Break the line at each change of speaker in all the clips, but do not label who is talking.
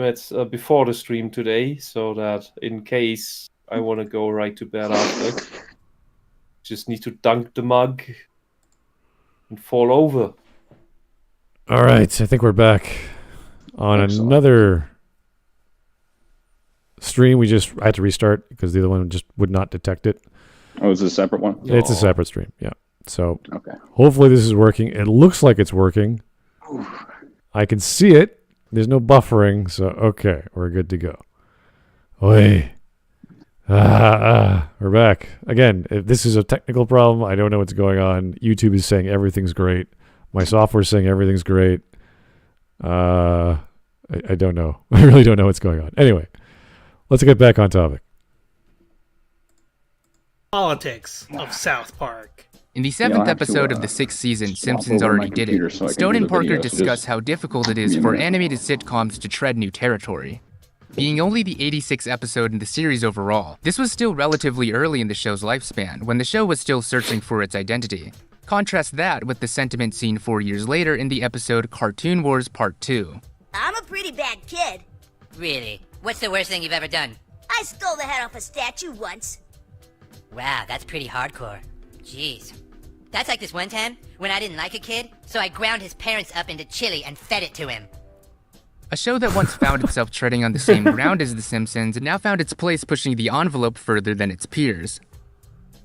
it's before the stream today, so that in case I want to go right to bed after, just need to dunk the mug and fall over.
All right, I think we're back on another stream. I had to restart because the other one just would not detect it.
Oh, is it a separate one?
It's a separate stream, yeah. So
okay.
Hopefully this is working. It looks like it's working. I can see it. There's no buffering, so okay, we're good to go. Oi. We're back. Again, if this is a technical problem, I don't know what's going on. YouTube is saying everything's great. My software's saying everything's great. I don't know. I really don't know what's going on. Anyway, let's get back on topic.
Politics of South Park.
In the 7th episode of the 6th season, Simpsons already did it. Stone and Parker discuss how difficult it is for animated sitcoms to tread new territory. Being only the 86th episode in the series overall, this was still relatively early in the show's lifespan, when the show was still searching for its identity. Contrast that with the sentiment seen 4 years later in the episode Cartoon Wars Part 2.
I'm a pretty bad kid.
Really? What's the worst thing you've ever done?
I stole the head off a statue once.
Wow, that's pretty hardcore. Jeez. That's like this one time when I didn't like a kid, so I ground his parents up into chili and fed it to him.
A show that once found itself treading on the same ground as The Simpsons now found its place pushing the envelope further than its peers.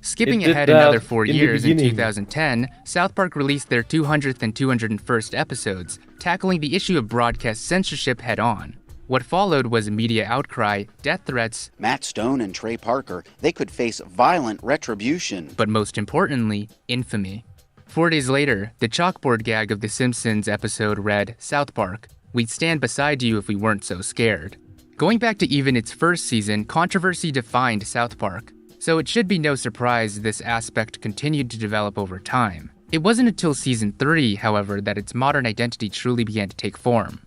Skipping ahead another 4 years, in 2010, South Park released their 200th and 201st episodes, tackling the issue of broadcast censorship head-on. What followed was media outcry, death threats,
Matt Stone and Trey Parker, they could face violent retribution.
But most importantly, infamy. 4 days later, the chalkboard gag of The Simpsons episode read, South Park, we'd stand beside you if we weren't so scared. Going back to even its first season, controversy defined South Park, so it should be no surprise this aspect continued to develop over time. It wasn't until season 3, however, that its modern identity truly began to take form.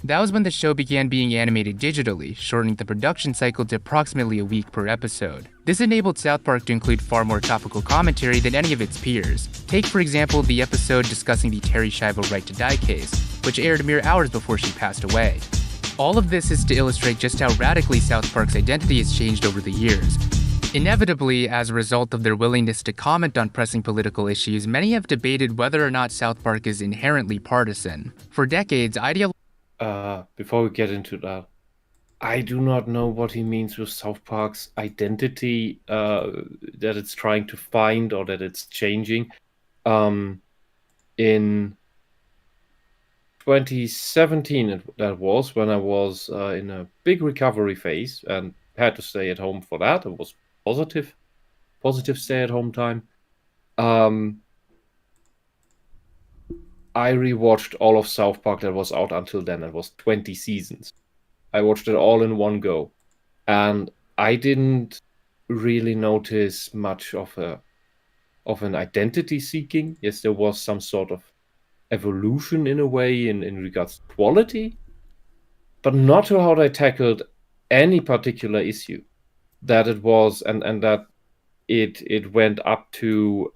That was when the show began being animated digitally, shortening the production cycle to approximately a week per episode. This enabled South Park to include far more topical commentary than any of its peers. Take, for example, the episode discussing the Terry Schiavo right to die case, which aired mere hours before she passed away. All of this is to illustrate just how radically South Park's identity has changed over the years. Inevitably, as a result of their willingness to comment on pressing political issues, many have debated whether or not South Park is inherently partisan. For decades,
before we get into that, I do not know what he means with South Park's identity, that it's trying to find or that it's changing. In 2017, that was when I was in a big recovery phase and had to stay at home for that. It was positive stay-at-home time. I rewatched all of South Park that was out until then. It was 20 seasons. I watched it all in one go, and I didn't really notice much of an identity seeking. Yes, there was some sort of evolution in a way in regards to quality, but not to how they tackled any particular issue. That it was, and that it went up to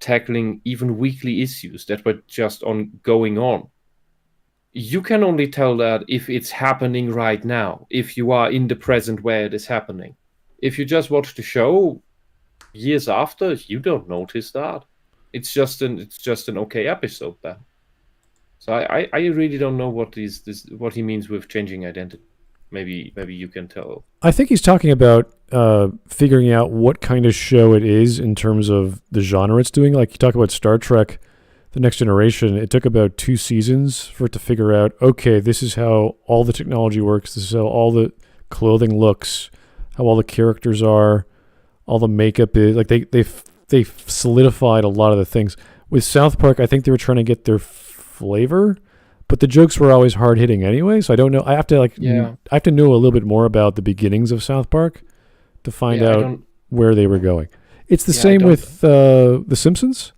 tackling even weekly issues that were just going on. You can only tell that if it's happening right now, if you are in the present where it is happening. If you just watch the show years after, you don't notice that. It's just an okay episode then. So I really don't know what he means with changing identity. Maybe you can tell.
I think he's talking about figuring out what kind of show it is in terms of the genre it's doing. Like you talk about Star Trek, The Next Generation, it took about 2 seasons for it to figure out, okay, this is how all the technology works, this is how all the clothing looks, how all the characters are, all the makeup is. Like they solidified a lot of the things. With South Park, I think they were trying to get their flavor, but the jokes were always hard hitting anyway. So I don't know. I have to I have to know a little bit more about the beginnings of South Park to find out where they were going. It's the same with The Simpsons,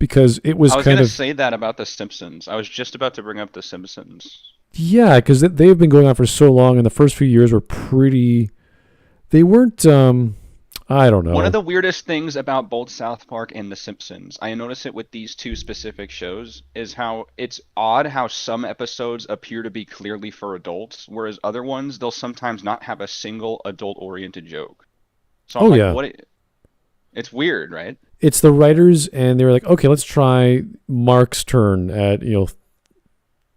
because it was,
going to say that about The Simpsons. I was just about to bring up The Simpsons.
Yeah, because they've been going on for so long, and the first few years were pretty. They weren't. I don't know.
One of the weirdest things about both South Park and The Simpsons, I notice it with these two specific shows, is how it's odd how some episodes appear to be clearly for adults, whereas other ones, they'll sometimes not have a single adult-oriented joke. So I'm like, it's weird, right?
It's the writers, and they were like, okay, let's try Mark's turn at,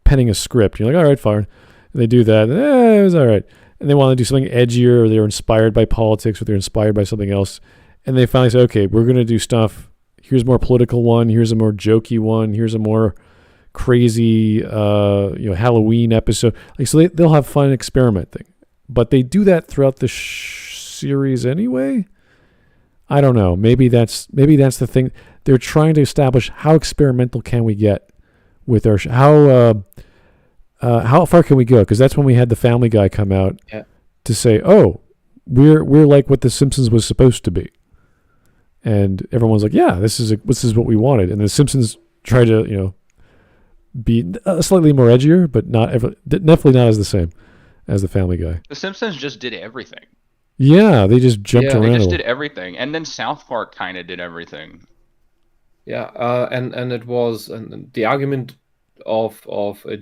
penning a script. You're like, all right, fine. And they do that. It was all right. And they want to do something edgier, or they're inspired by politics, or they're inspired by something else. And they finally say, okay, we're going to do stuff. Here's a more political one. Here's a more jokey one. Here's a more crazy, Halloween episode. So they'll have fun experimenting. But they do that throughout the series anyway. I don't know. Maybe that's the thing. They're trying to establish how experimental can we get with our how far can we go? Because that's when we had the Family Guy come out to say, "Oh, we're like what The Simpsons was supposed to be," and everyone's like, "Yeah, this is what we wanted." And The Simpsons tried to be slightly more edgier, but definitely not as the same as the Family Guy.
The Simpsons just did everything.
Yeah, they just jumped around.
They just did everything, and then South Park kind of did everything.
Yeah, and it was the argument of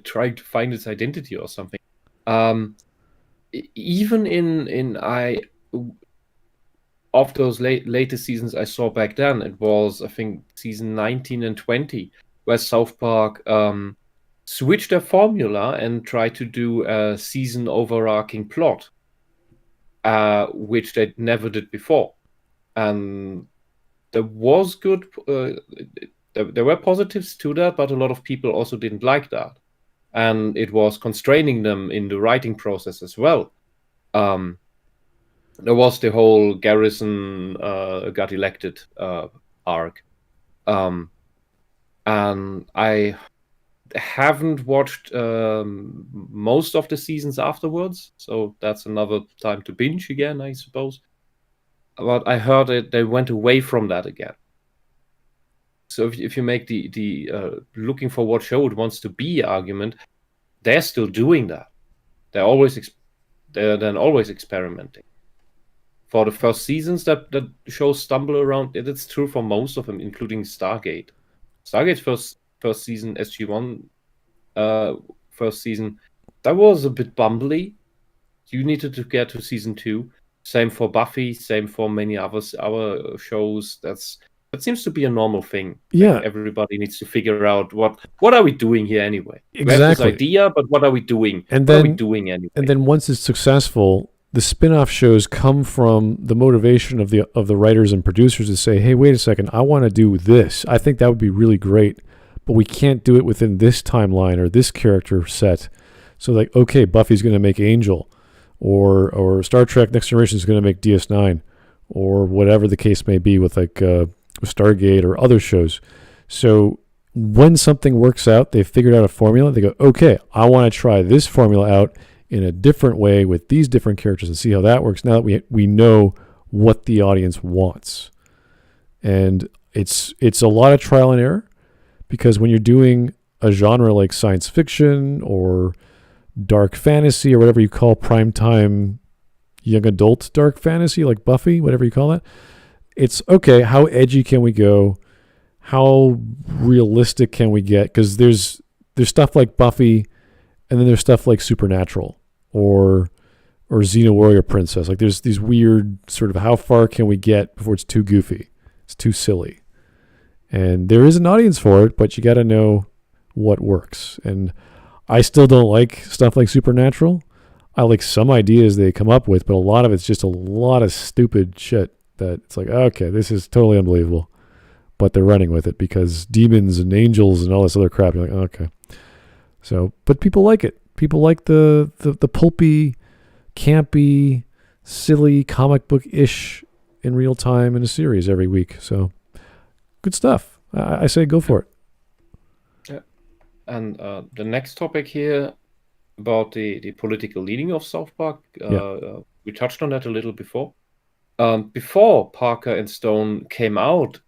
trying to find its identity or something. Even of those later seasons I saw back then, it was I think season 19 and 20 where South Park switched their formula and tried to do a season overarching plot, which they never did before, and there was good. There were positives to that, but a lot of people also didn't like that, and it was constraining them in the writing process as well. There was the whole Garrison got elected arc, and I haven't watched most of the seasons afterwards, so that's another time to binge again, I suppose. But I heard they went away from that again. So if you make the looking for what show it wants to be argument, they're still doing that. They're then always experimenting. For the first seasons that shows stumble around, it's true for most of them, including Stargate. Stargate's first season, SG-1 first season, that was a bit bumbly. You needed to get to season 2. Same for Buffy, same for many other shows. That seems to be a normal thing.
Yeah.
Like everybody needs to figure out what are we doing here anyway?
Exactly.
We have this idea, but what are we doing? What are we doing anyway?
And then once it's successful, the spin-off shows come from the motivation of the writers and producers to say, hey, wait a second, I want to do this. I think that would be really great, but we can't do it within this timeline or this character set. So like, okay, Buffy's going to make Angel, or Star Trek Next Generation is going to make DS9, or whatever the case may be with like Stargate or other shows. So when something works out, they've figured out a formula. They go, okay, I want to try this formula out in a different way with these different characters and see how that works. Now that we know what the audience wants, and it's a lot of trial and error, because when you're doing a genre like science fiction or dark fantasy or whatever you call primetime young adult dark fantasy, like Buffy, whatever you call that, it's okay, how edgy can we go? How realistic can we get? Because there's stuff like Buffy, and then there's stuff like Supernatural or Xena Warrior Princess. Like there's these weird sort of how far can we get before it's too goofy? It's too silly. And there is an audience for it, but you got to know what works. And I still don't like stuff like Supernatural. I like some ideas they come up with, but a lot of it's just a lot of stupid shit that it's like, okay, this is totally unbelievable. But they're running with it because demons and angels and all this other crap. You're like, okay. So, but people like it. People like the pulpy, campy, silly comic book-ish in real time in a series every week. So, good stuff. I say go for it.
Yeah. And the next topic here about the political leaning of South Park, we touched on that a little before. Before Parker and Stone came out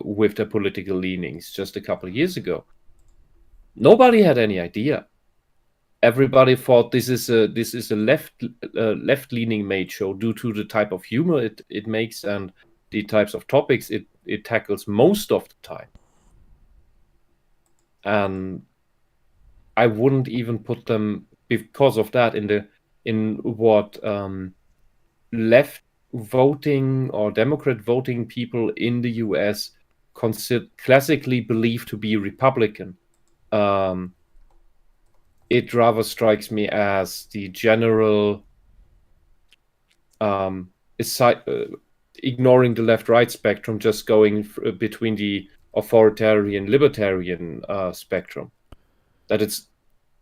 with their political leanings just a couple of years ago, nobody had any idea. everybody thought this is a left-leaning made show due to the type of humor it makes and the types of topics it tackles most of the time. And I wouldn't even put them, because of that, in what left voting or Democrat voting people in the US classically believe to be Republican. It rather strikes me as the general ignoring the left-right spectrum, just going between the authoritarian libertarian spectrum. That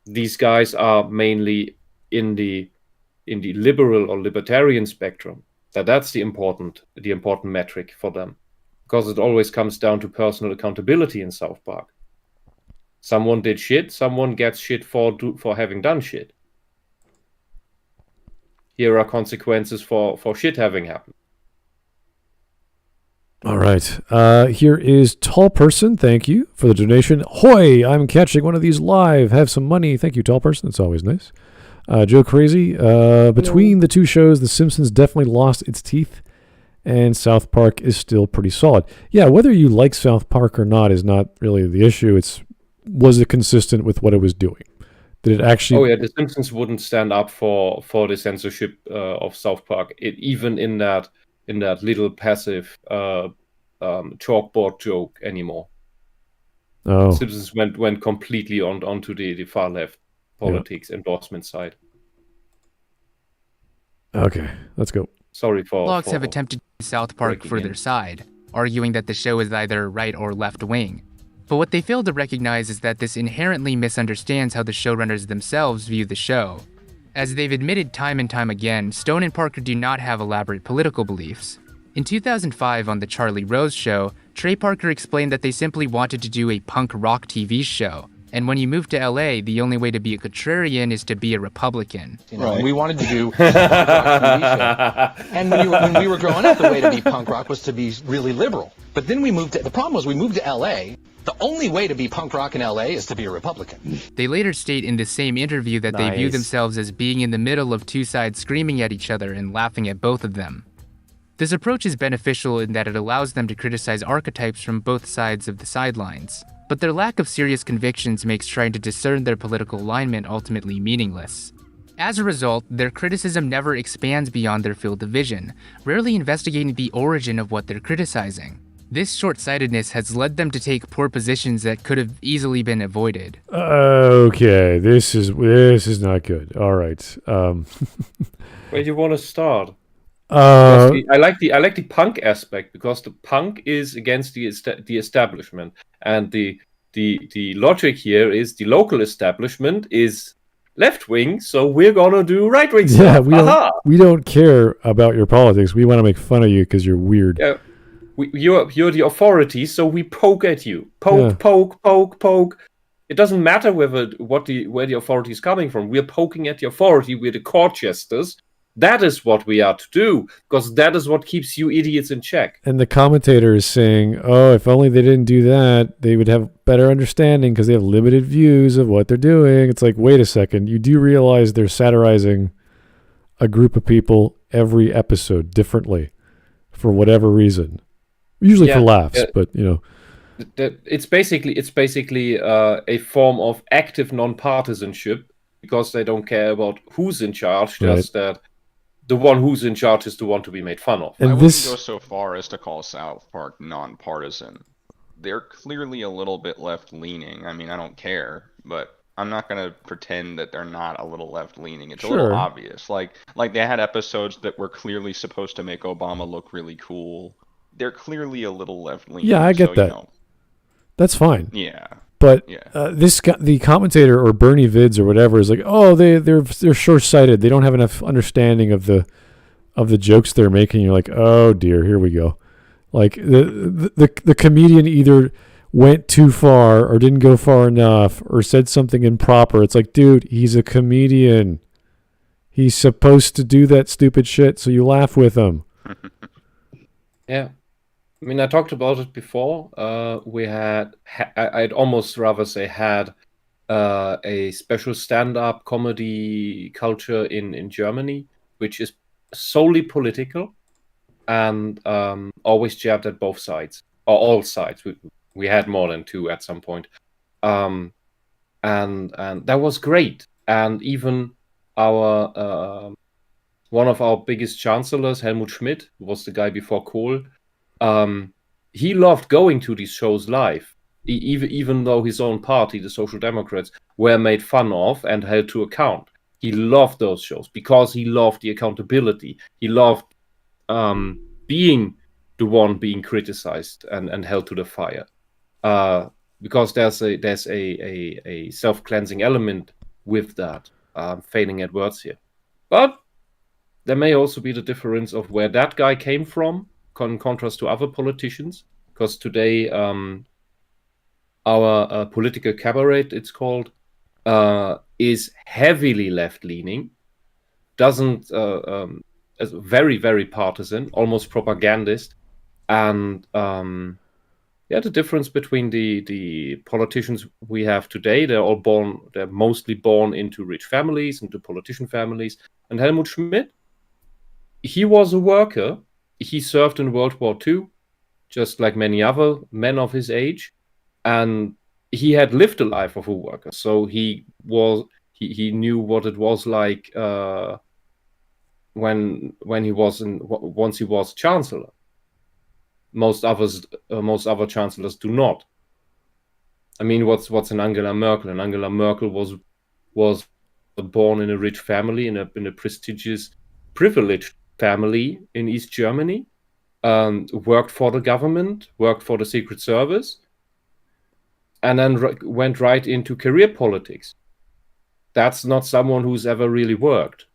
these guys are mainly in the liberal or libertarian spectrum. That's the important metric for them, because it always comes down to personal accountability in South Park. Someone did shit, someone gets shit for having done shit. Here are consequences for shit having happened.
All right. Here is Tall Person. Thank you for the donation. Hoy, I'm catching one of these live. Have some money. Thank you, Tall Person. It's always nice. Joe Crazy. Between the two shows, The Simpsons definitely lost its teeth, and South Park is still pretty solid. Yeah, whether you like South Park or not is not really the issue. Was it consistent with what it was doing? Did it actually?
Oh yeah, The Simpsons wouldn't stand up for the censorship of South Park. Even in that little passive chalkboard joke anymore.
Oh,
Simpsons went completely onto the far left politics endorsement side.
Okay, let's go.
Sorry for.
Blogs have attempted to use South Park for their side, arguing that the show is either right or left wing. But what they fail to recognize is that this inherently misunderstands how the showrunners themselves view the show. As they've admitted time and time again, Stone and Parker do not have elaborate political beliefs. In 2005 on The Charlie Rose Show, Trey Parker explained that they simply wanted to do a punk rock TV show, and when you move to LA, the only way to be a contrarian is to be a Republican.
Right. We wanted to do a punk rock TV show. And when we were growing up, the way to be punk rock was to be really liberal. But then the problem was we moved to LA. The only way to be punk rock in LA is to be a Republican.
They later state in the same interview that they view themselves as being in the middle of two sides screaming at each other and laughing at both of them. This approach is beneficial in that it allows them to criticize archetypes from both sides of the sidelines, but their lack of serious convictions makes trying to discern their political alignment ultimately meaningless. As a result, their criticism never expands beyond their field of vision, rarely investigating the origin of what they're criticizing. This short-sightedness has led them to take poor positions that could have easily been avoided.
Okay, this is not good. All right.
Where do you want to start? I like the punk aspect, because the punk is against the establishment, and the logic here is the local establishment is left wing, so we're gonna do right wing stuff.
Yeah, we don't care about your politics. We want to make fun of you because you're weird.
Yeah. You're the authority, so we poke at you. Poke. It doesn't matter where the authority is coming from. We're poking at the authority. We're the court jesters. That is what we are to do, because that is what keeps you idiots in check.
And the commentator is saying, oh, if only they didn't do that, they would have better understanding because they have limited views of what they're doing. It's like, wait a second. You do realize they're satirizing a group of people every episode differently for whatever reason. Usually for laughs, but
it's basically a form of active non-partisanship, because they don't care about who's in charge, just that the one who's in charge is the one to be made fun of.
And I wouldn't go so far as to call South Park non-partisan. They're clearly a little bit left-leaning. I mean, I don't care, but I'm not going to pretend that they're not a little left-leaning. It's a little obvious. Like they had episodes that were clearly supposed to make Obama look really cool. They're clearly a little left-leaning.
Yeah, I get that. That's fine.
Yeah.
But the commentator or bernievidz or whatever is like, oh, they're short-sighted. They don't have enough understanding of the jokes they're making. You're like, oh dear, here we go. Like the comedian either went too far or didn't go far enough or said something improper. It's like, dude, he's a comedian. He's supposed to do that stupid shit, so you laugh with him.
Yeah. I mean, I talked about it before. We I'd almost rather say had a special stand-up comedy culture in Germany, which is solely political and always jabbed at both sides, or all sides. We had more than two at some point. And that was great. And even our one of our biggest chancellors, Helmut Schmidt, who was the guy before Kohl, he loved going to these shows live, even though his own party, the Social Democrats, were made fun of and held to account. He loved those shows because he loved the accountability. He loved being the one being criticized and held to the fire. Because there's a self-cleansing element with that. Failing at words here. But there may also be the difference of where that guy came from in contrast to other politicians. Because today, our political cabaret, it's called, is heavily left-leaning, is very, very partisan, almost propagandist. And the difference between the politicians we have today, they're mostly born into rich families, into politician families. And Helmut Schmidt, he was a worker. He served in World War II, just like many other men of his age. And he had lived the life of a worker. So he knew what it was like when he was once he was chancellor. Most other chancellors do not. I mean, what's in Angela Merkel? And Angela Merkel was born in a rich family, in a prestigious, privileged family in East Germany. Worked for the government, worked for the Secret Service, and then went right into career politics. That's not someone who's ever really worked,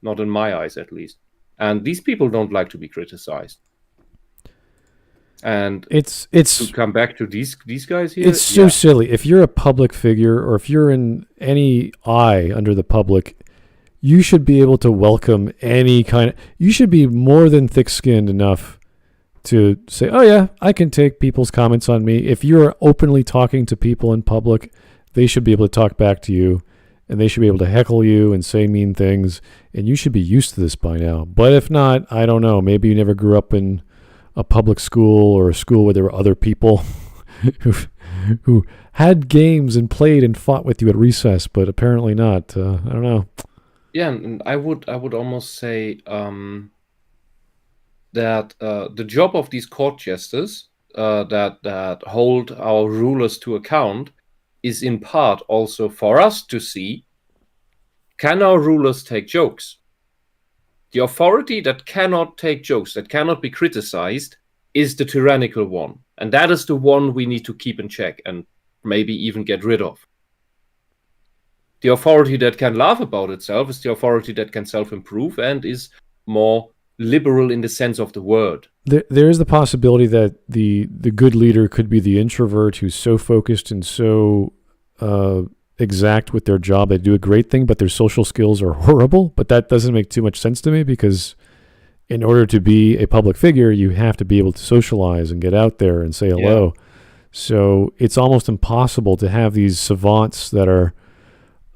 not in my eyes at least. And these people don't like to be criticized. And
it's
to come back to these guys here.
It's so silly. If you're a public figure, or if you're in any eye under the public, you should be able to welcome any kind of. You should be more than thick-skinned enough to say, "Oh yeah, I can take people's comments on me." If you're openly talking to people in public, they should be able to talk back to you, and they should be able to heckle you and say mean things. And you should be used to this by now. But if not, I don't know. Maybe you never grew up in a public school or a school where there were other people who had games and played and fought with you at recess, but apparently not. I don't know.
Yeah, and I would almost say that the job of these court jesters that hold our rulers to account is in part also for us to see, can our rulers take jokes? The authority that cannot take jokes, that cannot be criticized, is the tyrannical one. And that is the one we need to keep in check and maybe even get rid of. The authority that can laugh about itself is the authority that can self-improve and is more liberal in the sense of the word.
There is the possibility that the good leader could be the introvert who's so focused and so exact with their job. They do a great thing, but their social skills are horrible. But that doesn't make too much sense to me, because in order to be a public figure, you have to be able to socialize and get out there and say hello. Yeah. So it's almost impossible to have these savants that are,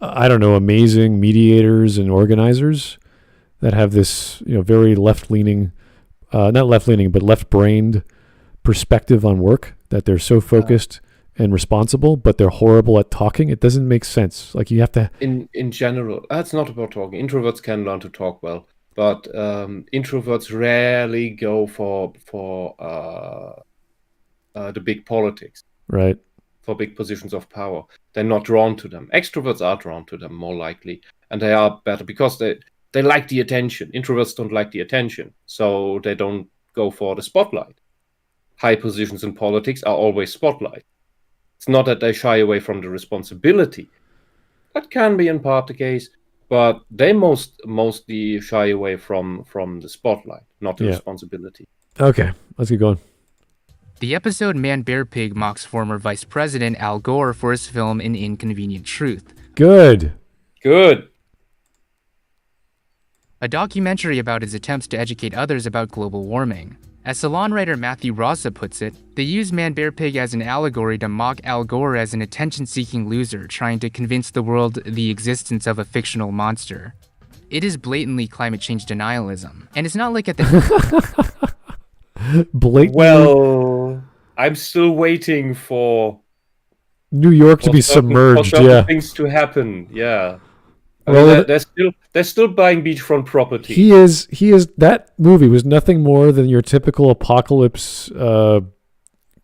I don't know, amazing mediators and organizers that have this, very left-leaning, not left-leaning, but left-brained perspective on work, that they're so focused and responsible, but they're horrible at talking. It doesn't make sense. Like, you have to... In general, it's not about talking. Introverts can learn to talk well, but introverts rarely go for the big politics. Right.
For big positions of power. They're not drawn to them. Extroverts are drawn to them, more likely. And they are better because they like the attention. Introverts don't like the attention, so they don't go for the spotlight. High positions in politics are always spotlight. It's not that they shy away from the responsibility. That can be in part the case, but they mostly shy away from the spotlight, not the responsibility.
Okay, let's get going.
The episode Man Bear Pig mocks former Vice President Al Gore for his film An Inconvenient Truth.
Good.
A documentary about his attempts to educate others about global warming. As salon writer Matthew Rosa puts it, they use Man Bear Pig as an allegory to mock Al Gore as an attention-seeking loser trying to convince the world the existence of a fictional monster. It is blatantly climate change denialism. And it's not like at the...
Blatantly.
Well, I'm still waiting for
New York to be submerged,
for certain
yeah.
things to happen, yeah.
Well,
they're still buying beachfront property.
He is. That movie was nothing more than your typical apocalypse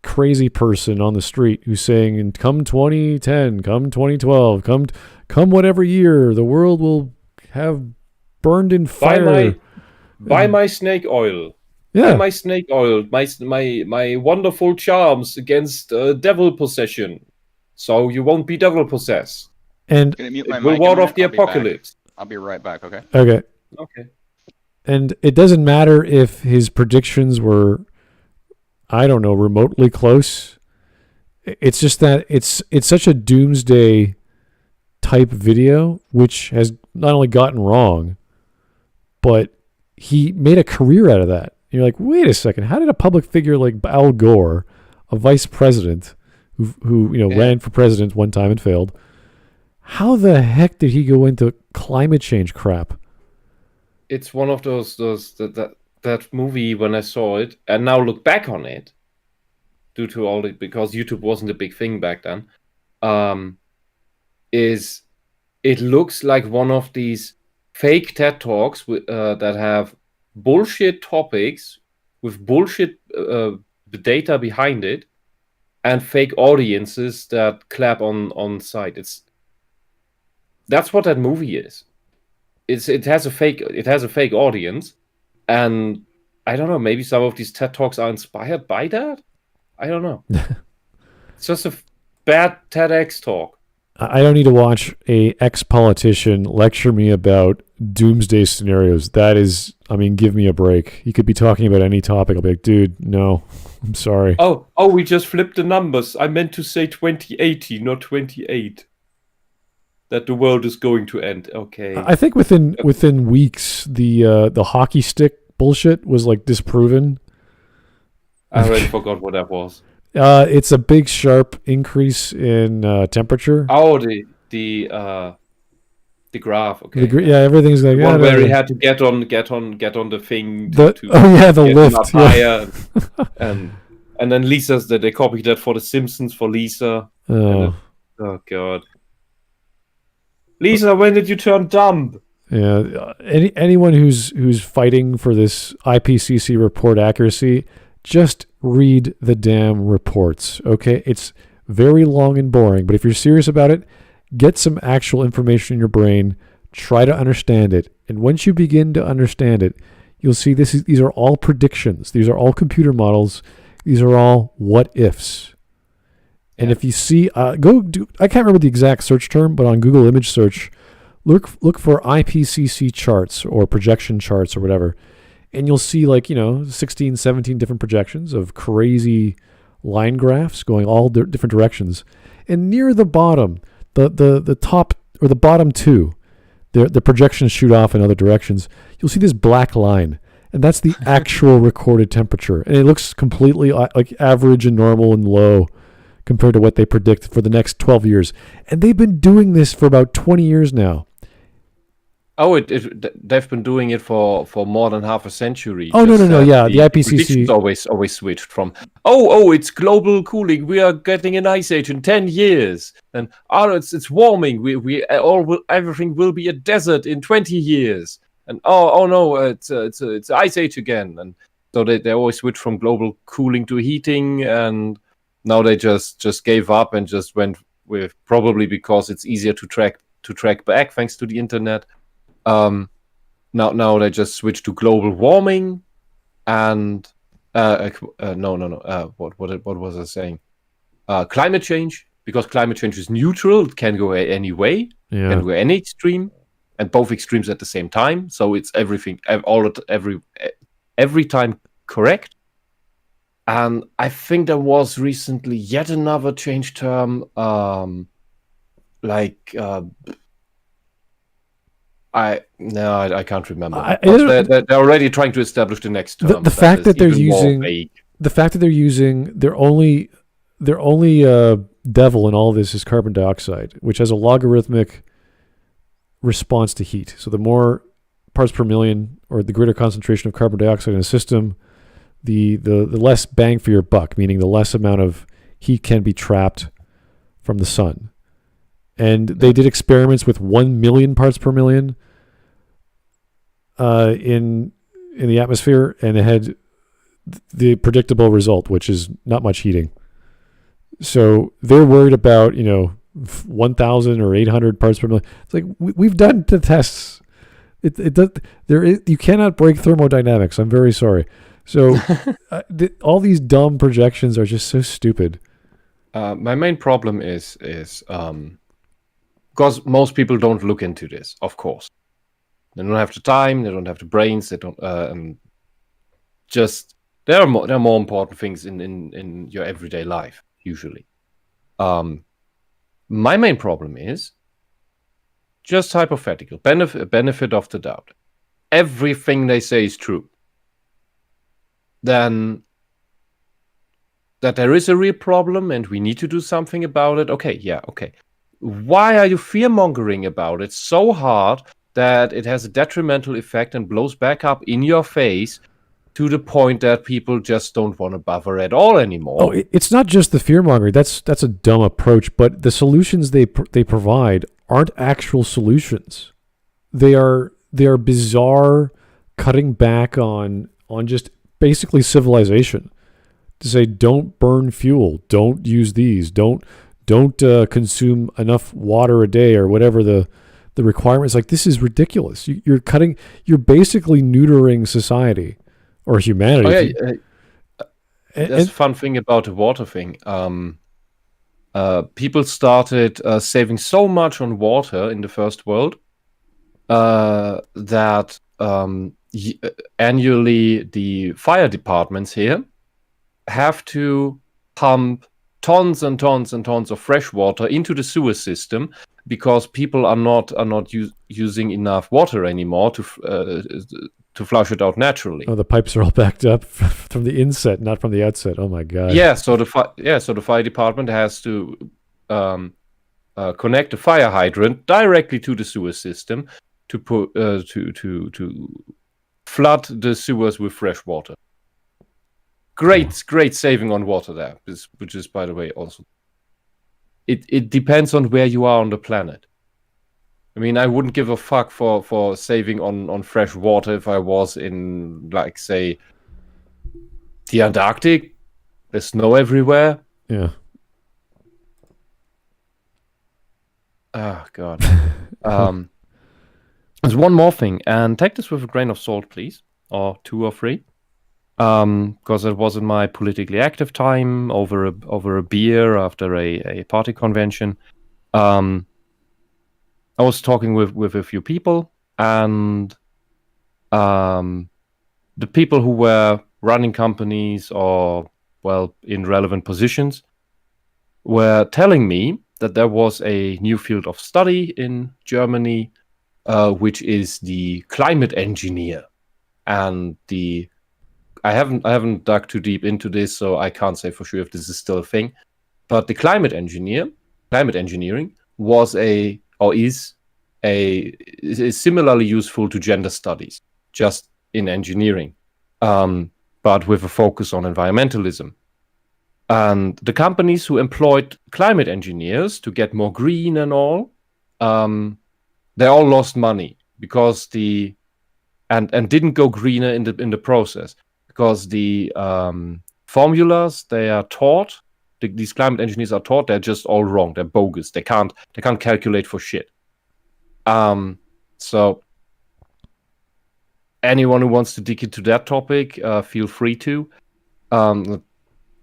crazy person on the street who's saying, "Come 2010, come 2012, come whatever year, the world will have burned in fire.
Buy my snake oil.
Yeah,
Buy my snake oil. My wonderful charms against devil possession, so you won't be devil possessed.
I'm
and
gonna mute my
It will
mic a
ward
minute.
off the
I'll be back.
apocalypse.
I'll be right back, okay?
okay."
Okay.
And it doesn't matter if his predictions were, I don't know, remotely close. It's just that it's such a doomsday type video, which has not only gotten wrong, but he made a career out of that. And you're like, wait a second, how did a public figure like Al Gore, a vice president who ran for president one time and failed, how the heck did he go into climate change crap?
It's one of those that movie when I saw it and now look back on it, due to all the, because YouTube wasn't a big thing back then, is it looks like one of these fake TED Talks that have bullshit topics with bullshit data behind it and fake audiences that clap on site. That's what that movie is. It has a fake audience, and I don't know, maybe some of these TED Talks are inspired by that. I don't know. It's just a bad TEDx talk.
I don't need to watch a ex-politician lecture me about doomsday scenarios. That is, I mean, give me a break. You could be talking about any topic. I'll be like, dude, no, I'm sorry.
Oh, we just flipped the numbers. I meant to say 2080, not 28. That the world is going to end. Okay.
I think within weeks, the hockey stick bullshit was like disproven.
I already forgot what that was.
It's a big sharp increase in temperature.
Oh, the graph. Okay.
Yeah, everything's like
the one where he had to get on the thing.
The lift.
Higher, and then Lisa's that they copied that for the Simpsons for Lisa.
Oh
God. Lisa, when did you turn dumb?
Yeah. Anyone who's fighting for this IPCC report accuracy, just read the damn reports, okay? It's very long and boring, but if you're serious about it, get some actual information in your brain, try to understand it, and once you begin to understand it, you'll see these are all predictions. These are all computer models. These are all what ifs. And if you see, I can't remember the exact search term, but on Google image search, look for IPCC charts or projection charts or whatever. And you'll see 16, 17 different projections of crazy line graphs going all different directions. And near the bottom, the top or the bottom two, the projections shoot off in other directions. You'll see this black line. And that's the actual recorded temperature. And it looks completely like average and normal and low compared to what they predict for the next 12 years. And they've been doing this for about 20 years now.
Oh, they've been doing it for more than half a century.
Oh, no. Yeah, the IPCC
always switched from, it's global cooling. We are getting an ice age in 10 years. And it's warming. Everything will be a desert in 20 years. And no, it's ice age again. And so they always switch from global cooling to heating, and now they just gave up and just went with, probably because it's easier to track back thanks to the internet. Now they just switched to global warming, and no. What was I saying? Climate change, because climate change is neutral. It can go any way, can go any extreme, and both extremes at the same time. So it's everything, every time correct. And I think there was recently yet another change term, I can't remember.
They're
already trying to establish the next term.
The fact that they're using their only devil in all this is carbon dioxide, which has a logarithmic response to heat. So the more parts per million, or the greater concentration of carbon dioxide in a system, the less bang for your buck, meaning the less amount of heat can be trapped from the sun. And they did experiments with 1 million parts per million in the atmosphere, and it had the predictable result, which is not much heating. So they're worried about 1,000 or 800 parts per million. It's like we've done the tests. You cannot break thermodynamics. I'm very sorry. So all these dumb projections are just so stupid.
My main problem is because most people don't look into this. Of course, they don't have the time. They don't have the brains. They don't there are more important things in your everyday life usually. My main problem is just hypothetical benefit of the doubt. Everything they say is true. Then that there is a real problem and we need to do something about it. Okay. Why are you fear-mongering about it so hard that it has a detrimental effect and blows back up in your face to the point that people just don't want to bother at all anymore?
Oh, it's not just the fear-mongering. That's a dumb approach, but the solutions they provide aren't actual solutions. They are bizarre, cutting back on just basically civilization. To say, don't burn fuel, don't use these, don't consume enough water a day, or whatever the requirements. Like, this is ridiculous. You're basically neutering society or humanity.
That's a fun thing about the water thing. People started saving so much on water in the first world that annually the fire departments here have to pump tons and tons and tons of fresh water into the sewer system because people are not using enough water anymore to flush it out naturally.
Oh, the pipes are all backed up from the inset, not from the outset. Oh my god.
Yeah, so the fire department has to connect the fire hydrant directly to the sewer system to put to flood the sewers with fresh water. Great saving on water there, which is, by the way, also. It depends on where you are on the planet. I mean, I wouldn't give a fuck for saving on fresh water if I was in, like, say, the Antarctic. There's snow everywhere.
Yeah.
Oh, God. There's one more thing, and take this with a grain of salt, please, or 2 or 3. Because it was in my politically active time over a beer after a party convention. I was talking with a few people, and the people who were running companies or, well, in relevant positions were telling me that there was a new field of study in Germany, which is the climate engineer. And I haven't dug too deep into this, so I can't say for sure if this is still a thing. But the climate engineering was is similarly useful to gender studies, just in engineering, but with a focus on environmentalism. And the companies who employed climate engineers to get more green and all, they all lost money because and didn't go greener in the process. Because the formulas they are taught, these climate engineers are taught, they're just all wrong. They're bogus. They can't calculate for shit. So anyone who wants to dig into that topic, feel free to. What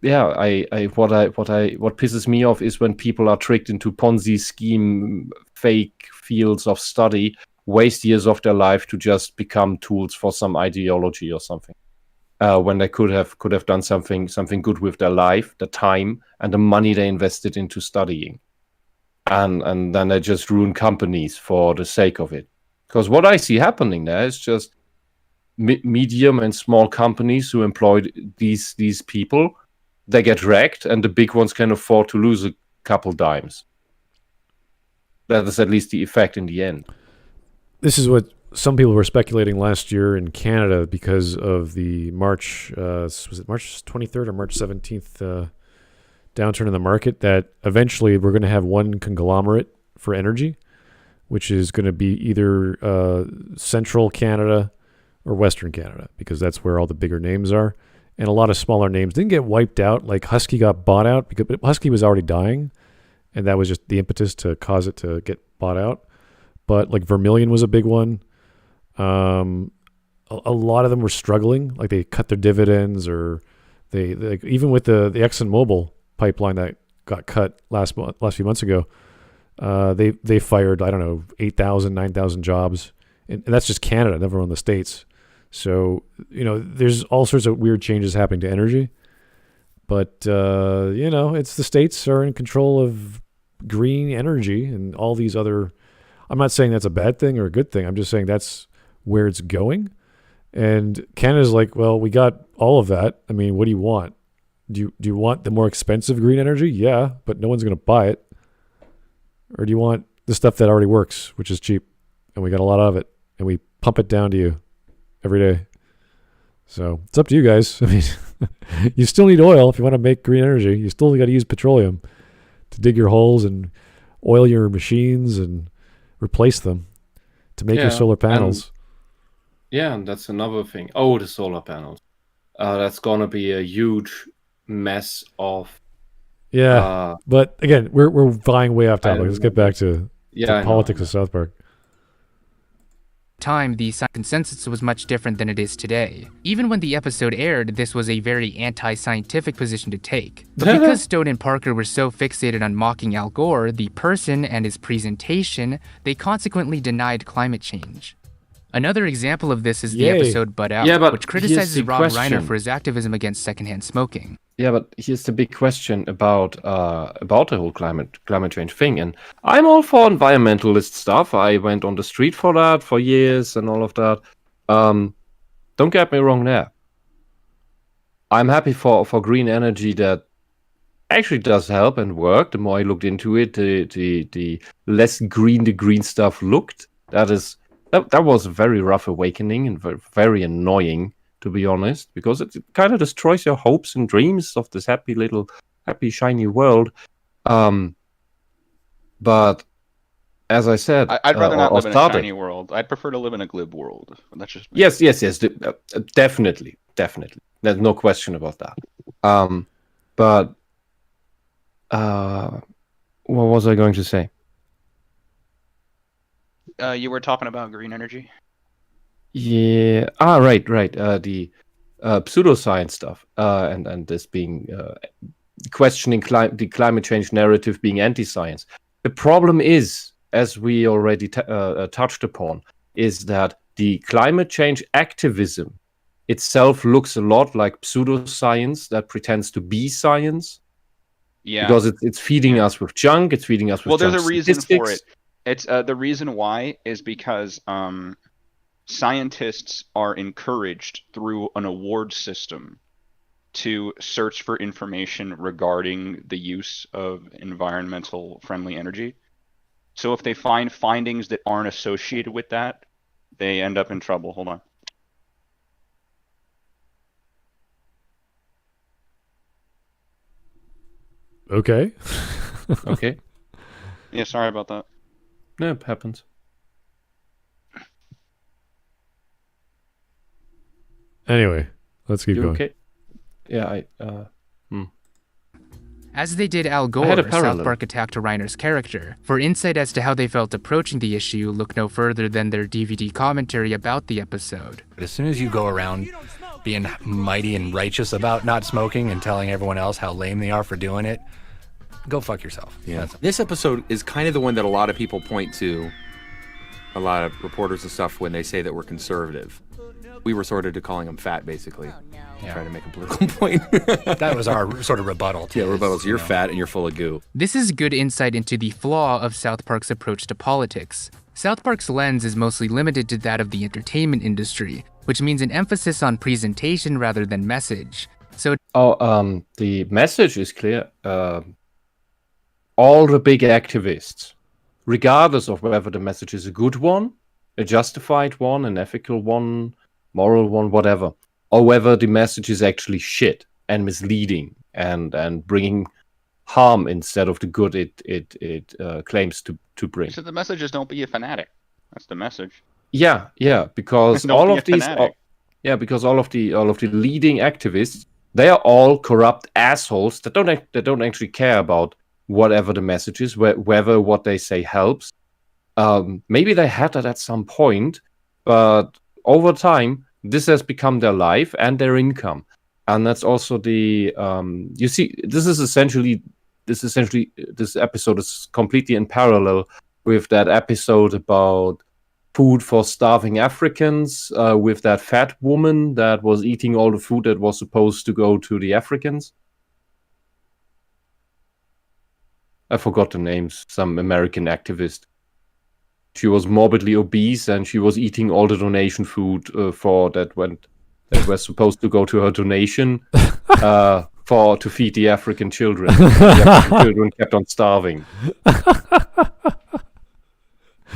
pisses me off is when people are tricked into Ponzi scheme, fake fields of study, waste years of their life to just become tools for some ideology or something. When they could have done something good with their life, the time, and the money they invested into studying, and then they just ruin companies for the sake of it. Because what I see happening there is just medium and small companies who employ these people, they get wrecked, and the big ones can afford to lose a couple dimes. That is at least the effect in the end.
This is what some people were speculating last year in Canada because of the March, was it March 23rd or March 17th downturn in the market, that eventually we're going to have one conglomerate for energy, which is going to be either central Canada or Western Canada, because that's where all the bigger names are. And a lot of smaller names didn't get wiped out. Like Husky got bought out, because Husky was already dying, and that was just the impetus to cause it to get bought out. But like Vermilion was a big one. A lot of them were struggling. Like they cut their dividends, or they even with the ExxonMobil pipeline that got cut last few months ago, they fired, I don't know, 8,000, 9,000 jobs. And that's just Canada, never on the States. So, there's all sorts of weird changes happening to energy. But, it's the States are in control of green energy and all these other... I'm not saying that's a bad thing or a good thing. I'm just saying that's where it's going. And Canada's like, well, we got all of that. I mean, what do you want? Do you want the more expensive green energy? Yeah, but no one's going to buy it. Or do you want the stuff that already works, which is cheap, and we got a lot of it, and we pump it down to you every day? So it's up to you guys. I mean, you still need oil if you want to make green energy. You still got to use petroleum to dig your holes and oil your machines and replace them to make your solar panels.
And that's another thing. Oh, the solar panels. That's going to be a huge mess of...
Yeah, but again, we're vying way off topic. Let's get back to politics of South Park.
Time, the consensus was much different than it is today. Even when the episode aired, this was a very anti-scientific position to take. But because Stone and Parker were so fixated on mocking Al Gore, the person, and his presentation, they consequently denied climate change. Another example of this is the episode Butt Out, which criticizes Rob Reiner for his activism against secondhand smoking.
Yeah, but here's the big question about the whole climate change thing. And I'm all for environmentalist stuff. I went on the street for that for years and all of that. Don't get me wrong there. I'm happy for green energy that actually does help and work. The more I looked into it, the less green the green stuff looked. That was a very rough awakening and very annoying, to be honest, because it kind of destroys your hopes and dreams of this happy, shiny world. But as I said,
I'd rather not live in a shiny world. I'd prefer to live in a glib world. That's just me.
Yes. Definitely. There's no question about that. But what was I going to say?
You were talking about green energy.
Yeah. Right. The pseudo-science stuff, and this being questioning the climate change narrative being anti-science. The problem is, as we already touched upon, is that the climate change activism itself looks a lot like pseudo-science that pretends to be science. Yeah. Because it's feeding us with junk. It's feeding us with junk.
Well, there's a reason for it. It's the reason why is because scientists are encouraged through an award system to search for information regarding the use of environmental friendly energy. So if they find findings that aren't associated with that, they end up in trouble. Hold on.
Okay.
Okay.
Yeah, sorry about that.
No, it happens.
Anyway, let's keep going.
Okay. Yeah,
As they did Al Gore, South Park attacked Reiner's character. For insight as to how they felt approaching the issue, look no further than their DVD commentary about the episode.
As soon as you go around being mighty and righteous about not smoking and telling everyone else how lame they are for doing it, go fuck yourself.
Yeah. This episode is kind of the one that a lot of people point to, a lot of reporters and stuff, when they say that we're conservative. We resorted to calling them fat, basically. Trying to make a political point.
That was our sort of rebuttal to
rebuttals. You're fat and you're full of goo.
This is good insight into the flaw of South Park's approach to politics. South Park's lens is mostly limited to that of the entertainment industry, which means an emphasis on presentation rather than message. So,
the message is clear. All the big activists, regardless of whether the message is a good one, a justified one, an ethical one, moral one, whatever, or whether the message is actually shit and misleading and bringing harm instead of the good it claims to bring.
So the message is don't be a fanatic. That's the message.
Yeah, because
Don't
all
be
of
a
these,
fanatic.
because all of the leading activists, they are all corrupt assholes that don't actually care about whatever the message is, whether what they say helps. Maybe they had that at some point, but over time, this has become their life and their income. And that's also the you see, this episode is completely in parallel with that episode about food for starving Africans, with that fat woman that was eating all the food that was supposed to go to the Africans. I forgot the names, some American activist. She was morbidly obese and she was eating all the donation food that was supposed to go to her donation to feed the African children. The African children kept on starving.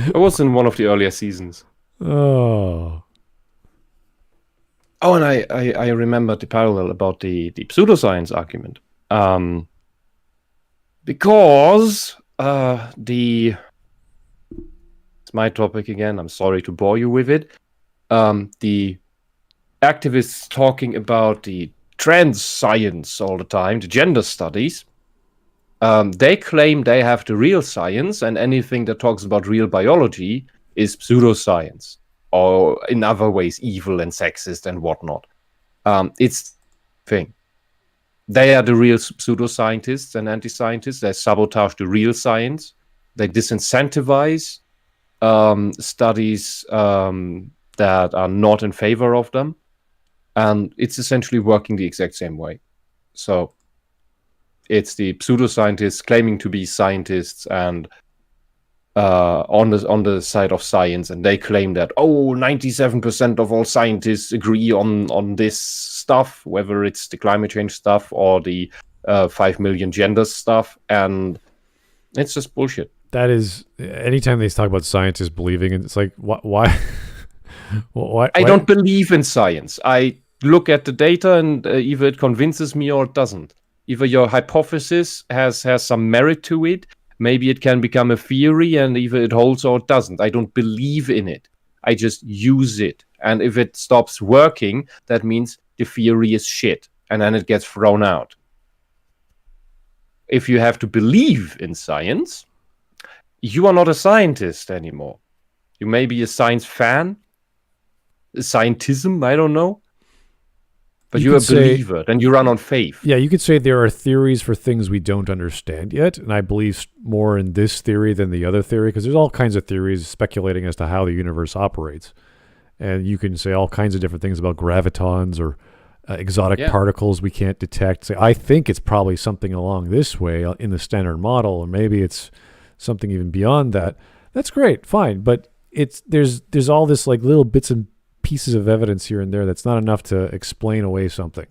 It was in one of the earlier seasons.
Oh,
and I remember the parallel about the pseudoscience argument. Because it's my topic again. I'm sorry to bore you with it. The activists talking about the trans science all the time, the gender studies. They claim they have the real science, and anything that talks about real biology is pseudoscience, or in other ways evil and sexist and whatnot. It's the thing. They are the real pseudoscientists and anti-scientists. They sabotage the real science. They disincentivize studies that are not in favor of them. And it's essentially working the exact same way. So it's the pseudoscientists claiming to be scientists and on the side of science, and they claim that 97% of all scientists agree on this stuff, whether it's the climate change stuff or the 5 million gender stuff, and it's just bullshit.
That is, anytime they talk about scientists believing, it's like, why? Why?
I don't believe in science. I look at the data and either it convinces me or it doesn't. Either your hypothesis has some merit to it, maybe it can become a theory, and either it holds or it doesn't. I don't believe in it. I just use it. And if it stops working, that means the theory is shit, and then it gets thrown out. If you have to believe in science, you are not a scientist anymore. You may be a science fan, a scientism, I don't know. But you're a believer, then you run on faith.
Yeah, you could say there are theories for things we don't understand yet, and I believe more in this theory than the other theory, because there's all kinds of theories speculating as to how the universe operates. And you can say all kinds of different things about gravitons or exotic particles we can't detect. Say, I think it's probably something along this way in the standard model, or maybe it's something even beyond that. That's great, fine, but there's all this like little bits and pieces of evidence here and there that's not enough to explain away something.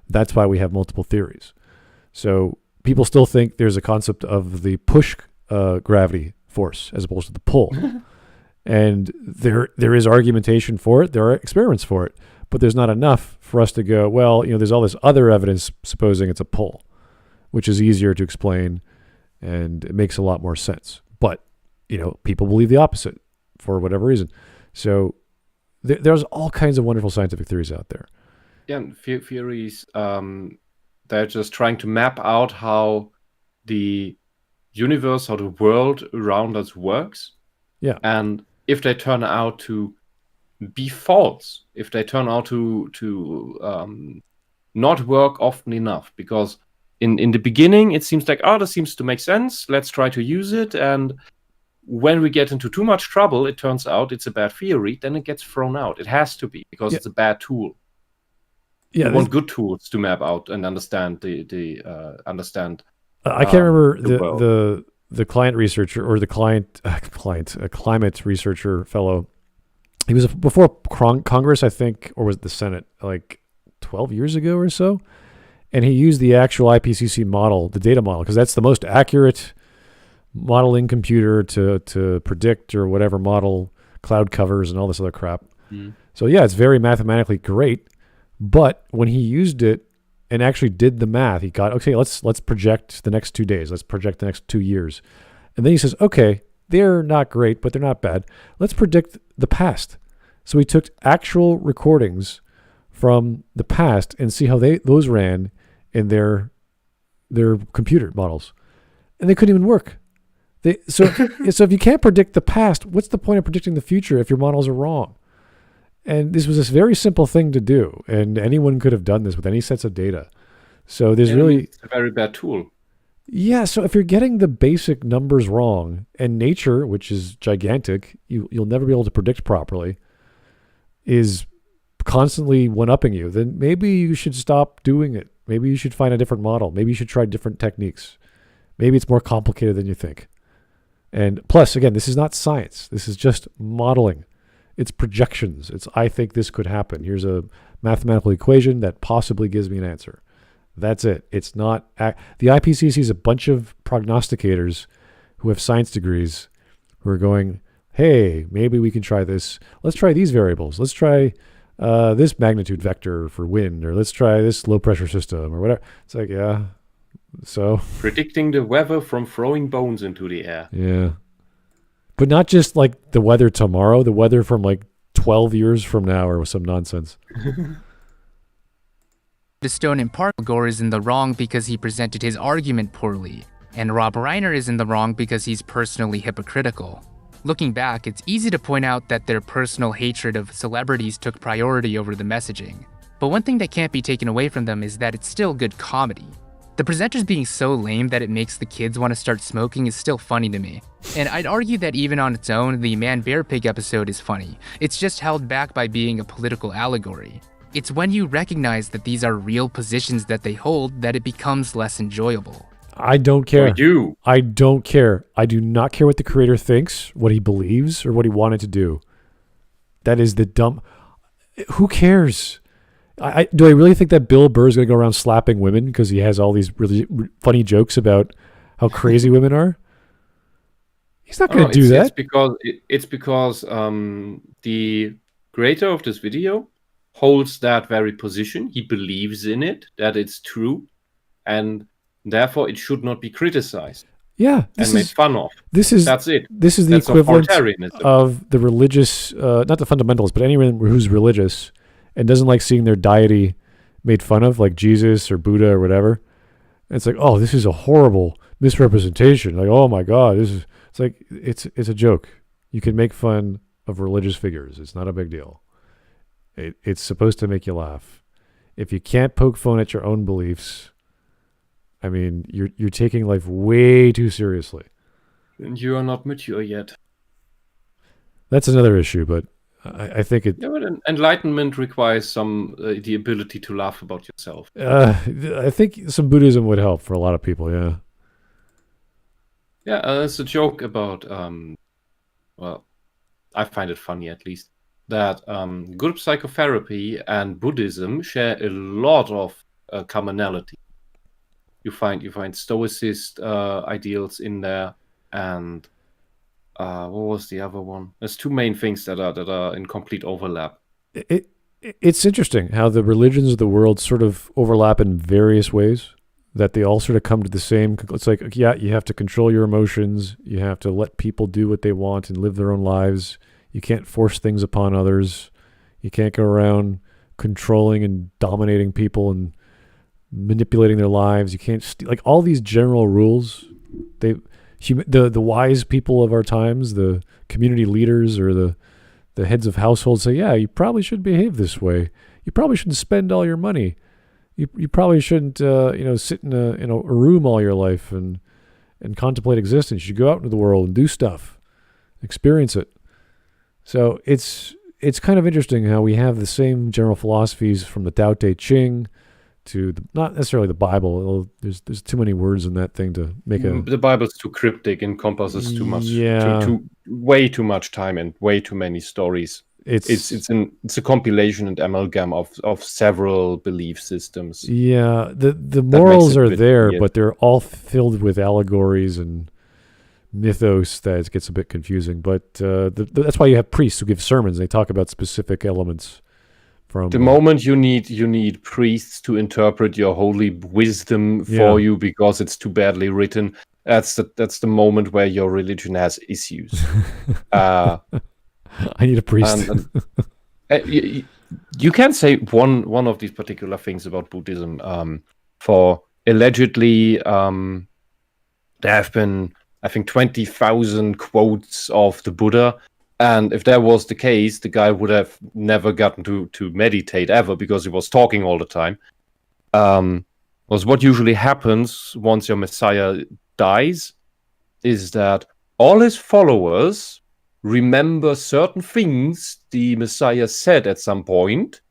That's why we have multiple theories. So people still think there's a concept of the push gravity force as opposed to the pull. And there is argumentation for it. There are experiments for it, but there's not enough for us to go, well, there's all this other evidence supposing it's a pull, which is easier to explain and it makes a lot more sense. But, people believe the opposite for whatever reason. So there's all kinds of wonderful scientific theories out there.
Yeah, theories, they're just trying to map out how the universe, how the world around us works.
Yeah.
And if they turn out to be false, if they turn out to not work often enough, because in the beginning it seems like, this seems to make sense, let's try to use it, and when we get into too much trouble, it turns out it's a bad theory, then it gets thrown out. It has to be, because it's a bad tool.
Yeah,
we want good tools to map out and understand understand.
I can't remember the client researcher or the climate researcher fellow, he was before Congress, I think, or was it the Senate, like 12 years ago or so. And he used the actual IPCC model, the data model, because that's the most accurate modeling computer to predict or whatever model cloud covers and all this other crap. So yeah, it's very mathematically great. But when he used it and actually did the math, he got, okay, let's project the next 2 days. Let's project the next 2 years. And then he says, okay, they're not great, but they're not bad. Let's predict the past. So he took actual recordings from the past and see how those ran in their computer models. And they couldn't even work. So if you can't predict the past, what's the point of predicting the future if your models are wrong? And this was this very simple thing to do, and anyone could have done this with any sets of data. So there's
it's a very bad tool.
Yeah, so if you're getting the basic numbers wrong, and nature, which is gigantic, you'll never be able to predict properly, is constantly one-upping you, then maybe you should stop doing it. Maybe you should find a different model. Maybe you should try different techniques. Maybe it's more complicated than you think. And plus, again, this is not science. This is just modeling. It's projections. It's, I think this could happen. Here's a mathematical equation that possibly gives me an answer. That's it. It's not... The IPCC is a bunch of prognosticators who have science degrees who are going, hey, maybe we can try this. Let's try these variables. Let's try this magnitude vector for wind, or let's try this low pressure system, or whatever. It's like, yeah, so...
Predicting the weather from throwing bones into the air.
Yeah. But not just like the weather tomorrow, the weather from like 12 years from now or some nonsense.
The Stone and Gore is in the wrong because he presented his argument poorly, and Rob Reiner is in the wrong because he's personally hypocritical. Looking back, it's easy to point out that their personal hatred of celebrities took priority over the messaging. But one thing that can't be taken away from them is that it's still good comedy. The presenters being so lame that it makes the kids want to start smoking is still funny to me. And I'd argue that even on its own, the Man Bear Pig episode is funny. It's just held back by being a political allegory. It's when you recognize that these are real positions that they hold that it becomes less enjoyable.
I don't care.
I
don't care. I do not care what the creator thinks, what he believes, or what he wanted to do. That is the dumb... Who cares? Do I really think that Bill Burr is going to go around slapping women because he has all these really funny jokes about how crazy women are? He's not going to do that.
It's because the creator of this video holds that very position. He believes in it, that it's true, and therefore it should not be criticized.
Yeah,
and made fun of. That's it.
This is the equivalent of the religious, not the fundamentalists, but anyone who's religious and doesn't like seeing their deity made fun of, like Jesus or Buddha or whatever. And it's like, oh, this is a horrible misrepresentation. Like, oh my God, it's like, it's a joke. You can make fun of religious figures. It's not a big deal. It's supposed to make you laugh. If you can't poke fun at your own beliefs, I mean, you're taking life way too seriously.
And you are not mature yet.
That's another issue, but I think it...
Yeah, but enlightenment requires some the ability to laugh about yourself.
I think some Buddhism would help for a lot of people, yeah.
Yeah, there's a joke about, well, I find it funny at least, that group psychotherapy and Buddhism share a lot of commonality. You find stoicist ideals in there, and what was the other one? There's two main things that are in complete overlap.
It's interesting how the religions of the world sort of overlap in various ways, that they all sort of come to the same. It's like, yeah, you have to control your emotions. You have to let people do what they want and live their own lives. You can't force things upon others. You can't go around controlling and dominating people and manipulating their lives. You can't like all these general rules. The wise people of our times, the community leaders or the heads of households say, yeah, you probably should behave this way. You probably shouldn't spend all your money. You probably shouldn't sit in a room all your life and contemplate existence. You should go out into the world and do stuff, experience it. So it's kind of interesting how we have the same general philosophies from the Tao Te Ching to not necessarily the Bible. There's too many words in that thing to make a.
The Bible's too cryptic, encompasses too much, way too much time and way too many stories. It's a compilation and amalgam of several belief systems.
Yeah, the morals are there, but they're all filled with allegories and mythos that it gets a bit confusing. But that's why you have priests who give sermons. They talk about specific elements. From
the moment you need priests to interpret your holy wisdom for you because it's too badly written, that's the moment where your religion has issues.
I need a priest.
You can say one of these particular things about Buddhism. For allegedly, there have been, I think, 20,000 quotes of the Buddha. And if that was the case, the guy would have never gotten to meditate ever because he was talking all the time. Was what usually happens once your Messiah dies is that all his followers remember certain things the Messiah said at some point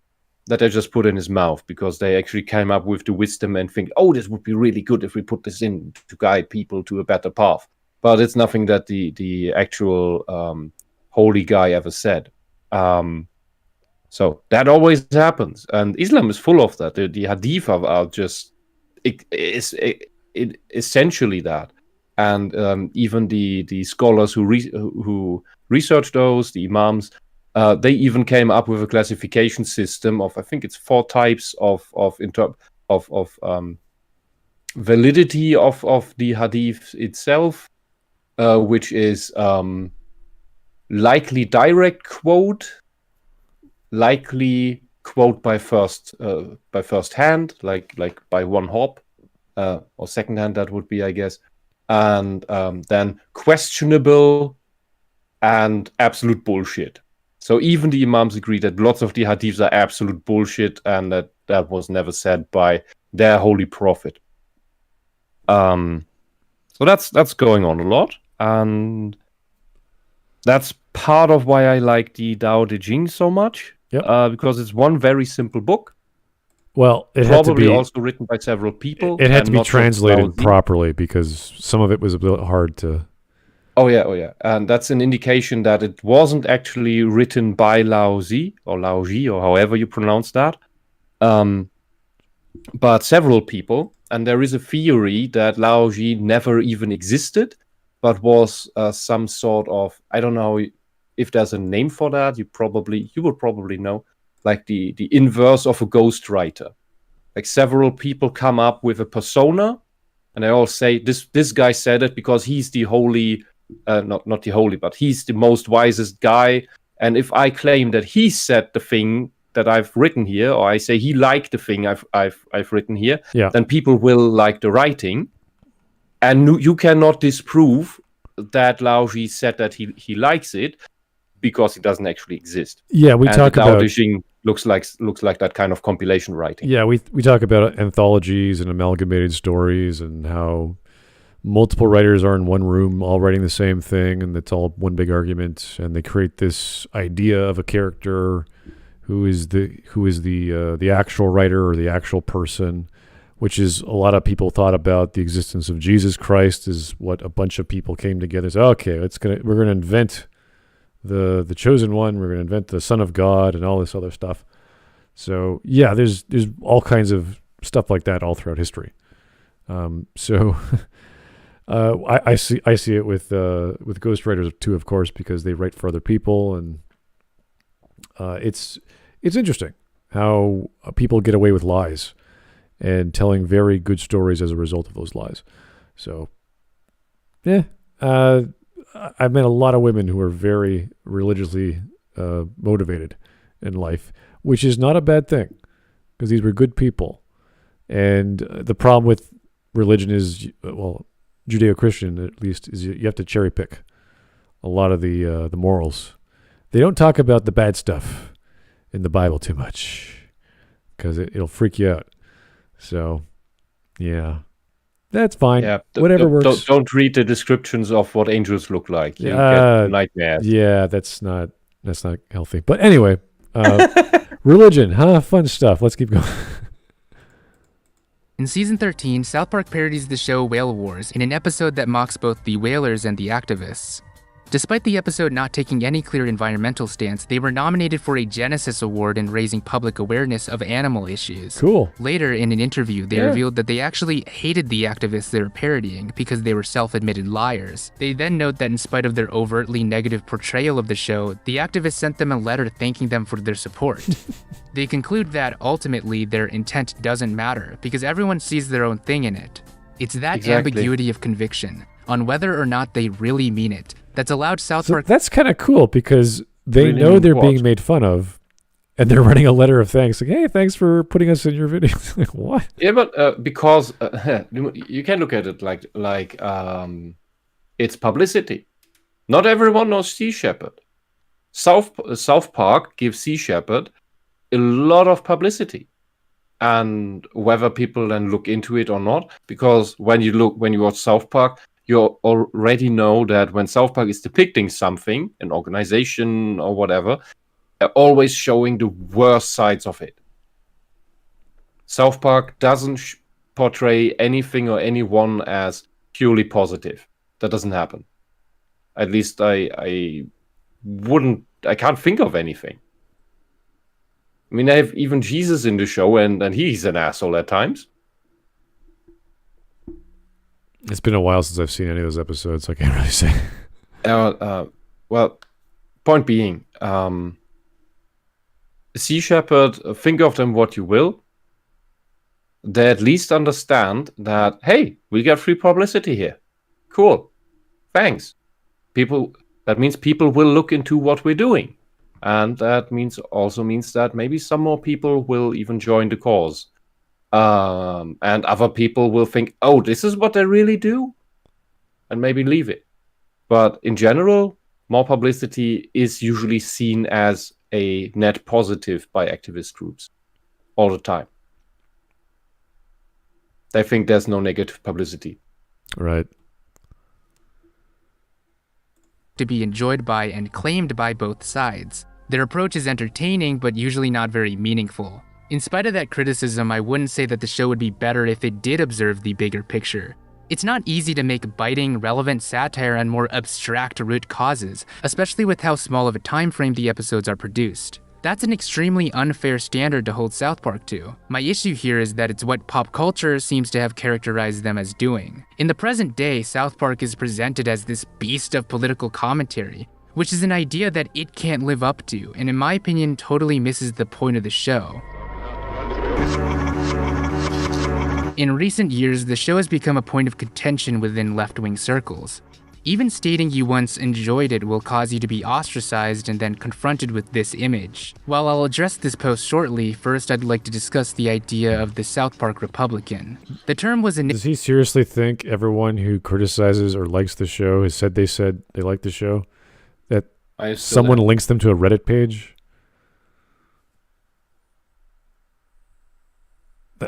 that they just put in his mouth because they actually came up with the wisdom and think, oh, this would be really good if we put this in to guide people to a better path. But it's nothing that the actual holy guy ever said. So that always happens. And Islam is full of that. The hadith are just essentially that. And even the scholars who researched those, the imams, they even came up with a classification system of, I think it's 4 types of validity of the hadith itself, which is likely direct quote, likely quote by first hand, like by one hop, or second hand, that would be, I guess, and then questionable and absolute bullshit. So even the imams agree that lots of the hadiths are absolute bullshit and that was never said by their holy prophet. So that's going on a lot, and that's part of why I like the Tao Te Ching so much. Because it's one very simple book.
Well, it had to be
also written by several people.
It had to be translated properly because some of it was a bit hard to.
Oh yeah, and that's an indication that it wasn't actually written by Lao Tzu or Lao Ji or however you pronounce that, but several people. And there is a theory that Lao Ji never even existed, but was some sort of, I don't know if there's a name for that. You would probably know, like the inverse of a ghostwriter. Like several people come up with a persona, and they all say this guy said it because he's the holy, not the holy, but he's the most wisest guy. And if I claim that he said the thing that I've written here, or I say he liked the thing I've written here, then people will like the writing. And you cannot disprove that Lao Ji said that he likes it because it doesn't actually exist.
Yeah, we talk about
Tao Te Ching looks like that kind of compilation writing.
Yeah, we talk about anthologies and amalgamated stories and how multiple writers are in one room all writing the same thing, and it's all one big argument, and they create this idea of a character who is the actual writer or the actual person, which is a lot of people thought about the existence of Jesus Christ is what a bunch of people came together and said, okay, we're gonna invent the chosen one, we're gonna invent the Son of God and all this other stuff. So yeah, there's all kinds of stuff like that all throughout history. I see it with ghostwriters too, of course, because they write for other people, and it's interesting how people get away with lies and telling very good stories as a result of those lies. So, yeah, I've met a lot of women who are very religiously motivated in life, which is not a bad thing because these were good people. And the problem with religion is, well, Judeo-Christian at least, is you have to cherry pick a lot of the morals. They don't talk about the bad stuff in the Bible too much because it'll freak you out. So, yeah, that's fine. Yeah, whatever works.
Don't read the descriptions of what angels look like. You get nightmares.
Yeah, that's not healthy. But anyway, religion, fun stuff. Let's keep going.
In Season 13, South Park parodies the show Whale Wars in an episode that mocks both the whalers and the activists. Despite the episode not taking any clear environmental stance, they were nominated for a Genesis Award in raising public awareness of animal issues.
Cool.
Later, in an interview, they revealed that they actually hated the activists they were parodying because they were self-admitted liars. They then note that in spite of their overtly negative portrayal of the show, the activists sent them a letter thanking them for their support. They conclude that, ultimately, their intent doesn't matter because everyone sees their own thing in it. It's that ambiguity of conviction, on whether or not they really mean it, that's allowed South Park...
That's kind of cool because they
Really
know they're
what?
being made fun of, and they're writing a letter of thanks. Like, hey, thanks for putting us in your video. Like, what?
Yeah, but because you can look at it like it's publicity. Not everyone knows Sea Shepherd. South Park gives Sea Shepherd a lot of publicity, and whether people then look into it or not, because when you watch South Park, you already know that when South Park is depicting something, an organization or whatever, they're always showing the worst sides of it. South Park doesn't portray anything or anyone as purely positive. That doesn't happen. At least I can't think of anything. I mean, I have even Jesus in the show, and he's an asshole at times.
It's been a while since I've seen any of those episodes, so I can't really say.
Well, point being, Sea Shepherd, think of them what you will. They at least understand that, hey, we get free publicity here. Cool. Thanks. That means people will look into what we're doing. And that also means that maybe some more people will even join the cause. And other people will think, oh, this is what they really do? And maybe leave it. But in general, more publicity is usually seen as a net positive by activist groups all the time. They think there's no negative publicity.
Right.
To be enjoyed by and claimed by both sides. Their approach is entertaining, but usually not very meaningful. In spite of that criticism, I wouldn't say that the show would be better if it did observe the bigger picture. It's not easy to make biting, relevant satire on more abstract root causes, especially with how small of a time frame the episodes are produced. That's an extremely unfair standard to hold South Park to. My issue here is that it's what pop culture seems to have characterized them as doing. In the present day, South Park is presented as this beast of political commentary, which is an idea that it can't live up to, and in my opinion totally misses the point of the show. In recent years, the show has become a point of contention within left-wing circles. Even stating you once enjoyed it will cause you to be ostracized and then confronted with this image. While I'll address this post shortly, first I'd like to discuss the idea of the South Park Republican. The term was
Does he seriously think everyone who criticizes or likes the show has said they like the show? That someone links them to a Reddit page?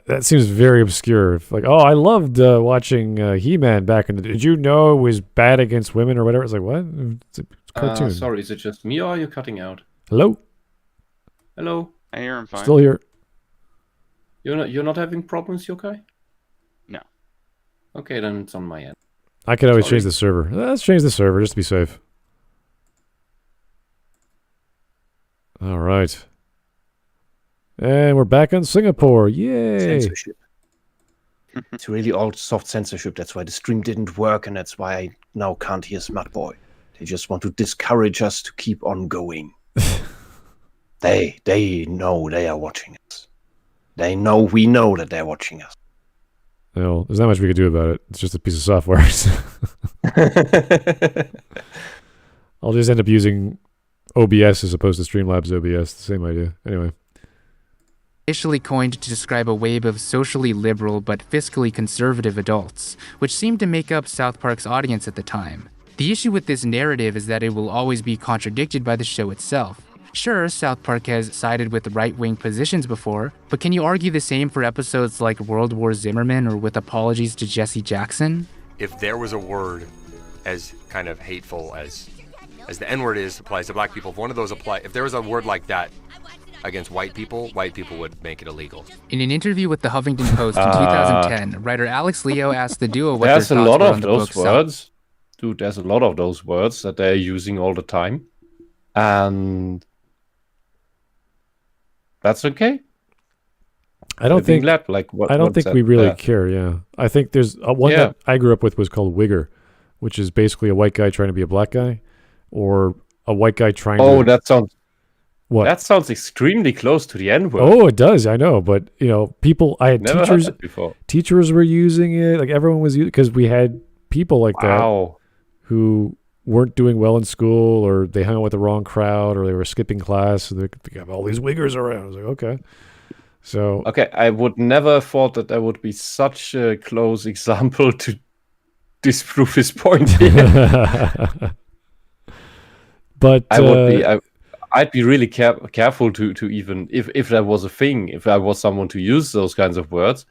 That seems very obscure. Like, oh, I loved watching He-Man back in the... Did you know it was bad against women or whatever? It's like, what? It's a cartoon.
Sorry, is it just me or are you cutting out?
Hello?
I hear him fine.
Still here.
You're not having problems, Yokai?
No.
Okay, then it's on my end.
I could always change the server. Let's change the server just to be safe. All right. And we're back in Singapore. Yay!
Censorship. It's really all soft censorship. That's why the stream didn't work, and that's why I now can't hear Smutboy. They just want to discourage us to keep on going. They know they are watching us. We know that they're watching us.
Well, there's not much we could do about it. It's just a piece of software. I'll just end up using OBS as opposed to Streamlab's OBS. The same idea. Anyway.
Initially coined to describe a wave of socially liberal but fiscally conservative adults, which seemed to make up South Park's audience at the time. The issue with this narrative is that it will always be contradicted by the show itself. Sure, South Park has sided with right-wing positions before, but can you argue the same for episodes like World War Zimmerman or with Apologies to Jesse Jackson?
If there was a word as kind of hateful as the N-word applies to black people, if there was a word like that
against white people would make it illegal.
In an interview with the Huffington Post in 2010, writer Alex Leo asked the duo what
There's
their
a
thoughts
lot
were
of
on the
those
book.
words. Dude, there's a lot of those words that they're using all the time. And that's okay.
I don't think we really care. Yeah, I think there's one that I grew up with was called wigger, which is basically a white guy trying to be a black guy, or a white guy trying to.
Oh, that sounds.
What?
That sounds extremely close to the N-word.
Oh, it does. I know, but people. I had
Never
teachers.
heard that before.
Teachers were using it. Like everyone was using, because we had people like that who weren't doing well in school, or they hung out with the wrong crowd, or they were skipping class. So they have all these wiggers around. I was like, okay. So
I would never have thought that would be such a close example to disprove his point here.
But
I'd be really careful to even if that was a thing, if I was someone to use those kinds of words,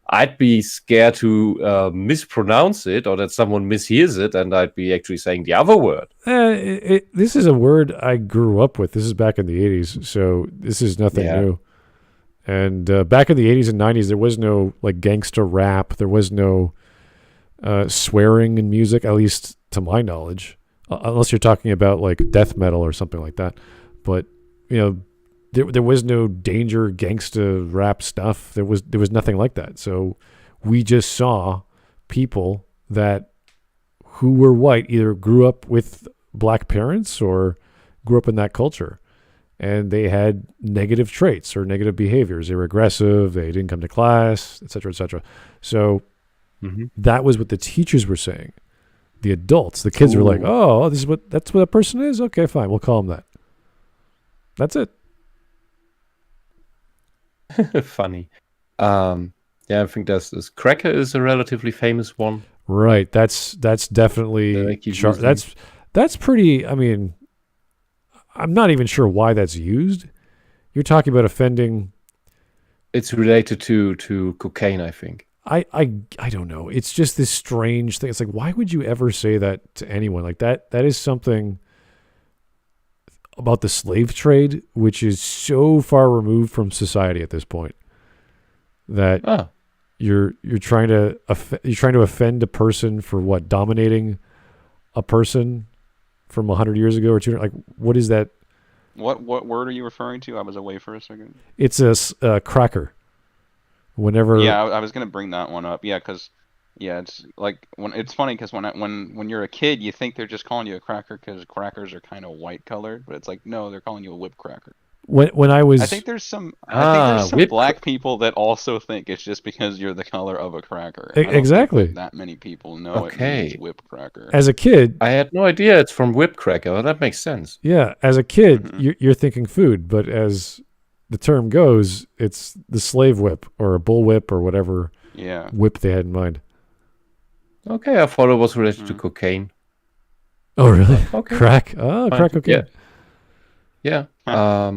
I'd be scared to mispronounce it, or that someone mishears it, and I'd be actually saying the other word.
This is a word I grew up with. This is back in the 80s, so this is nothing new. And back in the 80s and 90s, there was no like gangster rap. There was no swearing in music, at least to my knowledge, unless you're talking about like death metal or something like that. But there was no danger gangsta rap stuff. There was nothing like that. So we just saw people who were white either grew up with black parents or grew up in that culture. And they had negative traits or negative behaviors. They were aggressive. They didn't come to class, et cetera, et cetera. So that was what the teachers were saying. The adults, the kids were like, "Oh, that's what a person is. Okay, fine, we'll call him that." That's it.
Funny. I think this cracker is a relatively famous one.
Right. That's definitely that's pretty. I mean, I'm not even sure why that's used. You're talking about offending.
It's related to cocaine, I think.
I don't know. It's just this strange thing. It's like, why would you ever say that to anyone? Like that is something about the slave trade, which is so far removed from society at this point that you're trying to offend a person for what, dominating a person from 100 years ago or 200. Like, what is that?
What word are you referring to? I was away for a second.
It's a cracker. Whenever
I was gonna bring that one up. It's like it's funny because when you're a kid, you think they're just calling you a cracker because crackers are kind of white colored, but it's like no, they're calling you a whip cracker.
When I was,
I think there's some black people that also think it's just because you're the color of a cracker.
Exactly.
That many people know it means whip cracker.
As a kid,
I had no idea it's from whip cracker. Well, that makes sense.
Yeah, as a kid, you're thinking food, but as the term goes, it's the slave whip or a bull whip or whatever whip they had in mind.
Okay, I thought it was related to cocaine.
Oh, really? Okay. Crack? Oh, crack cocaine.
Yeah. But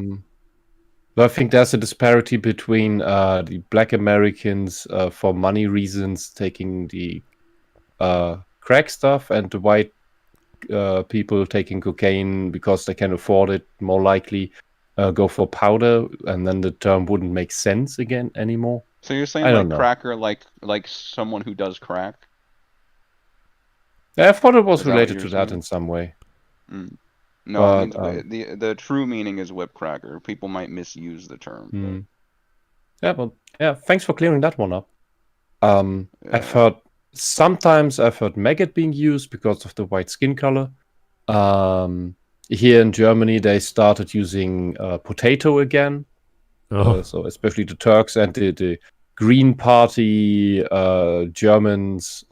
I think there's a disparity between the black Americans for money reasons taking the crack stuff and the white people taking cocaine because they can afford it, more likely go for powder, and then the term wouldn't make sense anymore.
So you're saying cracker like someone who does crack?
Yeah, I thought it was related to that in some way.
No, the true meaning is whip cracker. People might misuse the term.
Thanks for clearing that one up. Sometimes I've heard maggot being used because of the white skin color. Here in Germany, they started using potato again. So especially the Turks and the Green Party Germans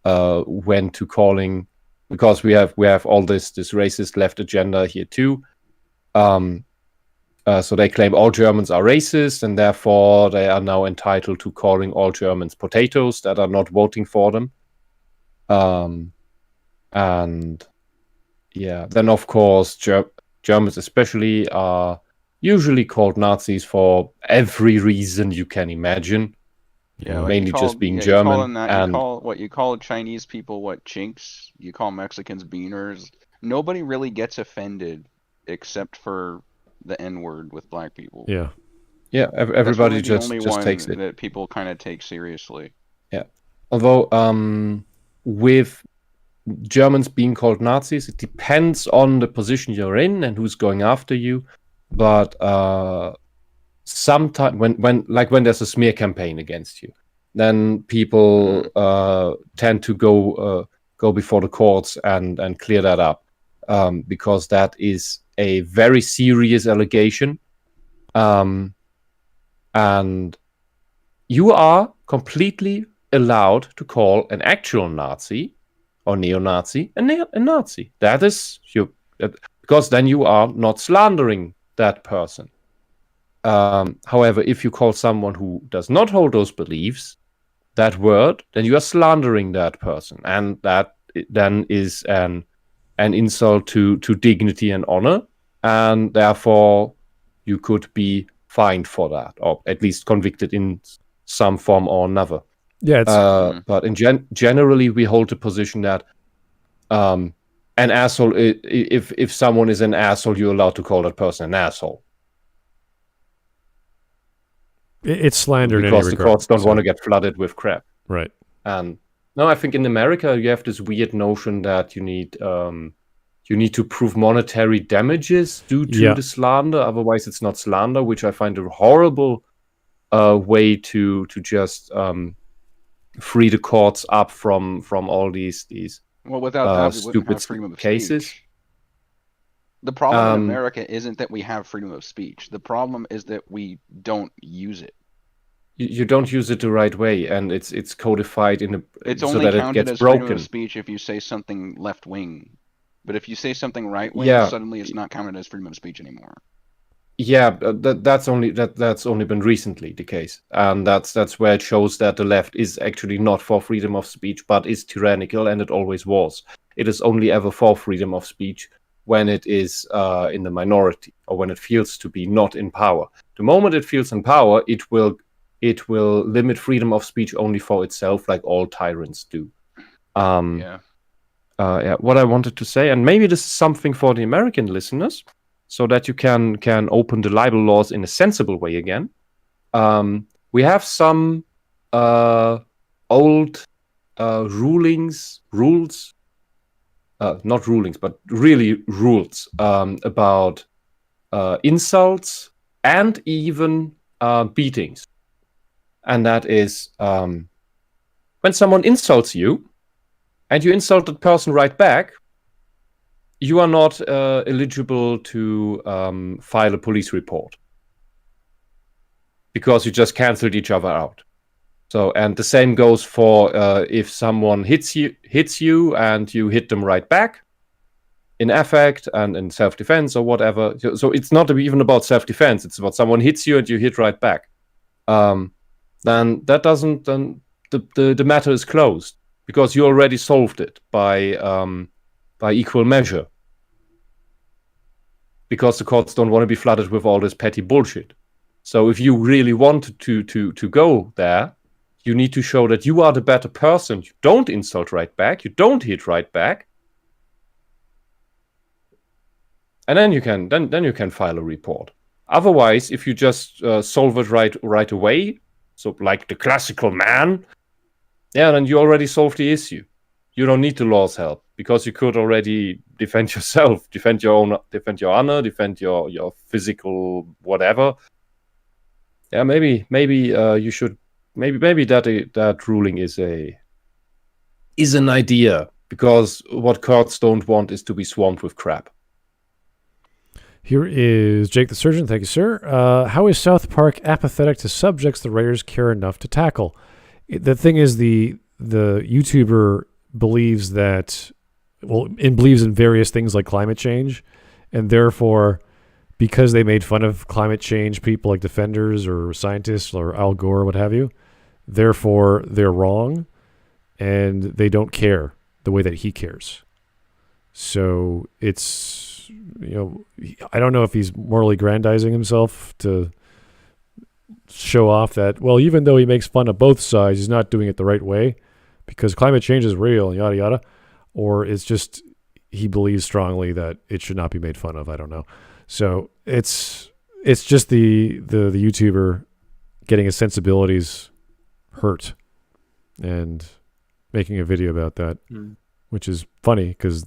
went to calling, because we have all this racist left agenda here too. So they claim all Germans are racist, and therefore they are now entitled to calling all Germans potatoes that are not voting for them. And then of course Germans especially are usually called Nazis for every reason you can imagine. Mainly just being German.
You call Chinese people chinks. You call Mexicans beaners. Nobody really gets offended except for the N-word with black people.
Yeah.
Yeah, everybody
That's really
just
the only one
takes it.
that people kind of take seriously.
Yeah. Although with Germans being called Nazis, it depends on the position you're in and who's going after you. But sometimes when there's a smear campaign against you, then people tend to go before the courts and clear that up, because that is a very serious allegation. And you are completely allowed to call an actual Nazi or neo-Nazi a Nazi. That is because then you are not slandering that person. However, if you call someone who does not hold those beliefs that word, then you are slandering that person, and that then is an insult to dignity and honor, and therefore you could be fined for that, or at least convicted in some form or another.
Yeah,
but generally we hold the position that an asshole, if someone is an asshole, you're allowed to call that person an asshole.
It's slander in any
because the
regard,
courts don't want to get flooded with crap.
Right.
And no, I think in America you have this weird notion that you need to prove monetary damages due to the slander. Otherwise, it's not slander, which I find a horrible way to just free the courts up from all these
well, without that, we wouldn't
stupid
have freedom of
cases.
speech. The problem in America isn't that we have freedom of speech. The problem is that we don't use it.
You don't use it the right way, and it's codified
It's
so
only
that it
counted
gets
as freedom
broken.
of speech if you say something left wing. But if you say something right wing,
Yeah.
suddenly it's not counted as freedom of speech anymore.
Yeah, that's only been recently the case, and that's where it shows that the left is actually not for freedom of speech, but is tyrannical, and it always was. It is only ever for freedom of speech when it is in the minority, or when it feels to be not in power. The moment it feels in power, it will limit freedom of speech only for itself, like all tyrants do. What I wanted to say, and maybe this is something for the American listeners, so that you can open the libel laws in a sensible way again. We have some old rules, not rulings, but really rules about insults and even beatings. And that is when someone insults you and you insult that person right back, you are not eligible to file a police report because you just canceled each other out. So, and the same goes for if someone hits you and you hit them right back in affect and in self-defense or whatever. So it's not even about self-defense. It's about someone hits you and you hit right back. Then that doesn't. Then the matter is closed because you already solved it by equal measure. Because the courts don't want to be flooded with all this petty bullshit. So if you really want to go there, you need to show that you are the better person. You don't insult right back. You don't hit right back. And then you can file a report. Otherwise, if you just solve it right away, so like the classical man, then you already solved the issue. You don't need the law's help because you could already defend yourself, defend your honor, defend your physical whatever. Yeah, maybe you should. Maybe that ruling is an idea, because what courts don't want is to be swamped with crap.
Here is Jake the Surgeon. Thank you, sir. How is South Park apathetic to subjects the writers care enough to tackle? The thing is, the YouTuber believes in various things like climate change, and therefore, because they made fun of climate change people like defenders or scientists or Al Gore or what have you, therefore they're wrong, and they don't care the way that he cares. So it's, I don't know if he's morally grandizing himself to show off that, well, even though he makes fun of both sides, he's not doing it the right way because climate change is real and yada yada, or it's just he believes strongly that it should not be made fun of. I don't know. So it's just the YouTuber getting his sensibilities hurt and making a video about that, which is funny because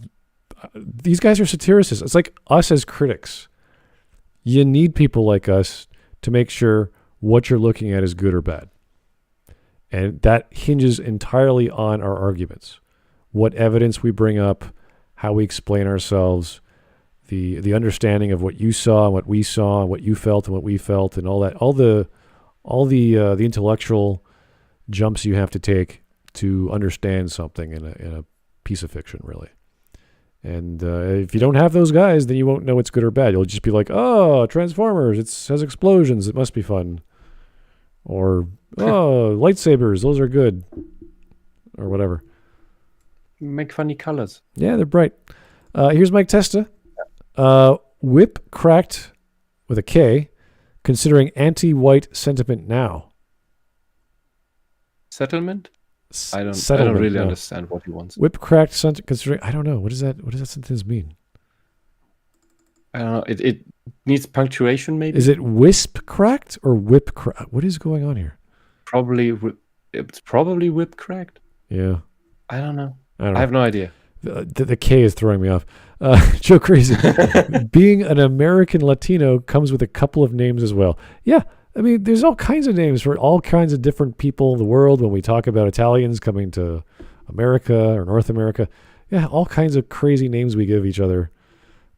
these guys are satiricists. It's like us as critics. You need people like us to make sure what you're looking at is good or bad. And that hinges entirely on our arguments. What evidence we bring up, how we explain ourselves, the understanding of what you saw and what we saw and what you felt and what we felt and all that, all the intellectual jumps you have to take to understand something in a piece of fiction, really. And if you don't have those guys, then you won't know it's good or bad. You'll just be like, oh, Transformers, it has explosions, it must be fun. Or, oh, lightsabers, those are good. Or whatever.
Make funny colors.
Yeah, they're bright. Here's Mike Testa. Whip cracked with a K, considering anti-white sentiment now.
Settlement? I don't really understand what he wants.
Whip cracked considering, I don't know. What does that sentence mean?
I don't know. It needs punctuation, maybe.
Is it wisp cracked or whip cracked? What is going on here?
It's probably whip cracked.
Yeah.
I don't know. I have no idea.
The K is throwing me off. Joe Crazy. Being an American Latino comes with a couple of names as well. Yeah. I mean, there's all kinds of names for all kinds of different people in the world when we talk about Italians coming to America or North America. Yeah, all kinds of crazy names we give each other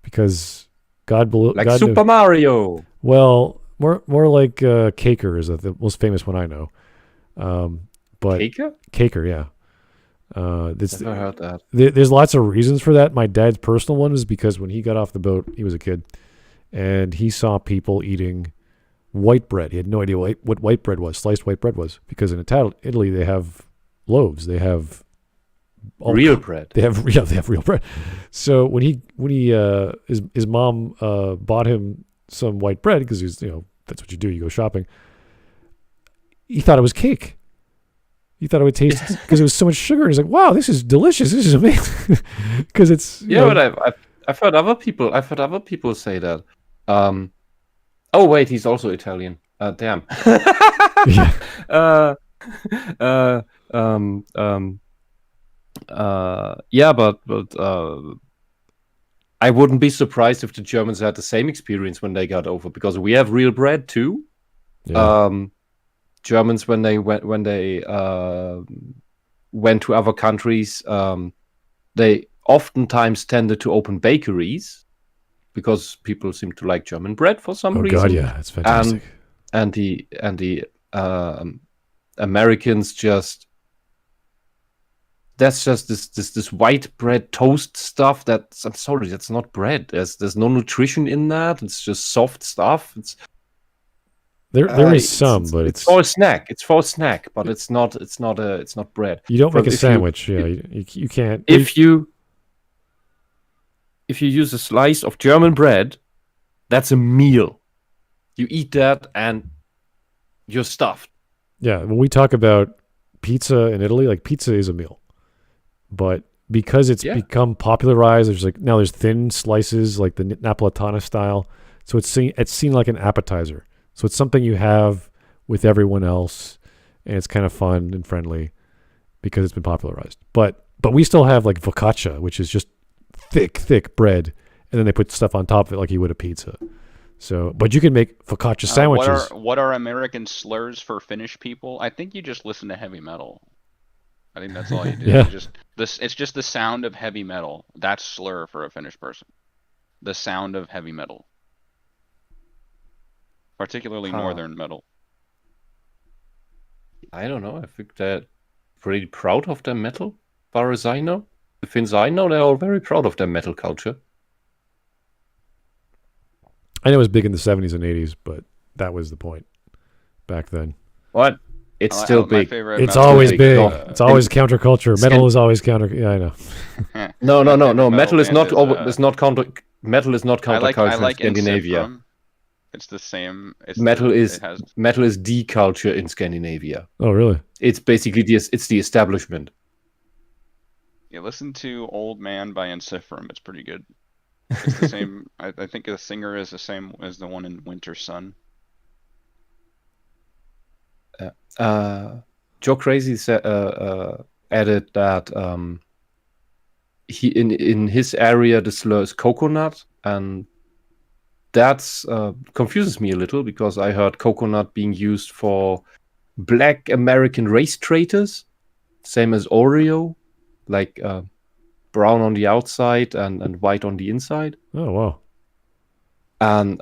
because God
Super Mario.
Well, more like Caker is the most famous one I know. But
Caker?
Caker, yeah.
Never heard that.
There's lots of reasons for that. My dad's personal one was because when he got off the boat, he was a kid, and he saw people eating white bread. He had no idea what white bread was, sliced white bread was, because in Italy they have loaves. They have
real bread.
They have real bread. So when his mom bought him some white bread because he's that's what you do. You go shopping. He thought it was cake. He thought it would taste because it was so much sugar. And he's like, "Wow, this is delicious. This is amazing." Because it's
but I've heard other people. Say that. Oh wait, he's also Italian. Damn.
Yeah.
But I wouldn't be surprised if the Germans had the same experience when they got over, because we have real bread too.
Yeah.
Germans when they went to other countries, they oftentimes tended to open bakeries because people seem to like German bread for some reason.
Oh God, yeah, it's fantastic.
And the Americans that's just this white bread toast stuff. I'm sorry, that's not bread. There's no nutrition in that. It's just soft stuff.
There is some, but it's
for a snack. It's for a snack, but it's not bread.
You don't make a sandwich. You can't.
If you use a slice of German bread, that's a meal. You eat that and you're stuffed.
Yeah, when we talk about pizza in Italy, like pizza is a meal. But because it's become popularized, there's thin slices like the Napolitana style. So it's seen like an appetizer. So it's something you have with everyone else, and it's kind of fun and friendly because it's been popularized. But we still have like focaccia, which is just thick bread, and then they put stuff on top of it like you would a pizza. So, but you can make focaccia sandwiches.
What are American slurs for Finnish people? I think you just listen to heavy metal. I think that's all you do.
Yeah.
It's just the sound of heavy metal. That's slur for a Finnish person. The sound of heavy metal. Particularly northern metal.
I don't know. I think they're pretty proud of their metal, as far as I know. The Finns I know, they're all very proud of their metal culture.
I know it was big in the 70s and 80s, but that was the point back then.
What? It's still big.
It's always big. It's always counterculture. Metal is always counter. Yeah, I know.
No. Metal is not counter. Metal is not counterculture in Scandinavia.
It's the same.
Metal is the culture in Scandinavia.
Oh, really?
It's basically it's the establishment.
Yeah, listen to Old Man by Encifrum. It's pretty good. It's the same. I think the singer is the same as the one in Winter Sun.
Joe Crazy added that he in his area the slur is coconut, and that's confuses me a little because I heard coconut being used for Black American race traitors, same as Oreo, like brown on the outside and white on the inside.
Oh, wow.
And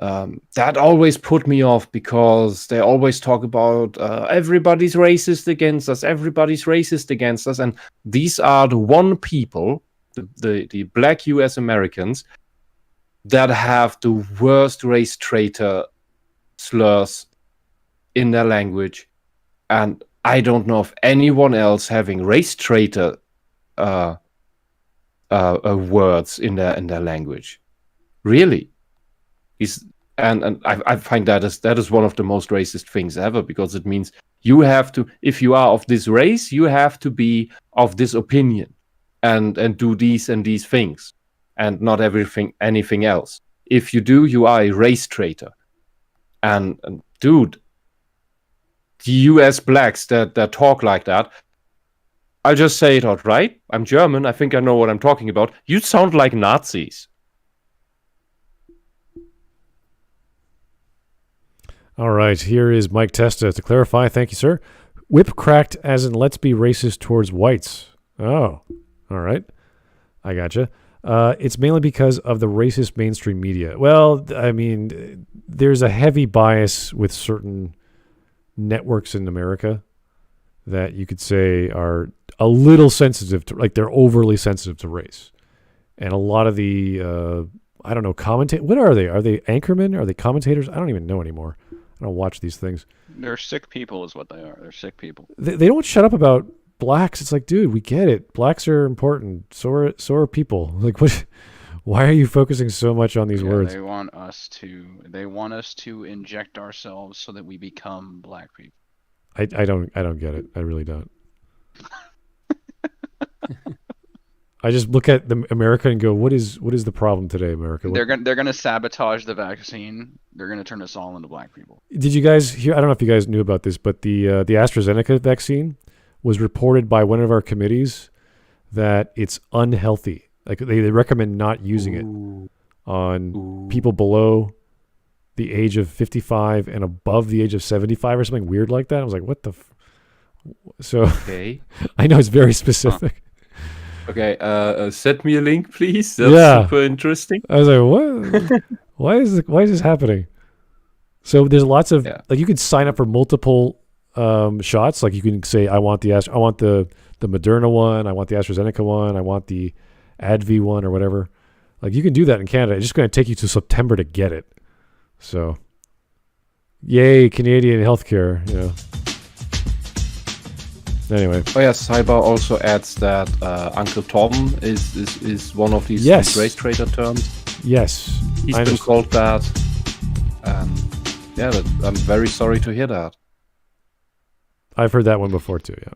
that always put me off because they always talk about everybody's racist against us, everybody's racist against us. And these are the one people, the black US Americans, that have the worst race traitor slurs in their language. And I don't know of anyone else having race traitor words in their language. Really? And I find that is one of the most racist things ever, because it means you have to, if you are of this race, you have to be of this opinion and do these and these things and not anything else. If you do, you are a race traitor. And dude, the US blacks that talk like that, I'll just say it outright. I'm German. I think I know what I'm talking about. You sound like Nazis.
All right, here is Mike Testa to clarify. Thank you, sir. Whip cracked as in let's be racist towards whites. Oh, all right. I gotcha. It's mainly because of the racist mainstream media. Well, I mean, there's a heavy bias with certain networks in America that you could say are a little sensitive to, like they're overly sensitive to race. And a lot of the, I don't know, what are they? Are they anchormen? Are they commentators? I don't even know anymore. I don't watch these things.
They're sick people is what they are. They're sick people.
They don't shut up about blacks. It's like, dude, we get it. Blacks are important. So are people. Like, what? Why are you focusing so much on these words?
They want us to inject ourselves so that we become black people.
I don't get it. I really don't. I just look at America and go, what is the problem today, America?
They're gonna sabotage the vaccine. They're gonna turn us all into black people.
Did you guys hear? I don't know if you guys knew about this, but the AstraZeneca vaccine was reported by one of our committees that it's unhealthy. Like they recommend not using it on people below the age of 55 and above the age of 75 or something weird like that. I was like, what the? So
okay.
I know it's very specific.
Okay, send me a link, please. That's super interesting.
I was like, what? Why is this happening? So there's lots of like you could sign up for multiple shots. Like you can say, I want the Moderna one, I want the AstraZeneca one, I want the Advi one or whatever. Like you can do that in Canada. It's just going to take you to September to get it. So, yay, Canadian healthcare. You know. Anyway.
Oh yeah, Cyber also adds that Uncle Tom is one of these race trader terms.
Yes.
He's been called that. I'm very sorry to hear that.
I've heard that one before too, yeah.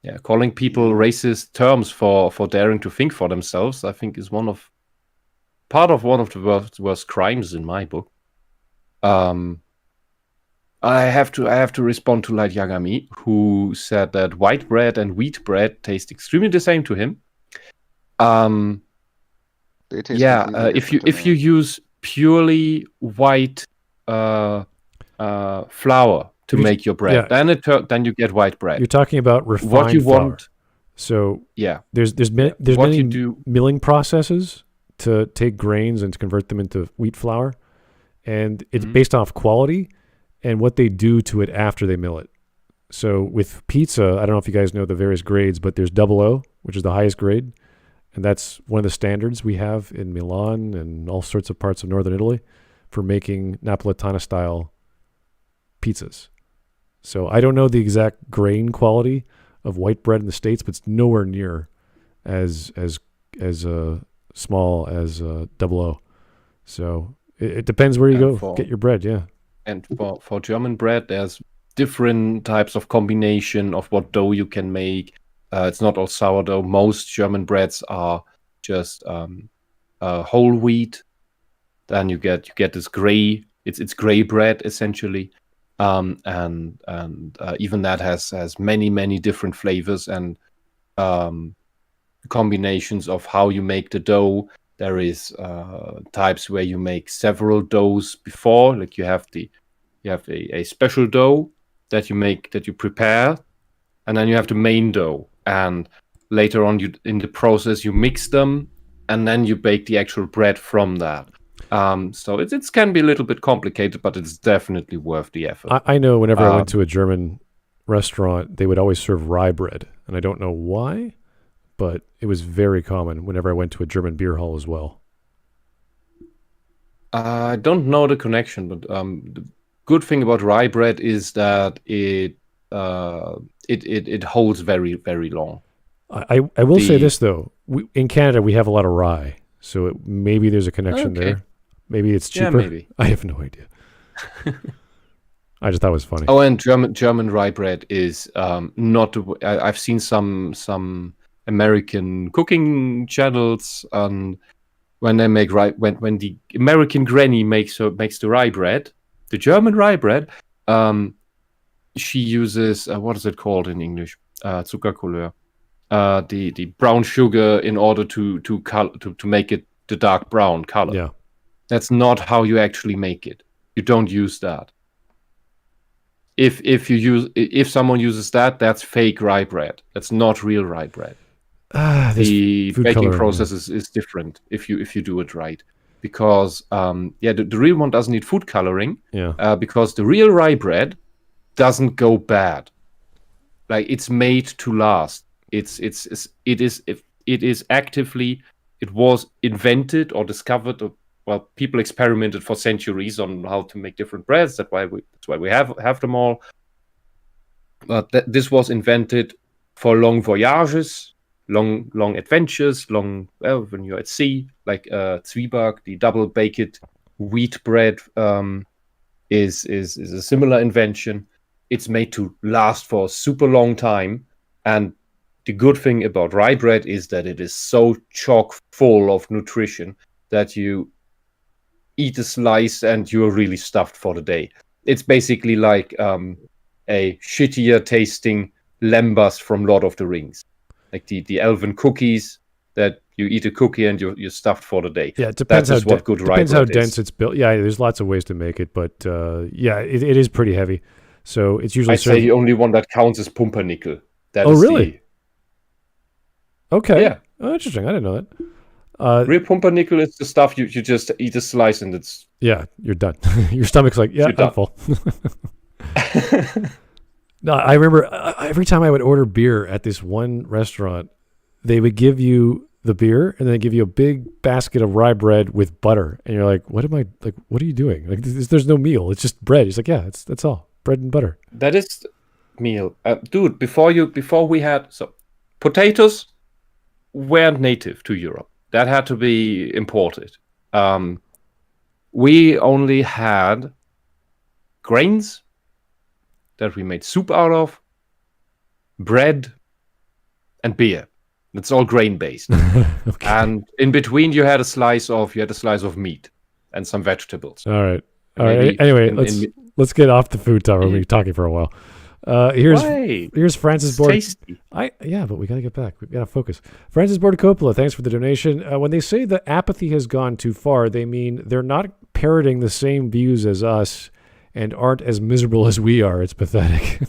Yeah, calling people racist terms for daring to think for themselves, I think is part of one of the worst crimes in my book. I have to respond to Light Yagami, who said that white bread and wheat bread taste extremely the same to him.
They taste
if you use purely white flour to make your bread, then you get white bread.
You're talking about refined
what you
flour.
want.
So
yeah,
there's many milling processes to take grains and to convert them into wheat flour, and it's based off quality and what they do to it after they mill it. So with pizza, I don't know if you guys know the various grades, but there's 00, which is the highest grade, and that's one of the standards we have in Milan and all sorts of parts of northern Italy for making Napolitana-style pizzas. So I don't know the exact grain quality of white bread in the States, but it's nowhere near as small as 00. So it depends where you go get your bread, yeah.
And for German bread, there's different types of combination of what dough you can make. It's not all sourdough. Most German breads are just whole wheat. Then you get this gray. It's gray bread essentially, and even that has many different flavors and combinations of how you make the dough. There is types where you make several doughs before, like you have a special dough that you prepare, and then you have the main dough, and later on in the process you mix them, and then you bake the actual bread from that. So it can be a little bit complicated, but it's definitely worth the effort.
I know whenever I went to a German restaurant, they would always serve rye bread, and I don't know why, but it was very common whenever I went to a German beer hall as well.
I don't know the connection, but the good thing about rye bread is that it holds very, very long.
I will say this though, in Canada we have a lot of rye, so maybe there's a connection there. Maybe it's cheaper.
Yeah, maybe.
I have no idea. I just thought it was funny.
Oh, and German rye bread is not. I've seen some American cooking channels, and when they make when the American granny makes the rye bread, the German rye bread, she uses what is it called in English? Zuckercouleur. The brown sugar in order to make it the dark brown color.
Yeah,
that's not how you actually make it. You don't use that. If someone uses that, that's fake rye bread. That's not real rye bread. The baking process is different if you do it right, because the real one doesn't need food coloring.
Yeah.
Because the real rye bread doesn't go bad. Like, it's made to last. It was invented or discovered. Well, people experimented for centuries on how to make different breads. That's why we have them all. But this was invented for long voyages, long adventures, when you're at sea. Like Zwieback, the double baked wheat bread, is a similar invention. It's made to last for a super long time, and the good thing about rye bread is that it is so chock full of nutrition that you eat a slice and you're really stuffed for the day. It's basically like a shittier tasting lembas from Lord of the Rings, like the elven cookies that you eat a cookie and you're stuffed for the day.
Yeah, it depends how dense
is.
it's built. Yeah, there's lots of ways to make it, but it is pretty heavy. So it's usually.
I say the only one that counts is pumpernickel.
Really? Okay.
Yeah.
Oh, interesting. I didn't know that.
Real pumpernickel is the stuff you just eat a slice and it's...
Yeah, you're done. Your stomach's like, yeah, I'm full. No, I remember every time I would order beer at this one restaurant, they would give you the beer and then give you a big basket of rye bread with butter. And you're like, what are you doing? Like, there's no meal. It's just bread. It's like, yeah, that's all. Bread and butter.
That is meal. Dude, before we had... So, potatoes weren't native to Europe. That had to be imported. We only had grains that we made soup out of, bread, and beer. It's all grain based.
Okay.
And in between, you had a slice of meat and some vegetables.
All right. Anyway, let's get off the food topic. We've been talking for a while. Here's Francis Board.
Tasty.
But we got to get back. We got to focus. Francis Board Coppola, thanks for the donation. When they say that apathy has gone too far, they mean they're not parroting the same views as us and aren't as miserable as we are. It's pathetic.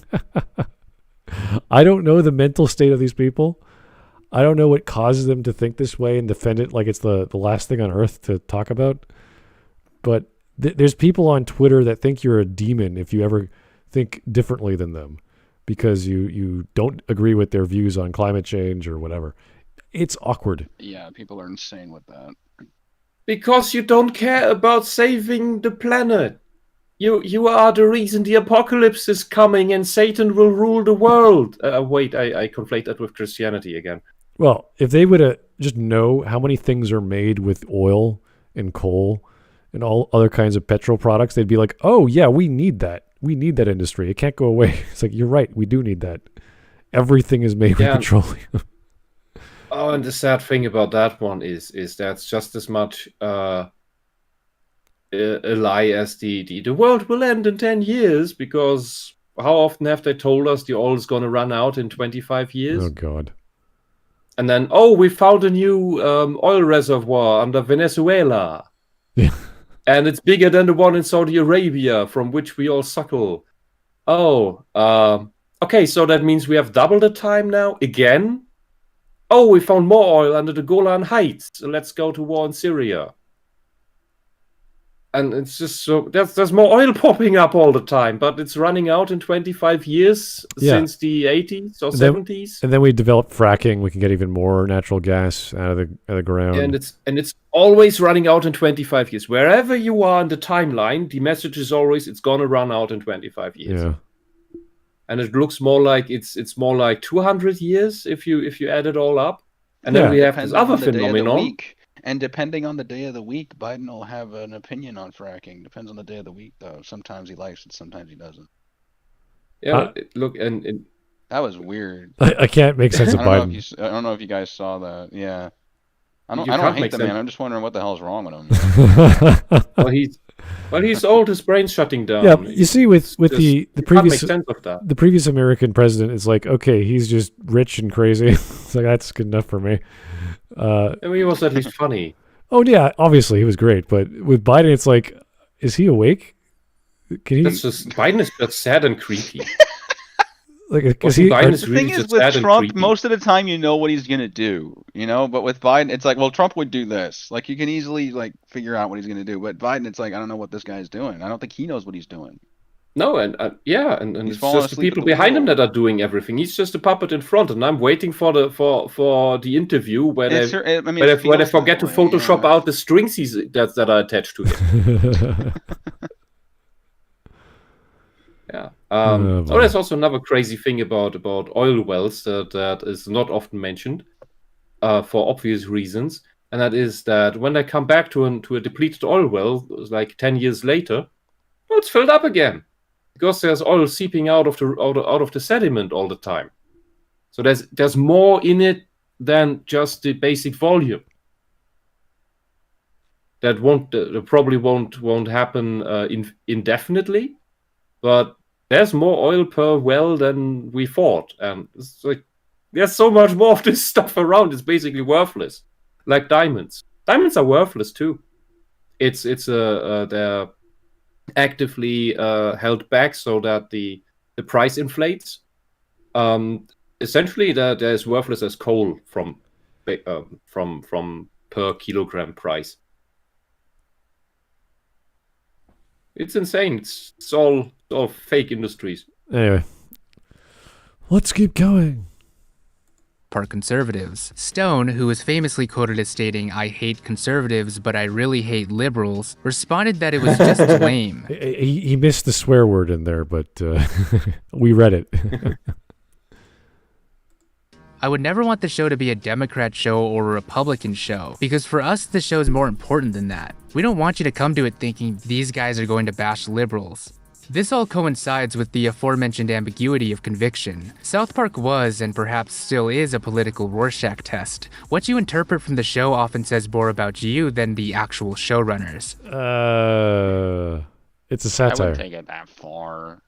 I don't know the mental state of these people. I don't know what causes them to think this way and defend it like it's the last thing on earth to talk about. But there's people on Twitter that think you're a demon if you ever think differently than them because you don't agree with their views on climate change or whatever. It's awkward.
Yeah, people are insane with that.
Because you don't care about saving the planet. You are the reason the apocalypse is coming and Satan will rule the world. Wait, I conflate that with Christianity again.
Well, if they would just know how many things are made with oil and coal and all other kinds of petrol products, they'd be like, oh, yeah, we need that. We need that industry. It can't go away. It's like, you're right. We do need that. Everything is made with petroleum.
Oh, and the sad thing about that one is that's just as much a lie as the world will end in 10 years, because how often have they told us the oil is going to run out in 25 years?
Oh, God.
And then, oh, we found a new oil reservoir under Venezuela.
Yeah.
And it's bigger than the one in Saudi Arabia, from which we all suckle. Oh, okay, so that means we have double the time now? Again? Oh, we found more oil under the Golan Heights, so let's go to war in Syria. And it's just so there's more oil popping up all the time, but it's running out in 25 years since the 80s or 70s.
And then we develop fracking. We can get even more natural gas out of the ground.
And it's always running out in 25 years. Wherever you are in the timeline, the message is always it's gonna run out in 25 years.
Yeah.
And it looks more like it's more like 200 years if you add it all up. And then we have this other phenomenon.
And depending on the day of the week, Biden will have an opinion on fracking. Depends on the day of the week, though. Sometimes he likes it, sometimes he doesn't.
Yeah, look, and
that was weird.
I can't make sense of Biden.
I don't know if you guys saw that. Yeah, I don't hate the man. I'm just wondering what the hell's wrong with him.
well, he's old. His brain's shutting down.
Yeah, you see, with the previous
make sense of that.
The previous American president is like, okay, he's just rich and crazy. It's like that's good enough for me.
I mean, he was at least funny.
Oh yeah, obviously he was great, but with Biden, it's like, is he awake? Can he?
That's just Biden is just sad and creepy.
Like,
Biden is really just with Trump, most of the time you know what he's gonna do, but with Biden, it's like, well, Trump would do this. Like, you can easily figure out what he's gonna do, but Biden, it's like, I don't know what this guy's doing. I don't think he knows what he's doing.
No, and it's just the people behind him that are doing everything. He's just a puppet in front, and I'm waiting for the interview where they forget to Photoshop out the strings that are attached to him. Yeah. There's also another crazy thing about oil wells that is not often mentioned for obvious reasons, and that is that when they come back to a depleted oil well, like 10 years later, it's filled up again. Because there's oil seeping out of the sediment all the time, so there's more in it than just the basic volume. That probably won't happen indefinitely, but there's more oil per well than we thought, and it's like there's so much more of this stuff around. It's basically worthless, like diamonds. Diamonds are worthless too. They're actively held back so that the price inflates. Essentially, they're as worthless as coal from per kilogram price. It's insane. It's all fake industries.
Anyway, let's keep going.
Part conservatives. Stone, who was famously quoted as stating, "I hate conservatives, but I really hate liberals," responded that it was just lame.
He missed the swear word in there, but we read it.
I would never want the show to be a Democrat show or a Republican show, because for us, the show is more important than that. We don't want you to come to it thinking these guys are going to bash liberals. This all coincides with the aforementioned ambiguity of conviction. South Park was, and perhaps still is, a political Rorschach test. What you interpret from the show often says more about you than the actual showrunners.
It's a satire.
I wouldn't take it that far.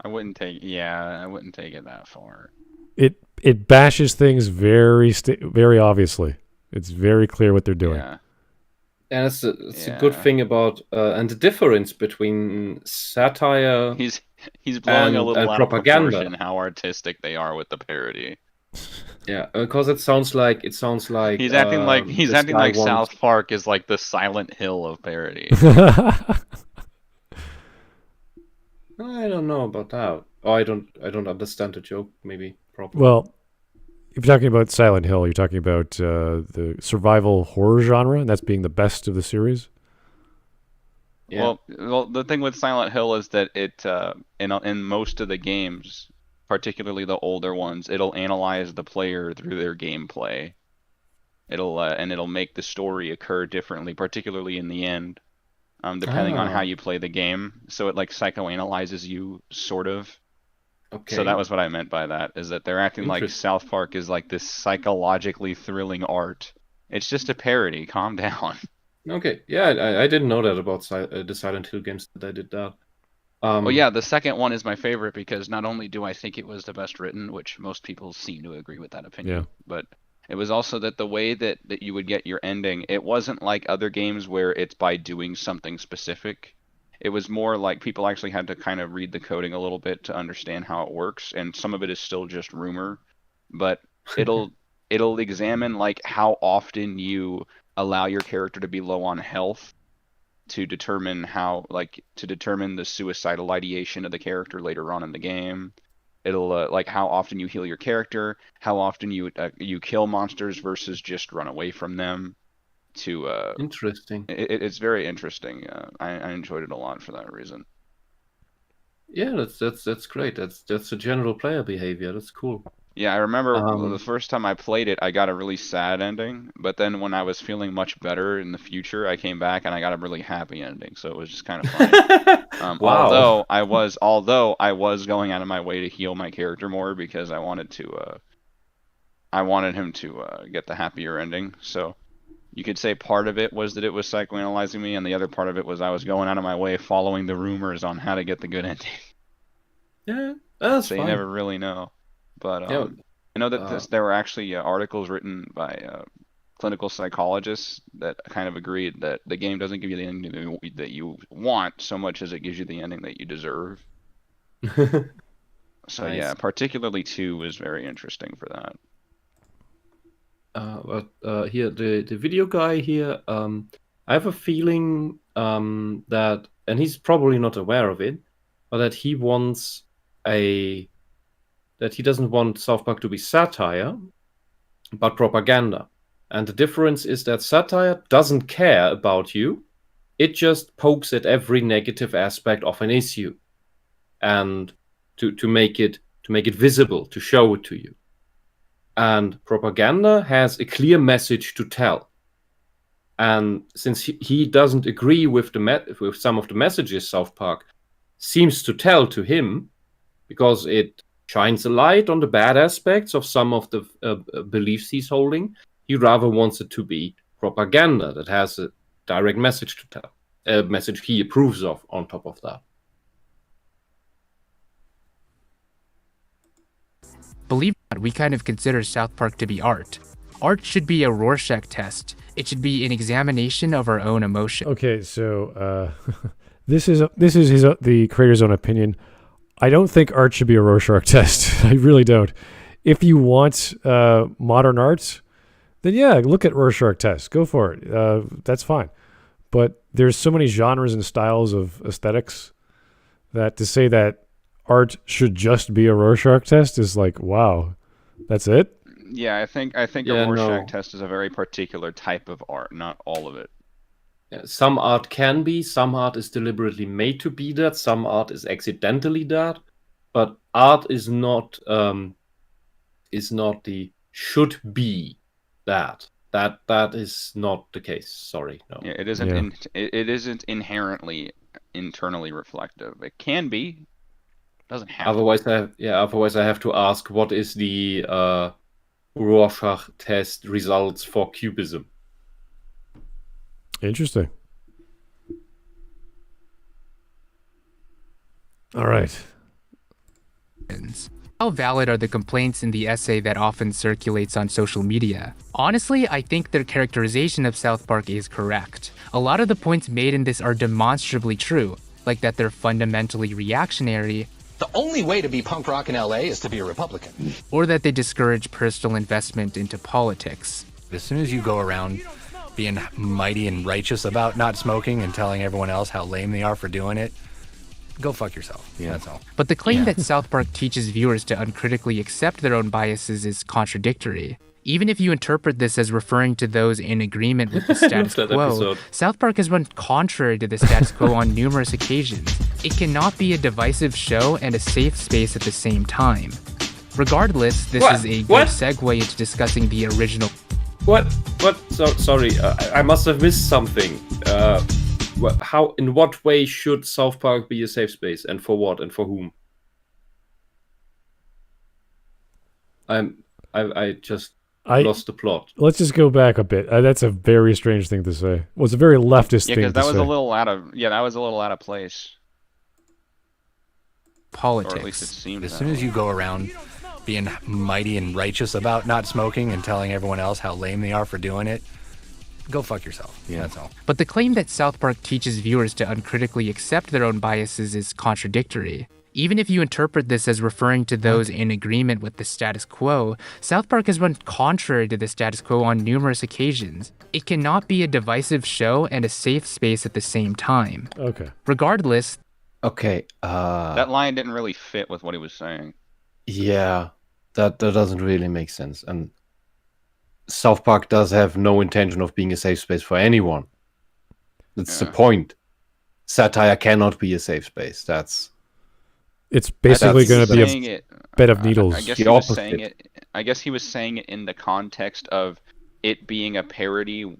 I wouldn't take it that far.
It bashes things very obviously. It's very clear what they're doing.
Yeah.
And it's a good thing about and the difference between satire.
He's blowing a little out
propaganda.
Of proportion how artistic they are with the parody.
Yeah, because it sounds like
he's acting like South Park is like the Silent Hill of parody.
I don't know about that. Oh, I don't understand the joke. Maybe properly.
Well, if you're talking about Silent Hill, you're talking about the survival horror genre, and that's being the best of the series.
Yeah.
Well, the thing with Silent Hill is that it in most of the games, particularly the older ones, it'll analyze the player through their gameplay. It'll make the story occur differently, particularly in the end, depending on how you play the game. So it like psychoanalyzes you, sort of.
Okay.
So that was what I meant by that, is that they're acting like South Park is like this psychologically thrilling art. It's just a parody. Calm down.
Okay. Yeah, I didn't know that about the Silent Hill games that I did that.
Well, yeah, the second one is my favorite because not only do I think it was the best written, which most people seem to agree with that opinion, but it was also that the way that you would get your ending, it wasn't like other games where it's by doing something specific. It was more like people actually had to kind of read the coding a little bit to understand how it works, and some of it is still just rumor, but it'll examine like how often you allow your character to be low on health to determine the suicidal ideation of the character later on in the game. It'll like how often you heal your character, how often you kill monsters versus just run away from them.
Interesting.
It's very interesting. I enjoyed it a lot for that reason.
Yeah, that's great. That's a general player behavior. That's cool.
Yeah, I remember the first time I played it, I got a really sad ending, but then when I was feeling much better in the future, I came back and I got a really happy ending. So it was just kind of funny.
Wow.
Although I was going out of my way to heal my character more because I wanted him to get the happier ending. So you could say part of it was that it was psychoanalyzing me, and the other part of it was I was going out of my way following the rumors on how to get the good ending.
Yeah, that's
so
fine.
You never really know. But I know that there were actually articles written by clinical psychologists that kind of agreed that the game doesn't give you the ending that you want so much as it gives you the ending that you deserve. So
Nice.
Yeah, particularly 2 was very interesting for that.
But here the video guy here, I have a feeling that, and he's probably not aware of it, but that he doesn't want South Park to be satire, but propaganda. And the difference is that satire doesn't care about you. It just pokes at every negative aspect of an issue, and to make it visible, to show it to you. And propaganda has a clear message to tell. And since he doesn't agree with with some of the messages South Park seems to tell to him, because it shines a light on the bad aspects of some of the beliefs he's holding, he rather wants it to be propaganda that has a direct message to tell, a message he approves of on top of that.
Believe it or not, we kind of consider South Park to be art. Art should be a Rorschach test. It should be an examination of our own emotion.
Okay, so this is the creator's own opinion. I don't think art should be a Rorschach test. I really don't. If you want modern art, then yeah, look at Rorschach tests. Go for it. That's fine. But there's so many genres and styles of aesthetics that to say that art should just be a Rorschach test is like, wow, that's it?
Yeah, I think a Rorschach test is a very particular type of art, not all of it.
Yeah, some art can be, some art is deliberately made to be that, some art is accidentally that, but art is not the should be that. That is not the case. Sorry, no.
Yeah, it isn't. It isn't inherently internally reflective. It can be. Doesn't have.
Otherwise, I have to ask, what is the Rorschach test results for cubism?
Interesting. All right.
How valid are the complaints in the essay that often circulates on social media? Honestly, I think their characterization of South Park is correct. A lot of the points made in this are demonstrably true, like that they're fundamentally reactionary,
The only way to be punk rock in LA is to be a Republican.
or that they discourage personal investment into politics.
As soon as you go around being mighty and righteous about not smoking and telling everyone else how lame they are for doing it, go fuck yourself. Yeah. That's all.
But the claim that South Park teaches viewers to uncritically accept their own biases is contradictory. Even if you interpret this as referring to those in agreement with the status
That
quo,
episode.
South Park has run contrary to the status quo on numerous occasions. It cannot be a divisive show and a safe space at the same time. Regardless, this is a good segue into discussing the original.
What? Sorry, I must have missed something. In what way should South Park be a safe space, and for what, and for whom? I just lost the plot.
Let's just go back a bit. That's a very strange thing to say. Well, it's a very leftist
Yeah,
thing
because
to
that was
say.
a little out of place.
Politics.
Or at least it seemed
As
that
soon as
way.
you go around being mighty and righteous about not smoking and telling everyone else how lame they are for doing it, go fuck yourself. Yeah. That's all.
But the claim that South Park teaches viewers to uncritically accept their own biases is contradictory. Even if you interpret this as referring to those in agreement with the status quo, South Park has run contrary to the status quo on numerous occasions. It cannot be a divisive show and a safe space at the same time.
Okay.
Regardless...
Okay.
That line didn't really fit with what he was saying.
Yeah, that doesn't really make sense. And South Park does have no intention of being a safe space for anyone. That's the point. Satire cannot be a safe space.
It's basically going to be a bed of needles.
I guess he was saying it. I guess he was saying it in the context of it being a parody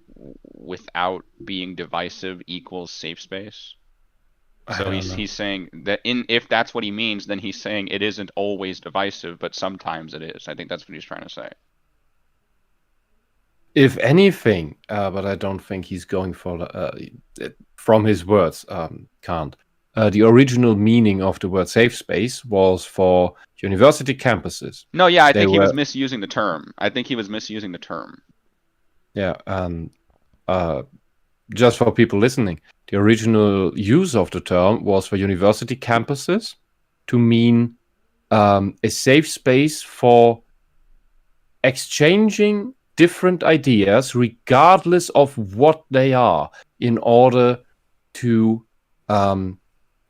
without being divisive equals safe space. So he's saying that if that's what he means, then he's saying it isn't always divisive, but sometimes it is. I think that's what he's trying to say.
If anything, but I don't think he's going for from his words. Can't. The original meaning of the word safe space was for university campuses.
No, yeah, I think he was misusing the term.
Yeah, and just for people listening, the original use of the term was for university campuses to mean a safe space for exchanging different ideas, regardless of what they are, in order to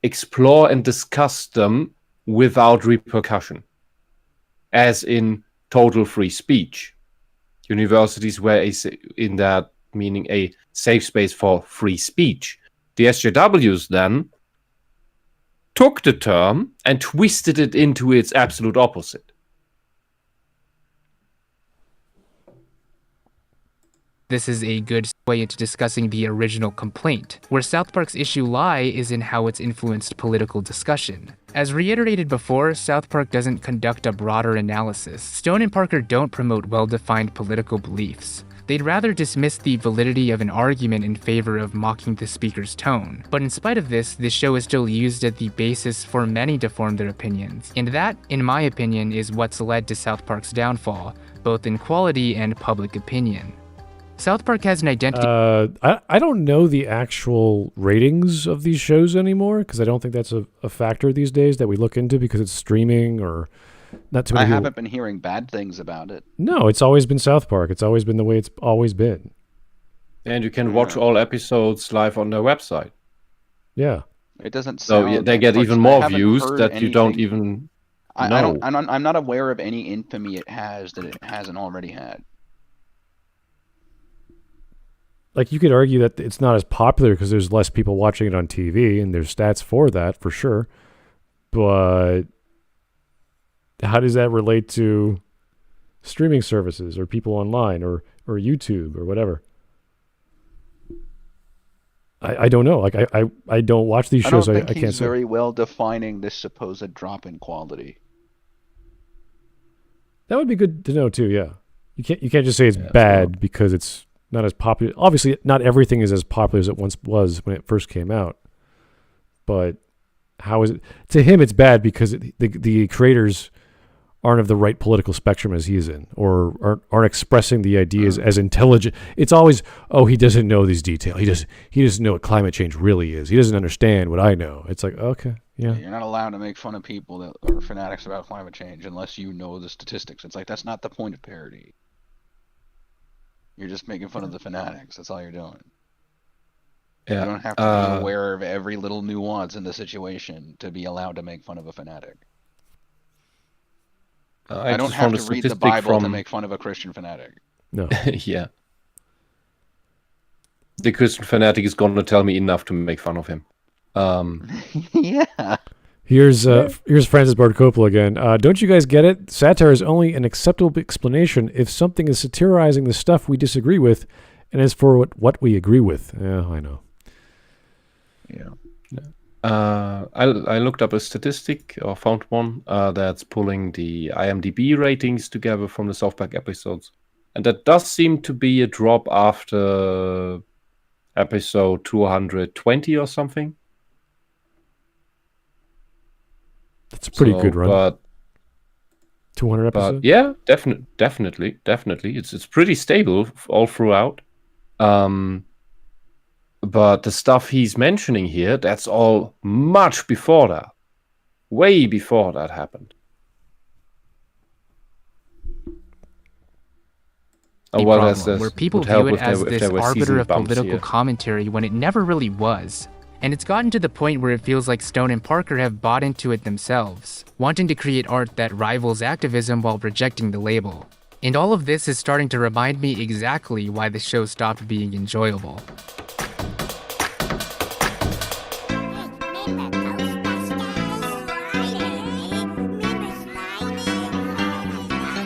explore and discuss them without repercussion, as in total free speech. Universities were, in that meaning, a safe space for free speech. The SJWs then took the term and twisted it into its absolute opposite.
This is a good way into discussing the original complaint. Where South Park's issue lie is in how it's influenced political discussion. As reiterated before, South Park doesn't conduct a broader analysis. Stone and Parker don't promote well-defined political beliefs. They'd rather dismiss the validity of an argument in favor of mocking the speaker's tone. But in spite of this, the show is still used as the basis for many to form their opinions. And that, in my opinion, is what's led to South Park's downfall, both in quality and public opinion. South Park has an identity...
I don't know the actual ratings of these shows anymore, because I don't think that's a factor these days that we look into because it's streaming or... Not too many people...
haven't been hearing bad things about it.
No, it's always been South Park. It's always been the way it's always been.
And you can watch all episodes live on their website.
Yeah.
It doesn't
sound... So they get even more views that you don't even know.
I'm not aware of any infamy it has that it hasn't already had.
Like, you could argue that it's not as popular because there's less people watching it on TV, and there's stats for that, for sure. But how does that relate to streaming services or people online or YouTube or whatever? I don't know. Like, I don't watch these shows. I can't
he's
say.
very well defining this supposed drop in quality.
That would be good to know too. Yeah, you can't just say it's bad because it's not as popular. Obviously, not everything is as popular as it once was when it first came out. But how is it? To him, it's bad because the creators aren't of the right political spectrum as he is in, or aren't expressing the ideas as intelligent. It's always, oh, he doesn't know these details. He doesn't know what climate change really is. He doesn't understand what I know. It's like, okay, yeah.
You're not allowed to make fun of people that are fanatics about climate change unless you know the statistics. It's like, that's not the point of parody. You're just making fun of the fanatics. That's all you're doing.
Yeah.
You don't have to be aware of every little nuance in the situation to be allowed to make fun of a fanatic. I don't have to read the Bible to make fun of a Christian fanatic.
No.
Yeah. The Christian fanatic is going to tell me enough to make fun of him.
Yeah.
Here's Francis Ford Coppola again. Don't you guys get it? Satire is only an acceptable explanation if something is satirizing the stuff we disagree with and is for what we agree with. Yeah, I know.
Yeah.
I looked up a statistic or found one that's pulling the IMDb ratings together from the South Park episodes, and that does seem to be a drop after episode 220 or something.
That's a pretty good run.
But
200 episodes.
But yeah, definitely. It's pretty stable all throughout. But the stuff he's mentioning here, that's all much before that. Way before that happened.
A problem where people view it as this arbiter of political commentary when it never really was. And it's gotten to the point where it feels like Stone and Parker have bought into it themselves, wanting to create art that rivals activism while rejecting the label. And all of this is starting to remind me exactly why the show stopped being enjoyable.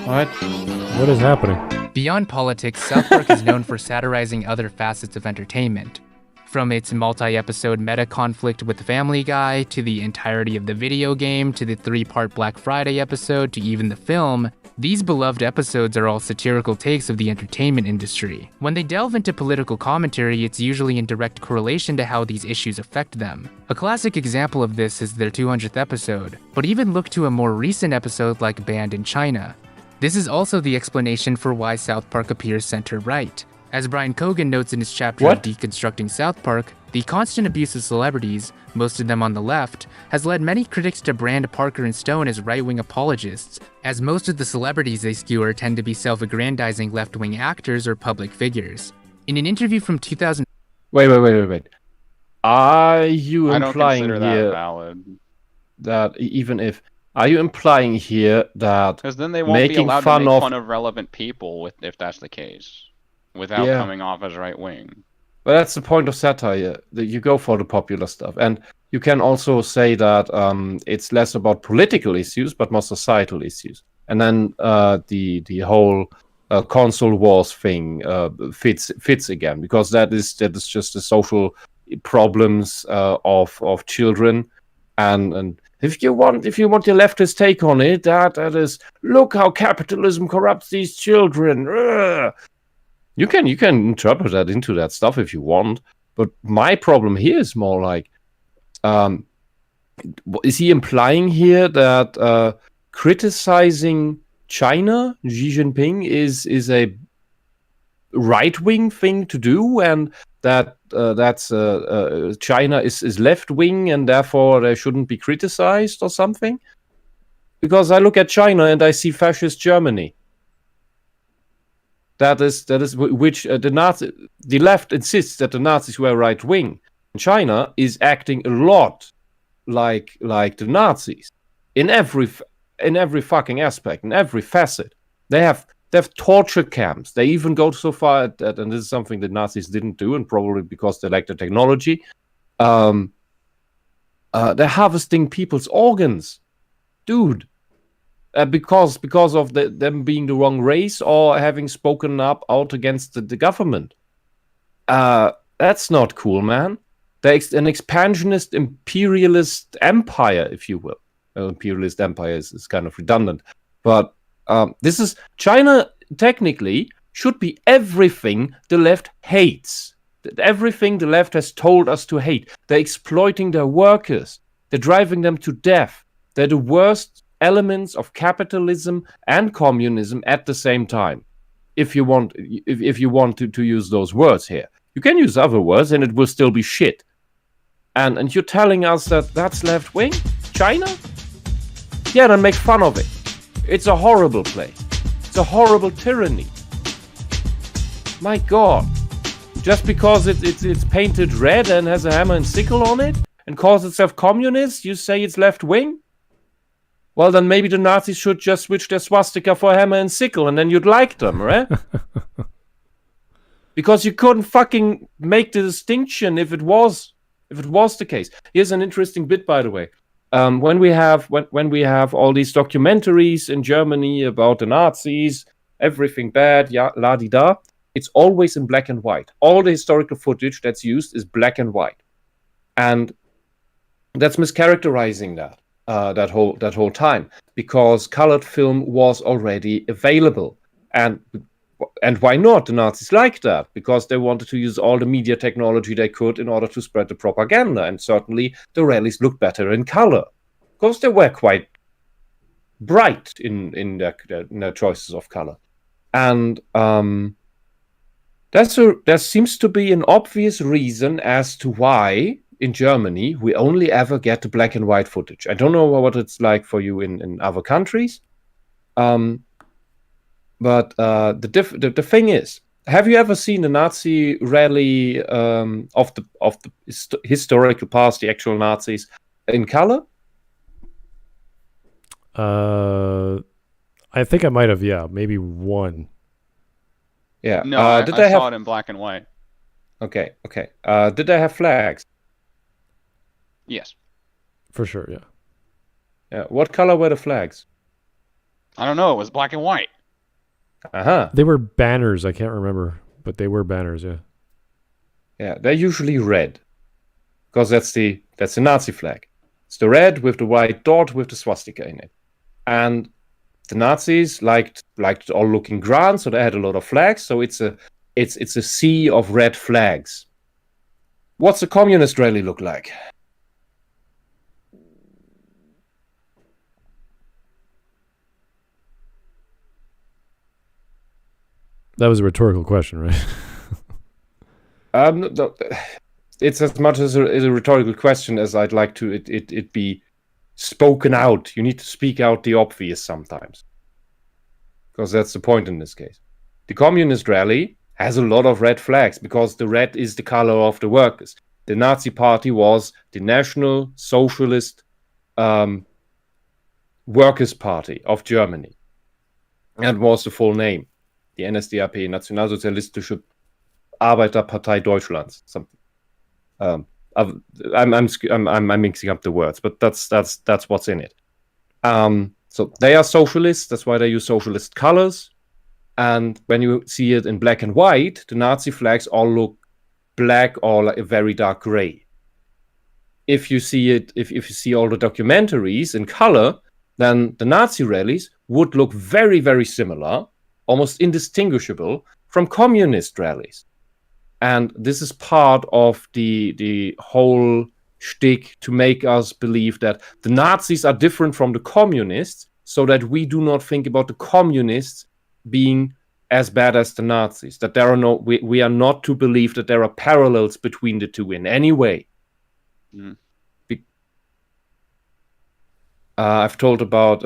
What is happening?
Beyond politics, South Park is known for satirizing other facets of entertainment. From its multi-episode meta-conflict with Family Guy, to the entirety of the video game, to the 3-part Black Friday episode, to even the film, these beloved episodes are all satirical takes of the entertainment industry. When they delve into political commentary, it's usually in direct correlation to how these issues affect them. A classic example of this is their 200th episode, but even look to a more recent episode like Banned in China. This is also the explanation for why South Park appears center-right. As Brian Cogan notes in his chapter of Deconstructing South Park, the constant abuse of celebrities, most of them on the left, has led many critics to brand Parker and Stone as right-wing apologists, as most of the celebrities they skewer tend to be self-aggrandizing left-wing actors or public figures. In an interview from 2000...
Wait. Are you implying
I don't consider that valid.
That even if... Are you implying here that
because then they won't be allowed to make fun of relevant people if that's the case, without coming off as right wing?
Well, that's the point of satire. That you go for the popular stuff, and you can also say that it's less about political issues but more societal issues. And then the whole console wars thing fits again, because that is just the social problems of children and. If you want your leftist take on it, that is, look how capitalism corrupts these children. Ugh. You can interpret that into that stuff if you want, but my problem here is more like, is he implying here that criticizing China, Xi Jinping, is a right-wing thing to do, and that China is left-wing and therefore they shouldn't be criticized or something? Because I look at China and I see fascist Germany. That is which the left insists that the Nazis were right-wing. China is acting a lot like the Nazis in every fucking aspect, in every facet. They have torture camps. They even go so far that, and this is something the Nazis didn't do, and probably because they lack the technology, they're harvesting people's organs. Dude. Because of them being the wrong race or having spoken up out against the government. That's not cool, man. They're an expansionist imperialist empire, if you will. Well, imperialist empire is kind of redundant. But this is China. Technically, should be everything the left hates. Everything the left has told us to hate. They're exploiting their workers. They're driving them to death. They're the worst elements of capitalism and communism at the same time. If you want to use those words here, you can use other words, and it will still be shit. And you're telling us that that's left wing, China? Yeah, then make fun of it. It's a horrible place. It's a horrible tyranny. My God. Just because it's painted red and has a hammer and sickle on it and calls itself communist, you say it's left wing? Well, then maybe the Nazis should just switch their swastika for a hammer and sickle, and then you'd like them, right? Because you couldn't fucking make the distinction if it was the case. Here's an interesting bit, by the way. When we have all these documentaries in Germany about the Nazis, everything bad, la-di-da, it's always in black and white. All the historical footage that's used is black and white. And that's mischaracterizing that whole time, because colored film was already available, and why not? The Nazis liked that because they wanted to use all the media technology they could in order to spread the propaganda, and certainly the rallies looked better in color because they were quite bright in their choices of color. And there seems to be an obvious reason as to why in Germany we only ever get the black and white footage. I don't know what it's like for you in other countries, but the thing is, have you ever seen a Nazi rally of the historical past, the actual Nazis, in color?
I think I might have, maybe one.
Yeah.
No, I saw it in black and white.
Okay. Did they have flags?
Yes.
For sure, yeah.
Yeah. What color were the flags?
I don't know. It was black and white.
Uh-huh.
They were banners. I can't remember, but they were banners, yeah.
Yeah, they're usually red, because that's the Nazi flag. It's the red with the white dot with the swastika in it. And the Nazis liked it all looking grand, so they had a lot of flags. So it's a sea of red flags. What's a communist rally look like?
That was a rhetorical question, right?
No, it's as much as a rhetorical question as I'd like to it be spoken out. You need to speak out the obvious sometimes, because that's the point in this case. The communist rally has a lot of red flags because the red is the color of the workers. The Nazi Party was the National Socialist Workers' Party of Germany, and was the full name. Die NSDAP, Nationalsozialistische Arbeiterpartei Deutschlands. Something. I'm mixing up the words, but that's what's in it. So they are socialists. That's why they use socialist colors. And when you see it in black and white, the Nazi flags all look black or like a very dark gray. If you see it, if you see all the documentaries in color, then the Nazi rallies would look very, very similar, almost indistinguishable from communist rallies. And this is part of the whole shtick to make us believe that the Nazis are different from the communists, so that we do not think about the communists being as bad as the Nazis. That there are we are not to believe that there are parallels between the two in any way.
Mm.
I've told about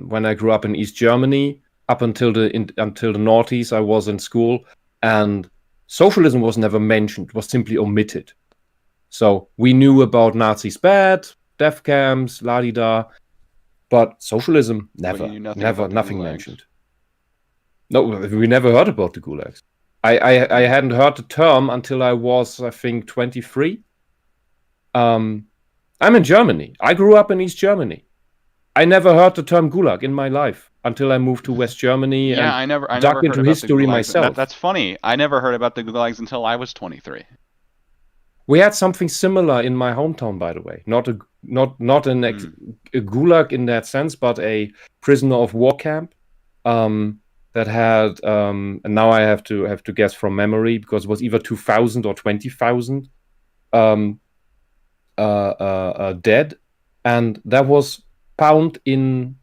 when I grew up in East Germany. Up until the noughties, I was in school, and socialism was never mentioned, was simply omitted. So we knew about Nazis bad, death camps, la-di-da, but socialism, nothing mentioned. No, we never heard about the gulags. I hadn't heard the term until I was, I think, 23. I'm in Germany. I grew up in East Germany. I never heard the term gulag in my life until I moved to West Germany and
I never
dug
heard
into
about
history
the gulags.
myself.
That's funny. I never heard about the gulags until I was 23.
We had something similar in my hometown, by the way. Not a gulag in that sense, but a prisoner of war camp that had, and now I have to guess from memory because it was either 2,000 or 20,000 dead, and that was found in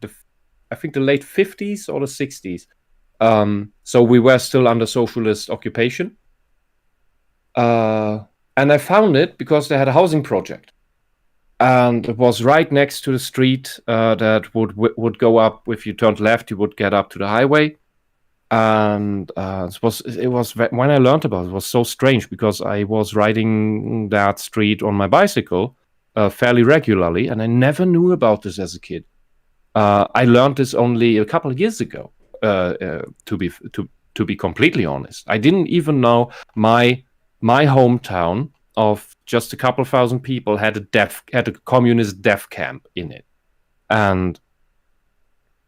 I think the late 50s or the 60s. So we were still under socialist occupation. And I found it because they had a housing project. And it was right next to the street that would go up. If you turned left, you would get up to the highway. And it was when I learned about it, it was so strange because I was riding that street on my bicycle fairly regularly, and I never knew about this as a kid. I learned this only a couple of years ago. To be completely honest, I didn't even know my hometown of just a couple thousand people had a communist death camp in it. And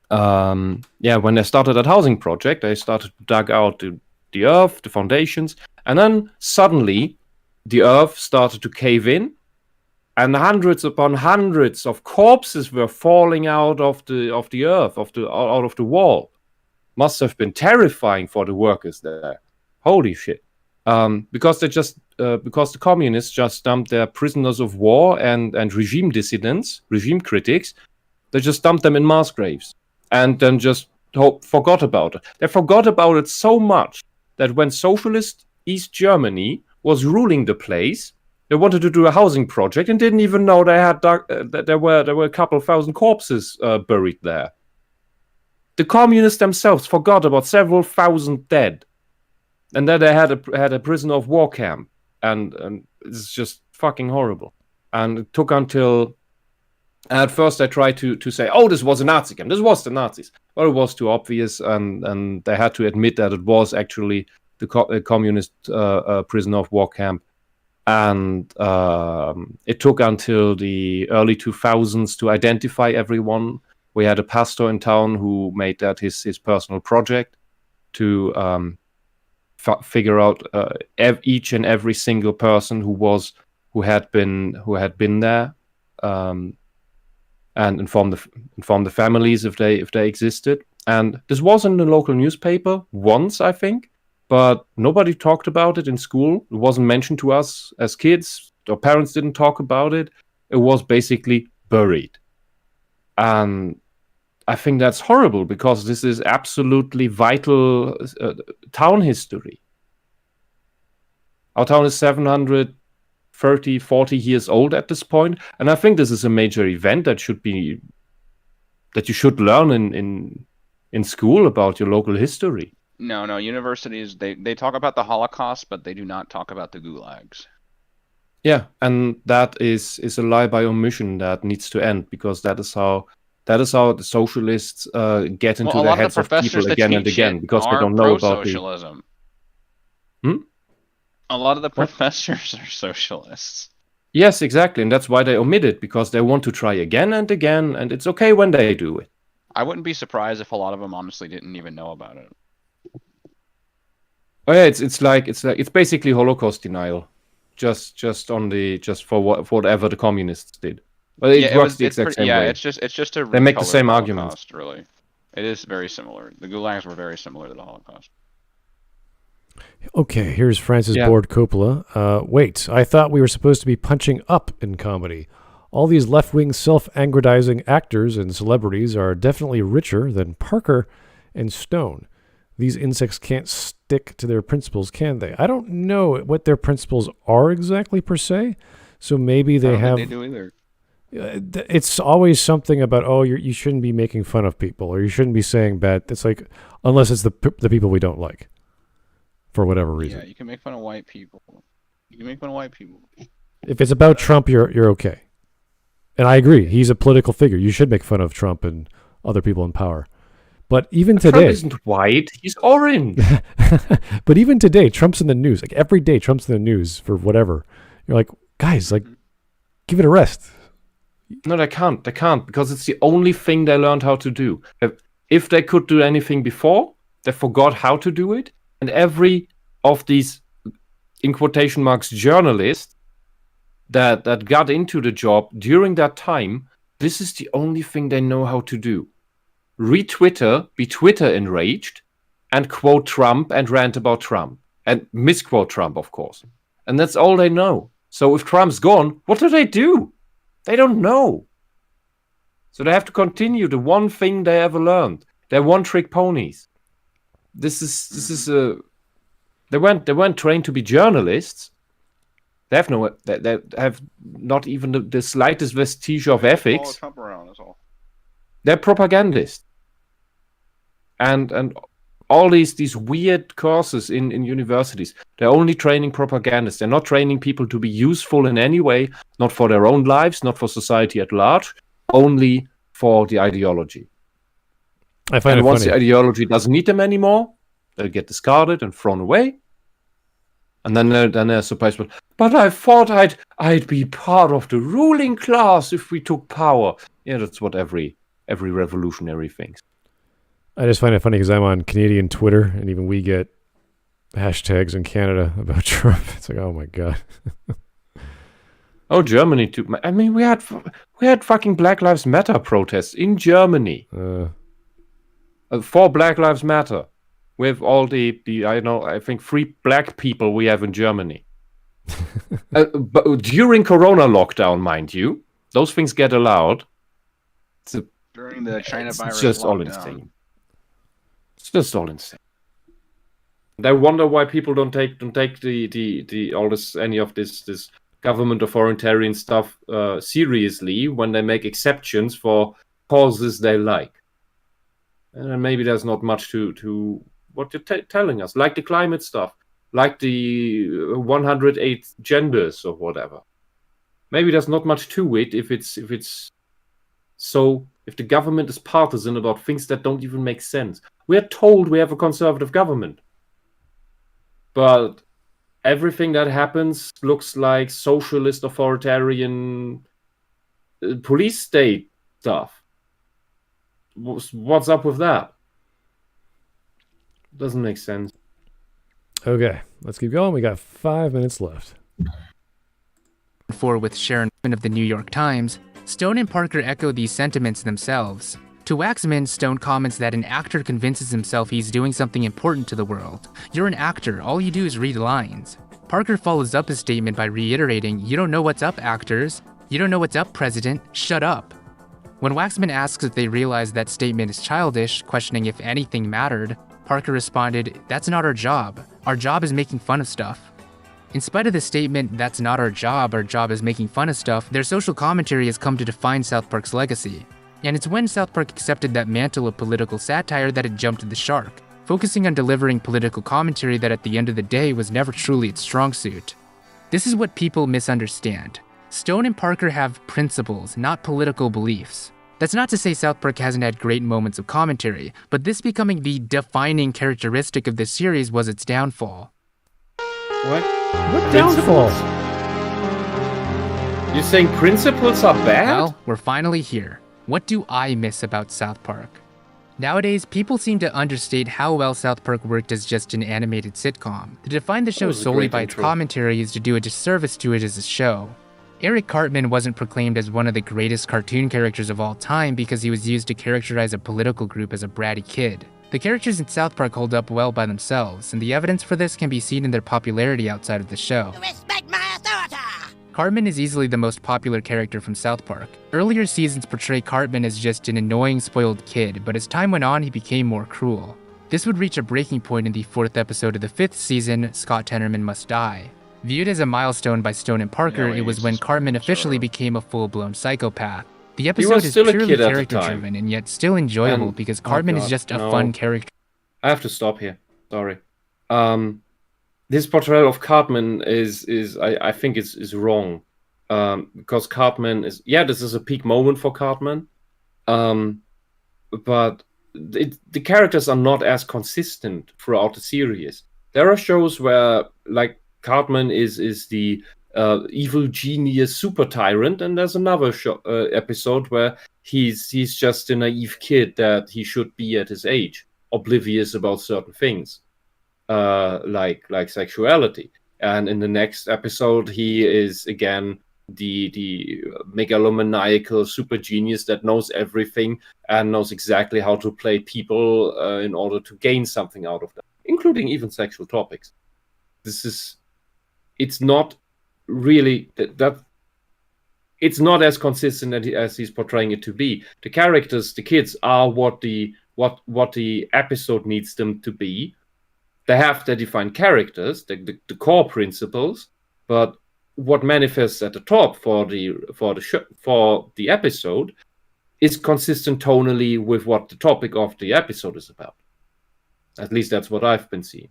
when they started that housing project, they started to dig out the earth, the foundations, and then suddenly the earth started to cave in, and hundreds upon hundreds of corpses were falling out of the earth, out of the wall. Must have been terrifying for the workers there. Holy shit! Because because the communists just dumped their prisoners of war and regime dissidents, regime critics. They just dumped them in mass graves and then just forgot about it. They forgot about it so much that when socialist East Germany was ruling the place, they wanted to do a housing project and didn't even know they had that there were a couple thousand corpses buried there. The communists themselves forgot about several thousand dead, and then they had a prisoner of war camp, and it's just fucking horrible. And it took until. At first, I tried to say, "Oh, this was a Nazi camp. This was the Nazis." Well, it was too obvious, and they had to admit that it was actually the communist prisoner of war camp. And it took until the early 2000s to identify everyone. We had a pastor in town who made that his personal project to figure out each and every single person who had been there. And inform the families if they existed. And this was in the local newspaper once, I think, but nobody talked about it in school. It wasn't mentioned to us as kids. Our parents didn't talk about it. It was basically buried. And I think that's horrible because this is absolutely vital town history. Our town is 730, 40 years old at this point, and I think this is a major event that you should learn in school about your local history.
No, universities, they talk about the Holocaust, but they do not talk about the gulags.
Yeah, and that is a lie by omission that needs to end, because that is how the socialists get into the heads of people again and again, because they don't know about
socialism.
Hmm?
A lot of the professors are socialists.
Yes, exactly, and that's why they omit it, because they want to try again and again, and it's okay when they do it.
I wouldn't be surprised if a lot of them honestly didn't even know about it.
Oh yeah, it's basically Holocaust denial, just for whatever the communists did. But it works the exact same way.
It's just a
they make the same
Holocaust,
arguments.
really. It is very similar. The gulags were very similar to the Holocaust.
Okay, here's Francis Ford Coppola. Wait, I thought we were supposed to be punching up in comedy. All these left-wing self-aggrandizing actors and celebrities are definitely richer than Parker and Stone. These insects can't stick to their principles, can they? I don't know what their principles are exactly, per se. So maybe they have...
They do either.
It's always something about, you shouldn't be making fun of people, or you shouldn't be saying bad. It's like, unless it's the people we don't like, for whatever reason.
Yeah, you can make fun of white people.
If it's about Trump, you're okay. And I agree. He's a political figure. You should make fun of Trump and other people in power. But even today...
Trump isn't white. He's orange.
But even today, Trump's in the news. Like, every day, Trump's in the news for whatever. You're like, guys, give it a rest.
No, they can't. They can't, because it's the only thing they learned how to do. If they could do anything before, they forgot how to do it. And every of these, in quotation marks, journalists that got into the job during that time, this is the only thing they know how to do. Read Twitter, be Twitter enraged, and quote Trump and rant about Trump. And misquote Trump, of course. And that's all they know. So if Trump's gone, what do? They don't know. So they have to continue the one thing they ever learned. They're one-trick ponies. They weren't trained to be journalists. They have not even the slightest vestige of ethics.
Follow Trump around, that's all.
They're propagandists. And all these weird courses in universities, they're only training propagandists. They're not training people to be useful in any way, not for their own lives, not for society at large, only for the ideology.
I find
and
it
once
funny.
the ideology doesn't need them anymore, they'll get discarded and thrown away. And then they're surprised, but I thought I'd be part of the ruling class if we took power. Yeah, that's what every revolutionary thinks.
I just find it funny because I'm on Canadian Twitter, and even we get hashtags in Canada about Trump. It's like, oh my God.
Oh, Germany too. I mean, we had fucking Black Lives Matter protests in Germany. For Black Lives Matter, with all the I think 3 black people we have in Germany. But during Corona lockdown, mind you, those things get allowed.
During the China virus
It's just all
lockdown.
insane. It's just all insane. And I wonder why people don't take the all this any of this government authoritarian stuff seriously when they make exceptions for causes they like. And maybe there's not much to what you're telling us, like the climate stuff, like the 108 genders or whatever. Maybe there's not much to it if the government is partisan about things that don't even make sense. We're told we have a conservative government, but everything that happens looks like socialist authoritarian police state stuff. What's up with that? Doesn't make sense.
Okay, let's keep going. We got 5 minutes left.
With Sharon of the New York Times, Stone and Parker echo these sentiments themselves. To Waxman, Stone comments that an actor convinces himself he's doing something important to the world. You're an actor, all you do is read lines. Parker follows up his statement by reiterating, "You don't know what's up, actors. You don't know what's up, President. Shut up." When Waxman asks if they realize that statement is childish, questioning if anything mattered, Parker responded, "That's not our job. Our job is making fun of stuff." In spite of the statement, "That's not our job is making fun of stuff," their social commentary has come to define South Park's legacy. And it's when South Park accepted that mantle of political satire that it jumped the shark, focusing on delivering political commentary that at the end of the day was never truly its strong suit. This is what people misunderstand. Stone and Parker have principles, not political beliefs. That's not to say South Park hasn't had great moments of commentary, but this becoming the defining characteristic of this series was its downfall.
What?
What downfall?
You're saying principles are bad?
Well, we're finally here. What do I miss about South Park? Nowadays, people seem to understate how well South Park worked as just an animated sitcom. To define the show solely by its commentary is to do a disservice to it as a show. Eric Cartman wasn't proclaimed as one of the greatest cartoon characters of all time because he was used to characterize a political group as a bratty kid. The characters in South Park hold up well by themselves, and the evidence for this can be seen in their popularity outside of the show.
Respect my authority!
Cartman is easily the most popular character from South Park. Earlier seasons portray Cartman as just an annoying, spoiled kid, but as time went on, he became more cruel. This would reach a breaking point in the 4th episode of the 5th season, Scott Tenorman Must Die. Viewed as a milestone by Stone and Parker, it was when Cartman officially became a full-blown psychopath. The episode is purely character-driven and yet still enjoyable because Cartman is just a fun character.
I have to stop here. Sorry. This portrayal of Cartman I think is wrong. Because Cartman is... Yeah, this is a peak moment for Cartman. But the characters are not as consistent throughout the series. There are shows where, like, Cartman is the evil genius super tyrant, and there's another episode where he's just a naive kid that he should be at his age, oblivious about certain things, like sexuality. And in the next episode, he is again the megalomaniacal super genius that knows everything and knows exactly how to play people in order to gain something out of them, including even sexual topics. It's not really that it's not as consistent as he's portraying it to be. The characters, the kids, are what the episode needs them to be. They have their defined characters, the core principles, but what manifests at the top for the episode is consistent tonally with what the topic of the episode is about. At least that's what I've been seeing.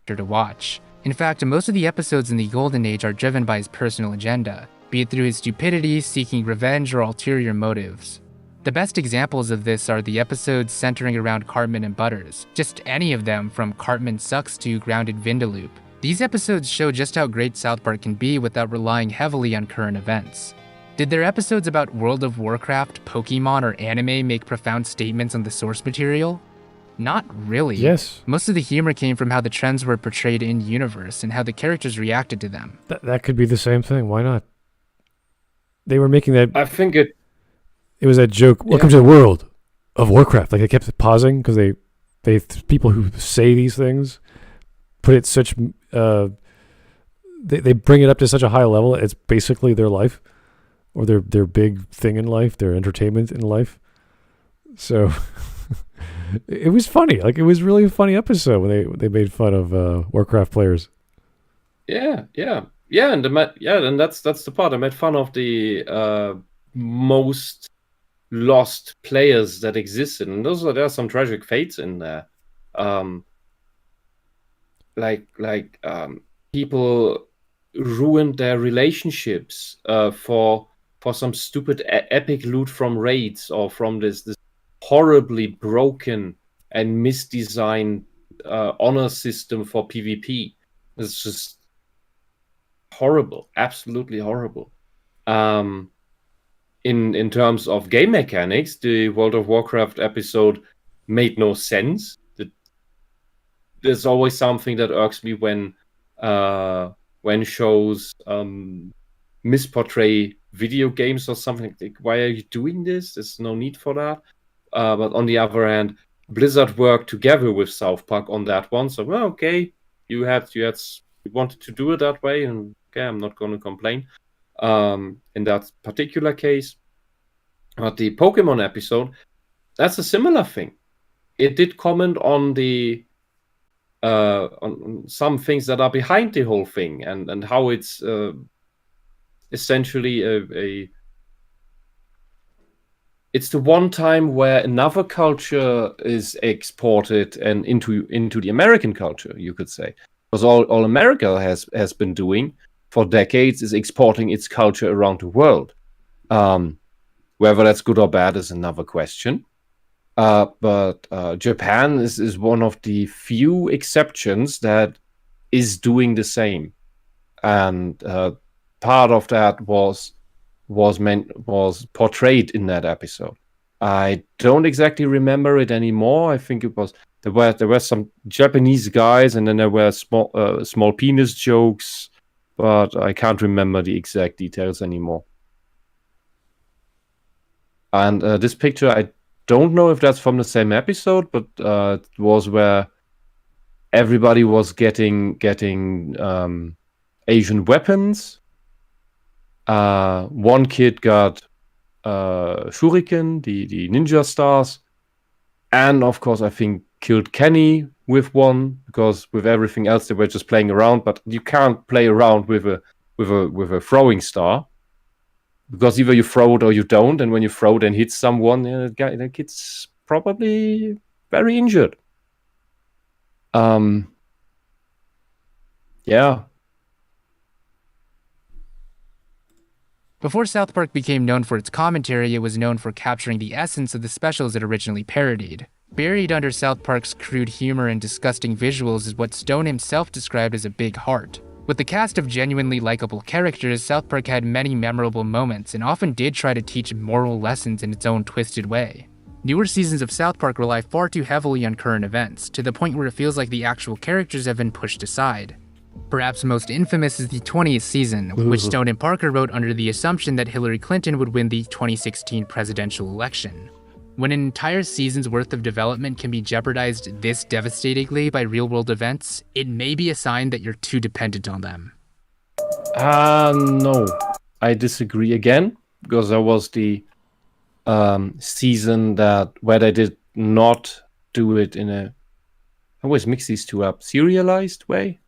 To watch. In fact, most of the episodes in the Golden Age are driven by his personal agenda, be it through his stupidity, seeking revenge, or ulterior motives. The best examples of this are the episodes centering around Cartman and Butters, just any of them from Cartman Sucks to Grounded Vindaloop. These episodes show just how great South Park can be without relying heavily on current events. Did their episodes about World of Warcraft, Pokemon, or anime make profound statements on the source material? Not really.
Yes.
Most of the humor came from how the trends were portrayed in universe and how the characters reacted to them.
That could be the same thing. Why not? They were making that.
I think it
was that joke. Welcome to the world of Warcraft. Like they kept pausing because they people who say these things put it such. They bring it up to such a high level. It's basically their life, or their big thing in life, their entertainment in life. So. It was funny. Like it was really a funny episode when they made fun of Warcraft players.
Yeah, and and that's the part. I made fun of the most lost players that existed, and there are some tragic fates in there. People ruined their relationships for some stupid epic loot from raids or from this horribly broken and misdesigned honor system for PvP. It's just horrible, absolutely horrible. In terms of game mechanics, the World of Warcraft episode made no sense. There's always something that irks me when shows misportray video games or something. Like, why are you doing this? There's no need for that. But on the other hand, Blizzard worked together with South Park on that one. So, well, okay, you wanted to do it that way, and okay, I'm not going to complain. In that particular case, but the Pokemon episode, that's a similar thing. It did comment on the on some things that are behind the whole thing, and how it's essentially it's the one time where another culture is exported and into the American culture, you could say. Because all America has been doing for decades is exporting its culture around the world. Whether that's good or bad is another question. But Japan is one of the few exceptions that is doing the same. And part of that was portrayed in that episode. I don't exactly remember it anymore. I think it was there were some Japanese guys, and then there were small penis jokes, but I can't remember the exact details anymore. And this picture, I don't know if that's from the same episode, but it was where everybody was getting Asian weapons. One kid got Shuriken, the ninja stars, and of course I think killed Kenny with one, because with everything else they were just playing around. But you can't play around with a throwing star, because either you throw it or you don't, and when you throw it and hit someone, the kid's probably very injured. Yeah.
Before South Park became known for its commentary, it was known for capturing the essence of the specials it originally parodied. Buried under South Park's crude humor and disgusting visuals is what Stone himself described as a big heart. With the cast of genuinely likable characters, South Park had many memorable moments and often did try to teach moral lessons in its own twisted way. Newer seasons of South Park rely far too heavily on current events, to the point where it feels like the actual characters have been pushed aside. Perhaps most infamous is the 20th season, which Stone and Parker wrote under the assumption that Hillary Clinton would win the 2016 presidential election. When an entire season's worth of development can be jeopardized this devastatingly by real-world events, it may be a sign that you're too dependent on them.
No. I disagree again, because there was the season where they did not do it in a... I always mix these two up. Serialized way?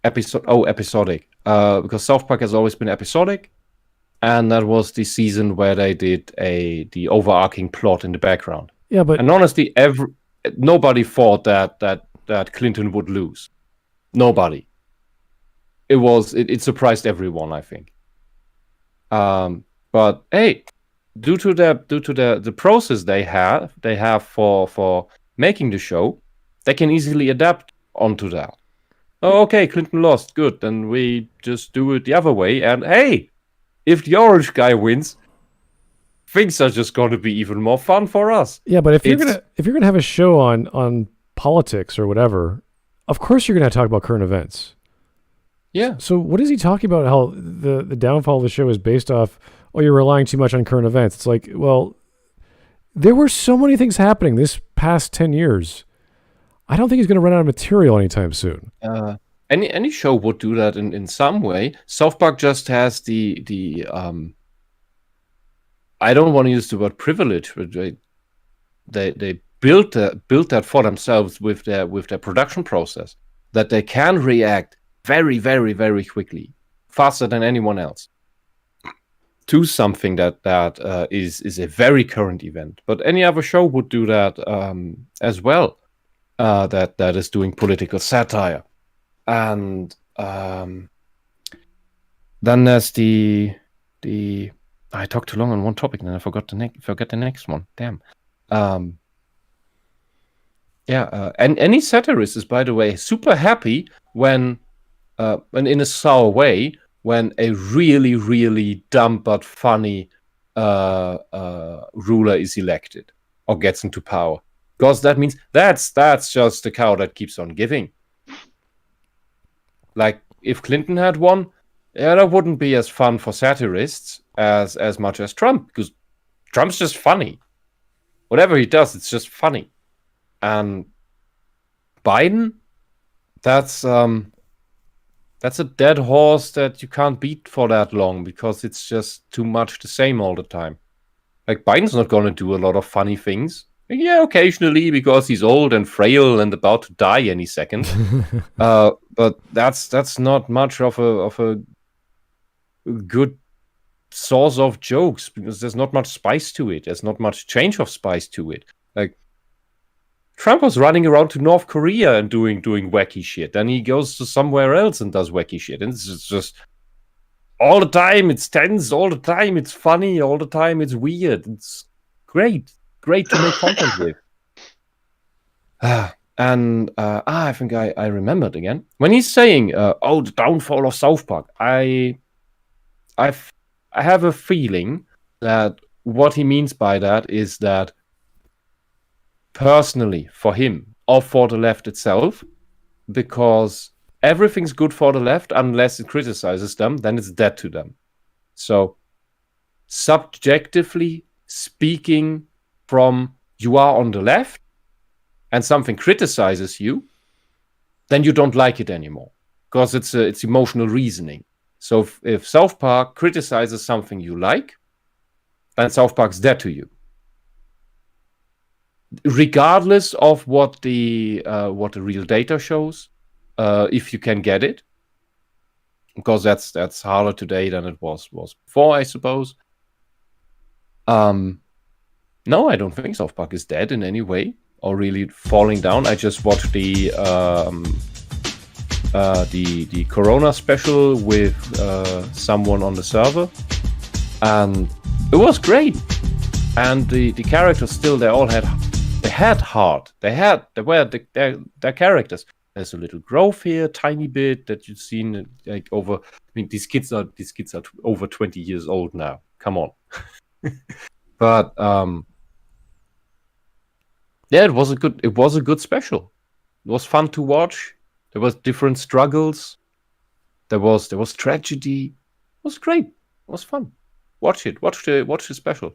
Episodic. Because South Park has always been episodic, and that was the season where they did the overarching plot in the background.
Yeah, but
and honestly, nobody thought that Clinton would lose. Nobody. It surprised everyone, I think. But hey, due to the process they have for making the show, they can easily adapt onto that. Oh, okay, Clinton lost. Good, then we just do it the other way. And hey, if the orange guy wins, things are just going to be even more fun for us.
Yeah, but if you're gonna have a show on politics or whatever, of course you're gonna talk about current events.
Yeah.
So what is he talking about? How the downfall of the show is based off? Oh, you're relying too much on current events. It's like, well, there were so many things happening this past 10 years. I don't think he's going to run out of material anytime soon.
Any show would do that in some way. South Park just has the I don't want to use the word privilege, but they built that for themselves with their production process, that they can react very, very, very quickly, faster than anyone else, to something that is a very current event. But any other show would do that as well. That is doing political satire, and then there's the I talked too long on one topic and I forgot the next one. Damn. And any satirist is, by the way, super happy when in a sour way, when a really, really dumb but funny ruler is elected or gets into power. Because that means that's just the cow that keeps on giving. Like, if Clinton had won, that wouldn't be as fun for satirists as much as Trump, because Trump's just funny. Whatever he does, it's just funny. And Biden, that's a dead horse that you can't beat for that long, because it's just too much the same all the time. Like, Biden's not going to do a lot of funny things. Yeah, occasionally, because he's old and frail and about to die any second. But that's not much of a good source of jokes, because there's not much spice to it. There's not much change of spice to it. Like, Trump was running around to North Korea and doing wacky shit. Then he goes to somewhere else and does wacky shit. And it's just all the time it's tense, all the time it's funny, all the time it's weird. It's great to make content with. I think I remembered again. When he's saying, the downfall of South Park, I have a feeling that what he means by that is that personally, for him, or for the left itself, because everything's good for the left unless it criticizes them, then it's dead to them. So, subjectively speaking, from you are on the left and something criticizes you, then you don't like it anymore, because it's emotional reasoning. So if South Park criticizes something you like, then South Park's dead to you, regardless of what the real data shows, if you can get it, because that's harder today than it was before, I suppose. No, I don't think South Park is dead in any way or really falling down. I just watched the Corona special with someone on the server, and it was great. And the characters still, they had heart. They were their characters. There's a little growth here, tiny bit that you've seen like over. I mean, these kids are over 20 years old now. Come on. But yeah, it was a good special. It was fun to watch. There was different struggles. There was tragedy. It was great. It was fun. Watch it. Watch the special.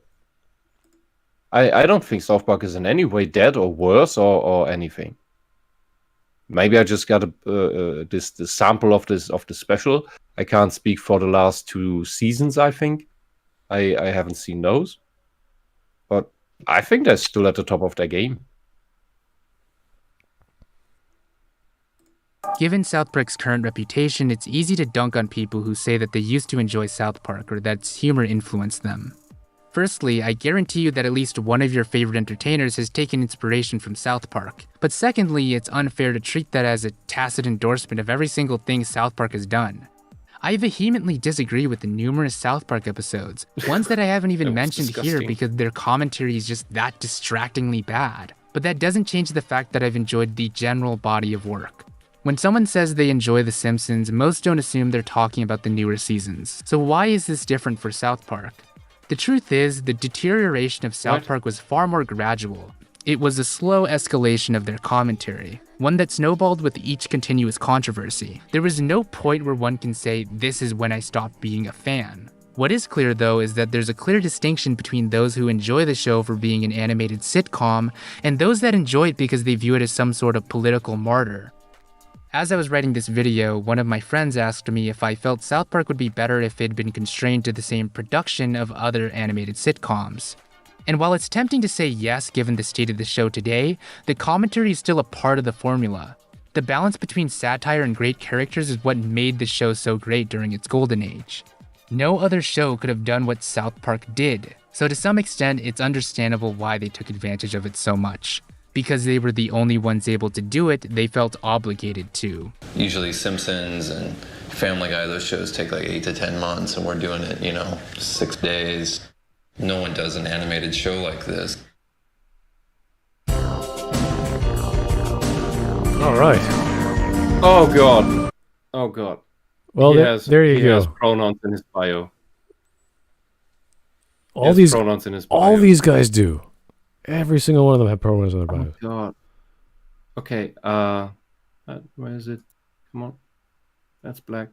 I don't think South Park is in any way dead or worse or anything. Maybe I just got this sample of the special. I can't speak for the last 2 seasons. I think I haven't seen those, but I think they're still at the top of their game.
Given South Park's current reputation, it's easy to dunk on people who say that they used to enjoy South Park or that its humor influenced them. Firstly, I guarantee you that at least one of your favorite entertainers has taken inspiration from South Park. But secondly, it's unfair to treat that as a tacit endorsement of every single thing South Park has done. I vehemently disagree with the numerous South Park episodes, ones that I haven't even mentioned here because their commentary is just that distractingly bad. But that doesn't change the fact that I've enjoyed the general body of work. When someone says they enjoy The Simpsons, most don't assume they're talking about the newer seasons. So why is this different for South Park? The truth is, the deterioration of South Park was far more gradual. It was a slow escalation of their commentary, one that snowballed with each continuous controversy. There was no point where one can say, this is when I stopped being a fan. What is clear though is that there's a clear distinction between those who enjoy the show for being an animated sitcom and those that enjoy it because they view it as some sort of political martyr. As I was writing this video, one of my friends asked me if I felt South Park would be better if it had been constrained to the same production of other animated sitcoms. And while it's tempting to say yes given the state of the show today, the commentary is still a part of the formula. The balance between satire and great characters is what made the show so great during its golden age. No other show could have done what South Park did, so to some extent it's understandable why they took advantage of it so much. Because they were the only ones able to do it, they felt obligated to.
Usually Simpsons and Family Guy, those shows take like 8 to 10 months, and we're doing it, 6 days. No one does an animated show like this.
All right.
Oh god. Oh god.
Well, there you
he
go.
has pronouns in his bio.
All these
pronouns in his bio.
All these guys do. Every single one of them have pronouns in their bio.
Oh god. Okay. Where is it? Come on. That's black.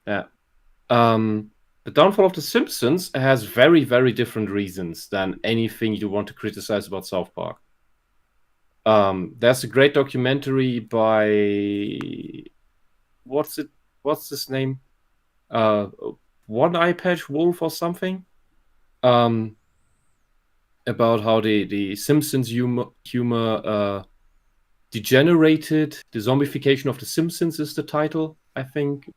Yeah. The downfall of the Simpsons has very, very different reasons than anything you want to criticize about South Park. There's a great documentary by what's his name? One Eye Patch Wolf or something. About how the Simpsons humor degenerated. The zombification of the Simpsons is the title, I think.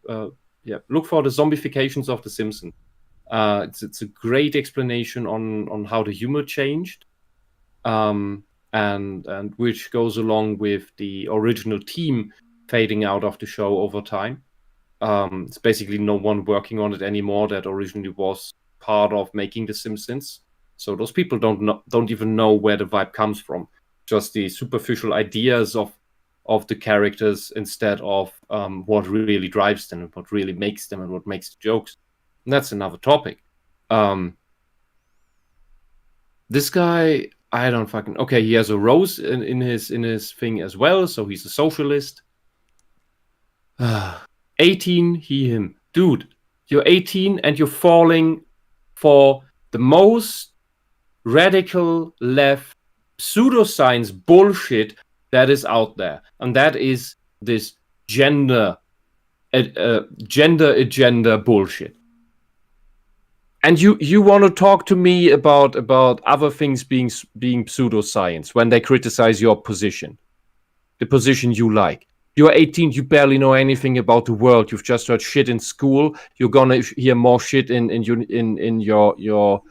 Look for the zombifications of the Simpsons. It's a great explanation on how the humor changed, and which goes along with the original team fading out of the show over time. It's basically no one working on it anymore that originally was part of making the Simpsons. So those people don't even know where the vibe comes from. Just the superficial ideas of the characters instead of what really drives them and what really makes them and what makes the jokes. And that's another topic. This guy, I don't fucking... Okay, he has a rose in his thing as well, so he's a socialist. 18, he, him. Dude, you're 18 and you're falling for the most radical left pseudo-science bullshit that is out there, and that is this gender agenda bullshit. And you want to talk to me about other things being pseudo-science when they criticize your position, the position you like. You're 18, you barely know anything about the world. You've just heard shit in school. You're gonna hear more shit in your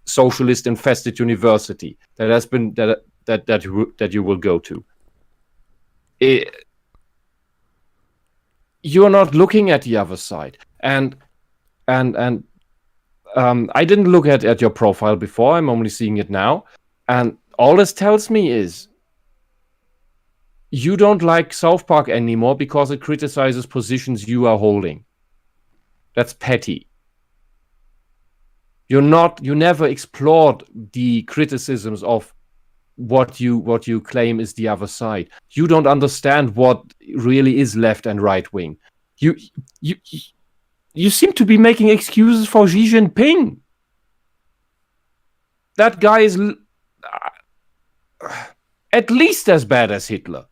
socialist infested university that has been that you will go to. You're not looking at the other side, and I didn't look at your profile before. I'm only seeing it now, and all this tells me is you don't like South Park anymore because it criticizes positions you are holding. That's petty. You never explored the criticisms of what you claim is the other side. You don't understand what really is left and right wing. You seem to be making excuses for Xi Jinping. That guy is at least as bad as Hitler.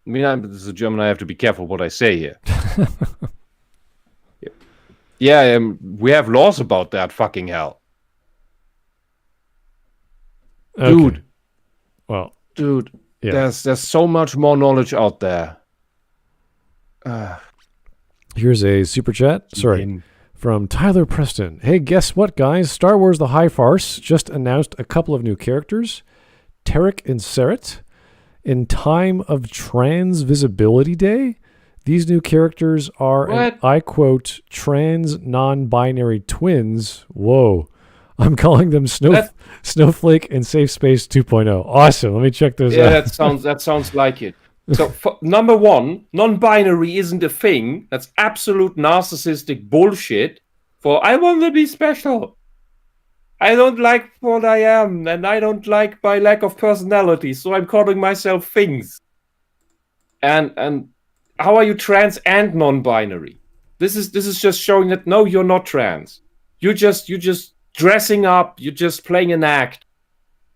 I mean, as a German, I have to be careful what I say here. Yeah, we have laws about that, fucking hell.
Okay.
Dude.
Well,
dude,
yeah.
There's so much more knowledge out there.
Here's a super chat. Sorry. From Tyler Preston. Hey, guess what, guys? Star Wars The High Farce just announced a couple of new characters. Tarek and Seret. In time of Trans Visibility Day, these new characters are, and I quote, trans non-binary twins. Whoa. I'm calling them Snowflake and Safe Space 2.0. Awesome. Let me check those out.
Yeah, that sounds like it. So, number one, non-binary isn't a thing. That's absolute narcissistic bullshit. For I want to be special. I don't like what I am, and I don't like my lack of personality, so I'm calling myself things. And how are you trans and non-binary? This is just showing that no, you're not trans. You're just dressing up. You're just playing an act.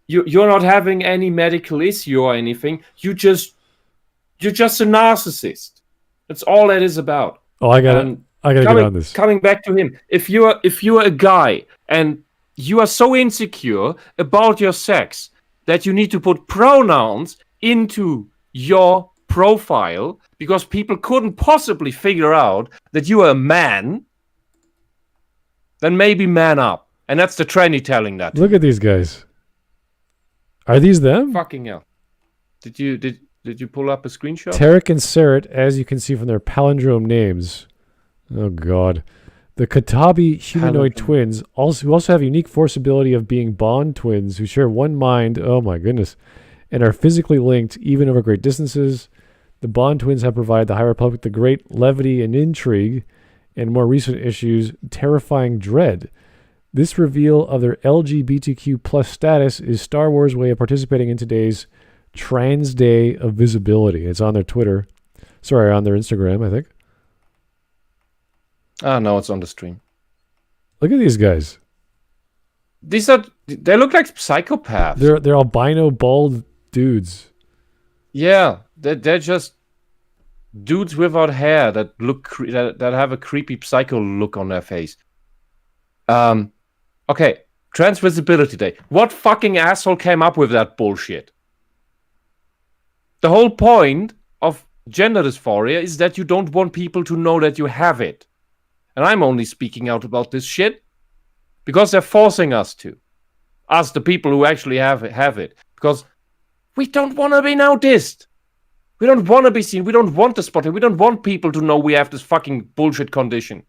You're not having any medical issue or anything. You're just a narcissist. That's all that is about.
Oh, I gotta get on this.
Coming back to him, if you're a guy and you are so insecure about your sex that you need to put pronouns into your profile because people couldn't possibly figure out that you are a man, then maybe man up. And that's the tranny telling that.
Look at these guys. Are these them?
Fucking hell. Did you pull up a screenshot?
Tarek and Sarat, as you can see from their palindrome names. Oh, God. The Katabi humanoid twins, who also have a unique forceability of being Bond twins, who share one mind, oh my goodness, and are physically linked even over great distances. The Bond twins have provided the High Republic the great levity and intrigue, and more recent issues, terrifying dread. This reveal of their LGBTQ plus status is Star Wars' way of participating in today's Trans Day of Visibility. It's on their Twitter. Sorry, on their Instagram, I think.
No, it's on the stream.
Look at these guys.
They look like psychopaths.
They're albino bald dudes.
Yeah, they're just dudes without hair that look that have a creepy psycho look on their face. Okay, Trans Visibility Day. What fucking asshole came up with that bullshit? The whole point of gender dysphoria is that you don't want people to know that you have it. And I'm only speaking out about this shit because they're forcing us to. Us, the people who actually have it. Because we don't want to be noticed. We don't want to be seen. We don't want the spotlight. We don't want people to know we have this fucking bullshit condition.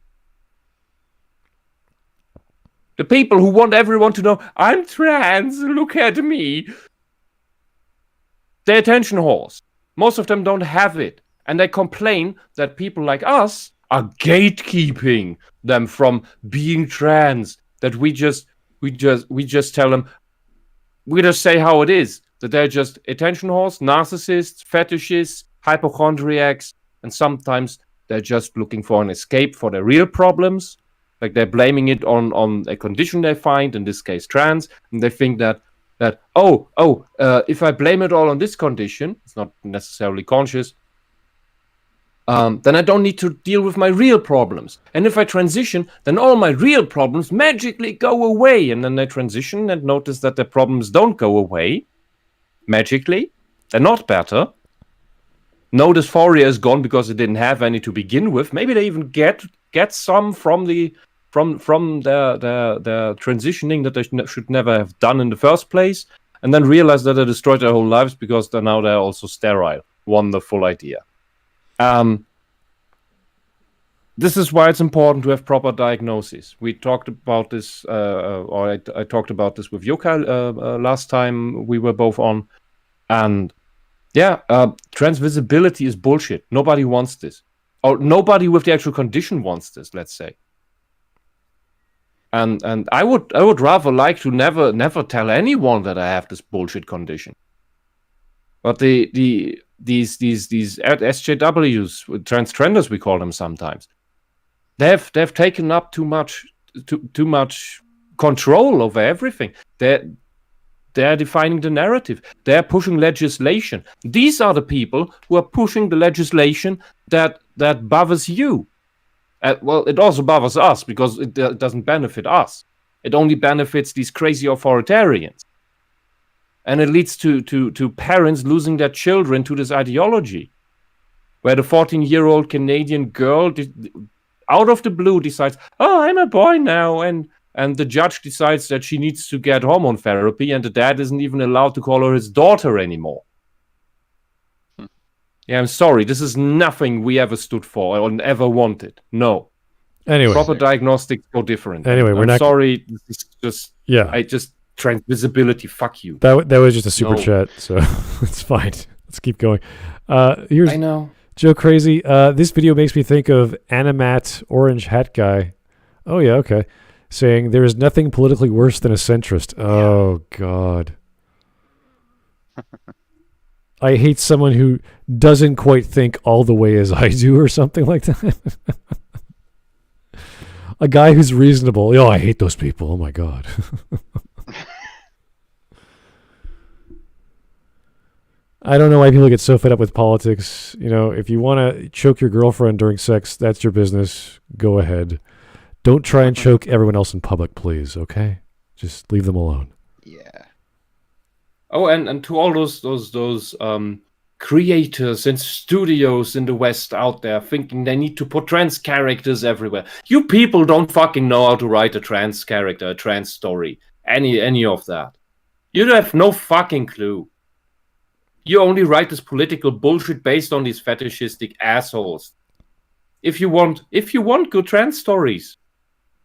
The people who want everyone to know, I'm trans, look at me. They're attention whores. Most of them don't have it. And they complain that people like us are gatekeeping them from being trans. That we just tell them, we just say how it is. That they're just attention whores, narcissists, fetishists, hypochondriacs, and sometimes they're just looking for an escape for their real problems. Like they're blaming it on a condition they find, in this case trans, and they think that if I blame it all on this condition, it's not necessarily conscious, then I don't need to deal with my real problems. And if I transition, then all my real problems magically go away. And then they transition and notice that their problems don't go away magically. They're not better. No dysphoria is gone because they didn't have any to begin with. Maybe they even get some from their transitioning that they should never have done in the first place, and then realize that they destroyed their whole lives because they're also sterile. Wonderful idea. This is why it's important to have proper diagnosis. We talked about this, or I talked about this with Yokai last time we were both on, and transvisibility is bullshit. Nobody wants this, or nobody with the actual condition wants this. Let's say. And I would rather like to never tell anyone that I have this bullshit condition. But these SJWs, transgenders we call them sometimes, they've taken up too much control over everything. They're defining the narrative. They're pushing legislation. These are the people who are pushing the legislation that bothers you. Well, it also bothers us because it doesn't benefit us. It only benefits these crazy authoritarians. And it leads to parents losing their children to this ideology, where the 14-year-old Canadian girl, out of the blue, decides, oh, I'm a boy now, and the judge decides that she needs to get hormone therapy, and the dad isn't even allowed to call her his daughter anymore. Yeah, I'm sorry. This is nothing we ever stood for or ever wanted. No.
Anyway,
proper diagnostics go different.
Anyway,
I'm sorry. This is just transvisibility. Fuck you.
That was just a super chat, so it's fine. Let's keep going. Here's
I know.
Joe Crazy. This video makes me think of Animat Orange Hat Guy. Oh yeah, okay. saying there is nothing politically worse than a centrist. Oh, God. I hate someone who doesn't quite think all the way as I do or something like that. A guy who's reasonable. Oh, I hate those people. Oh, my God. I don't know why people get so fed up with politics. You know, if you want to choke your girlfriend during sex, that's your business. Go ahead. Don't try and choke everyone else in public, please, okay? Just leave them alone.
Yeah.
Oh, and to all those creators and studios in the West out there thinking they need to put trans characters everywhere. You people don't fucking know how to write a trans character, a trans story, any of that. You have no fucking clue. You only write this political bullshit based on these fetishistic assholes. If you want good trans stories,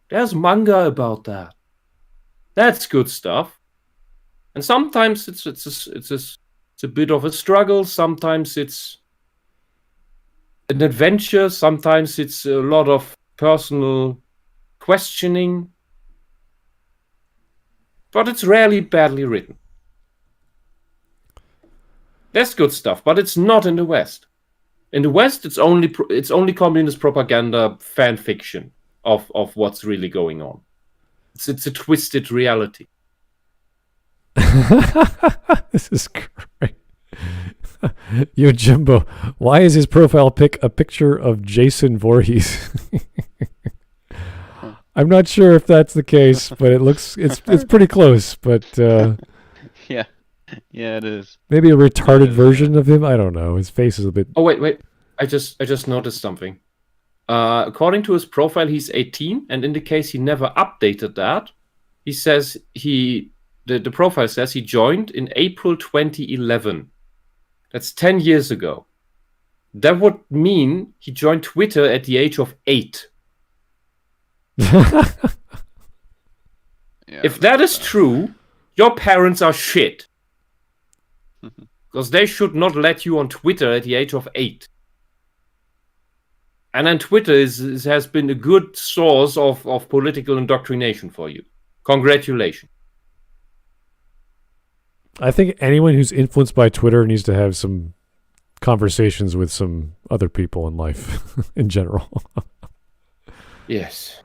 there's manga about that. That's good stuff. And sometimes it's a bit of a struggle. Sometimes it's an adventure. Sometimes it's a lot of personal questioning. But it's rarely badly written. That's good stuff, but it's not in the West. In the West, it's only communist propaganda fan fiction of what's really going on. It's a twisted reality.
This is great. Yo, Jimbo, why is his profile pic a picture of Jason Voorhees? I'm not sure if that's the case, but it's pretty close. But
yeah, it is.
Maybe a retarded version of him. I don't know. His face is a bit.
Oh wait! I just noticed something. According to his profile, he's 18, and in the case he never updated that, he says the profile says he joined in April 2011. That's 10 years ago. That would mean he joined Twitter at the age of 8. If that is true, your parents are shit. Because they should not let you on Twitter at the age of 8. And then Twitter has been a good source of political indoctrination for you. Congratulations.
I think anyone who's influenced by Twitter needs to have some conversations with some other people in life in general.
Yes.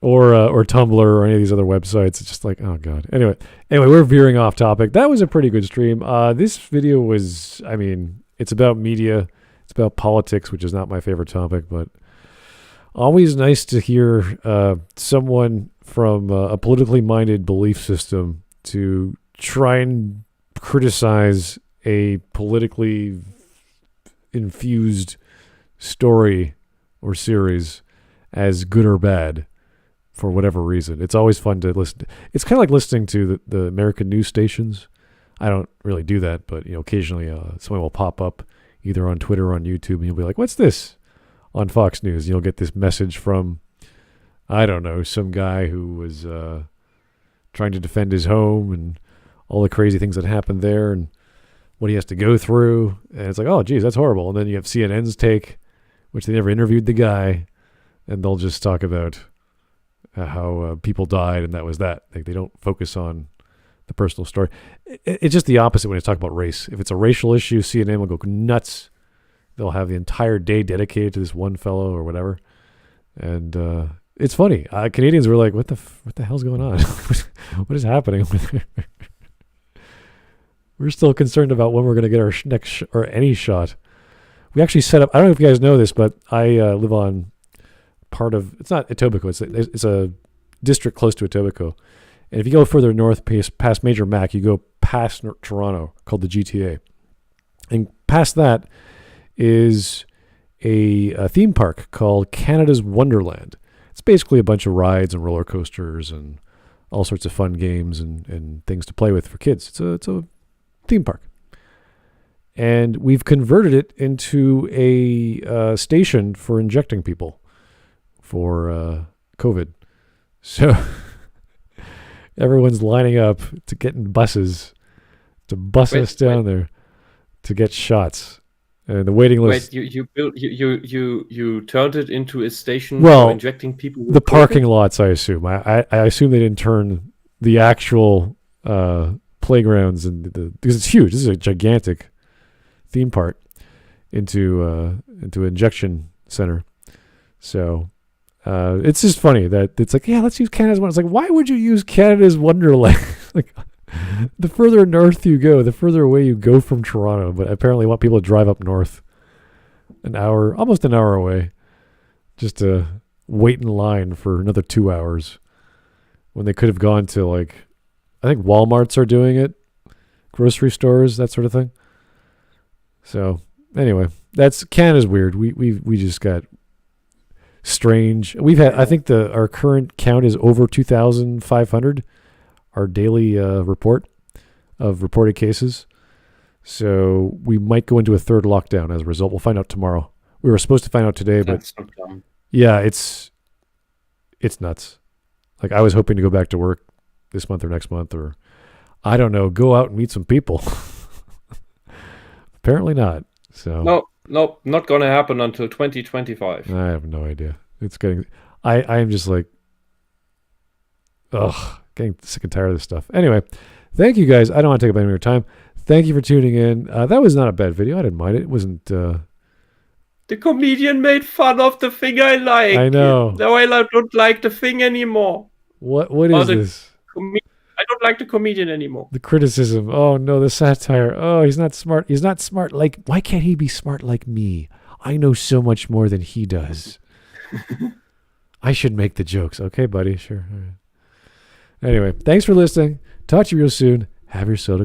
Or Tumblr or any of these other websites. It's just like, oh God. Anyway, we're veering off topic. That was a pretty good stream. This video was, I mean, it's about media. It's about politics, which is not my favorite topic, but always nice to hear someone from a politically minded belief system to try and criticize a politically infused story or series as good or bad for whatever reason. It's always fun to listen to. It's kind of like listening to the American news stations. I don't really do that, but occasionally someone will pop up either on Twitter or on YouTube, and you'll be like, what's this? On Fox News, you'll get this message from, I don't know, some guy who was trying to defend his home and all the crazy things that happened there and what he has to go through. And it's like, oh, geez, that's horrible. And then you have CNN's take, which they never interviewed the guy, and they'll just talk about how people died and that was that. Like, they don't focus on the personal story. It's just the opposite when you talk about race. If it's a racial issue, CNN will go nuts. They'll have the entire day dedicated to this one fellow or whatever. And it's funny. Canadians were like, what the hell's going on? What is happening over there? We're still concerned about when we're going to get our next or any shot. We actually set up, I don't know if you guys know this, but I live on part of, it's not Etobicoke, it's a district close to Etobicoke. And if you go further north past Major Mac, you go past Toronto, called the GTA. And past that is a theme park called Canada's Wonderland. It's basically a bunch of rides and roller coasters and all sorts of fun games and things to play with for kids. It's a theme park. And we've converted it into a station for injecting people for COVID. So everyone's lining up to get in buses to bus us down there to get shots. And the waiting list.
Wait, you turned it into a station
Well,
for injecting people with
the
COVID?
parking lots, I assume. I assume they didn't turn the actual playgrounds because it's huge. This is a gigantic theme park into an injection center. So it's just funny that it's like, yeah, let's use Canada's Wonderland. It's like, why would you use Canada's Wonderland? Like, the further north you go, the further away you go from Toronto. But apparently, they want people to drive up north almost an hour away, just to wait in line for another 2 hours when they could have gone to, like, I think Walmarts are doing it, grocery stores, that sort of thing. So anyway, that's Canada's weird. We just got strange. We've had, I think our current count is over 2,500. Our daily report of reported cases. So we might go into a third lockdown as a result. We'll find out tomorrow. We were supposed to find out today, but yeah, it's nuts. Like, I was hoping to go back to work this month or next month, or I don't know, go out and meet some people. Apparently not. So
no, not gonna happen until 2025.
I have no idea. It's getting. I am just like, getting sick and tired of this stuff. Anyway, thank you guys. I don't want to take up any of your time. Thank you for tuning in. That was not a bad video. I didn't mind it. It wasn't.
The comedian made fun of the thing I like.
I know.
Now I don't like the thing anymore.
What is this?
I don't like the comedian anymore.
The criticism. Oh no, the satire. Oh, he's not smart. He's not smart. Like, why can't he be smart like me? I know so much more than he does. I should make the jokes. Okay, buddy. Sure. All right. Anyway, thanks for listening. Talk to you real soon. Have yourself a great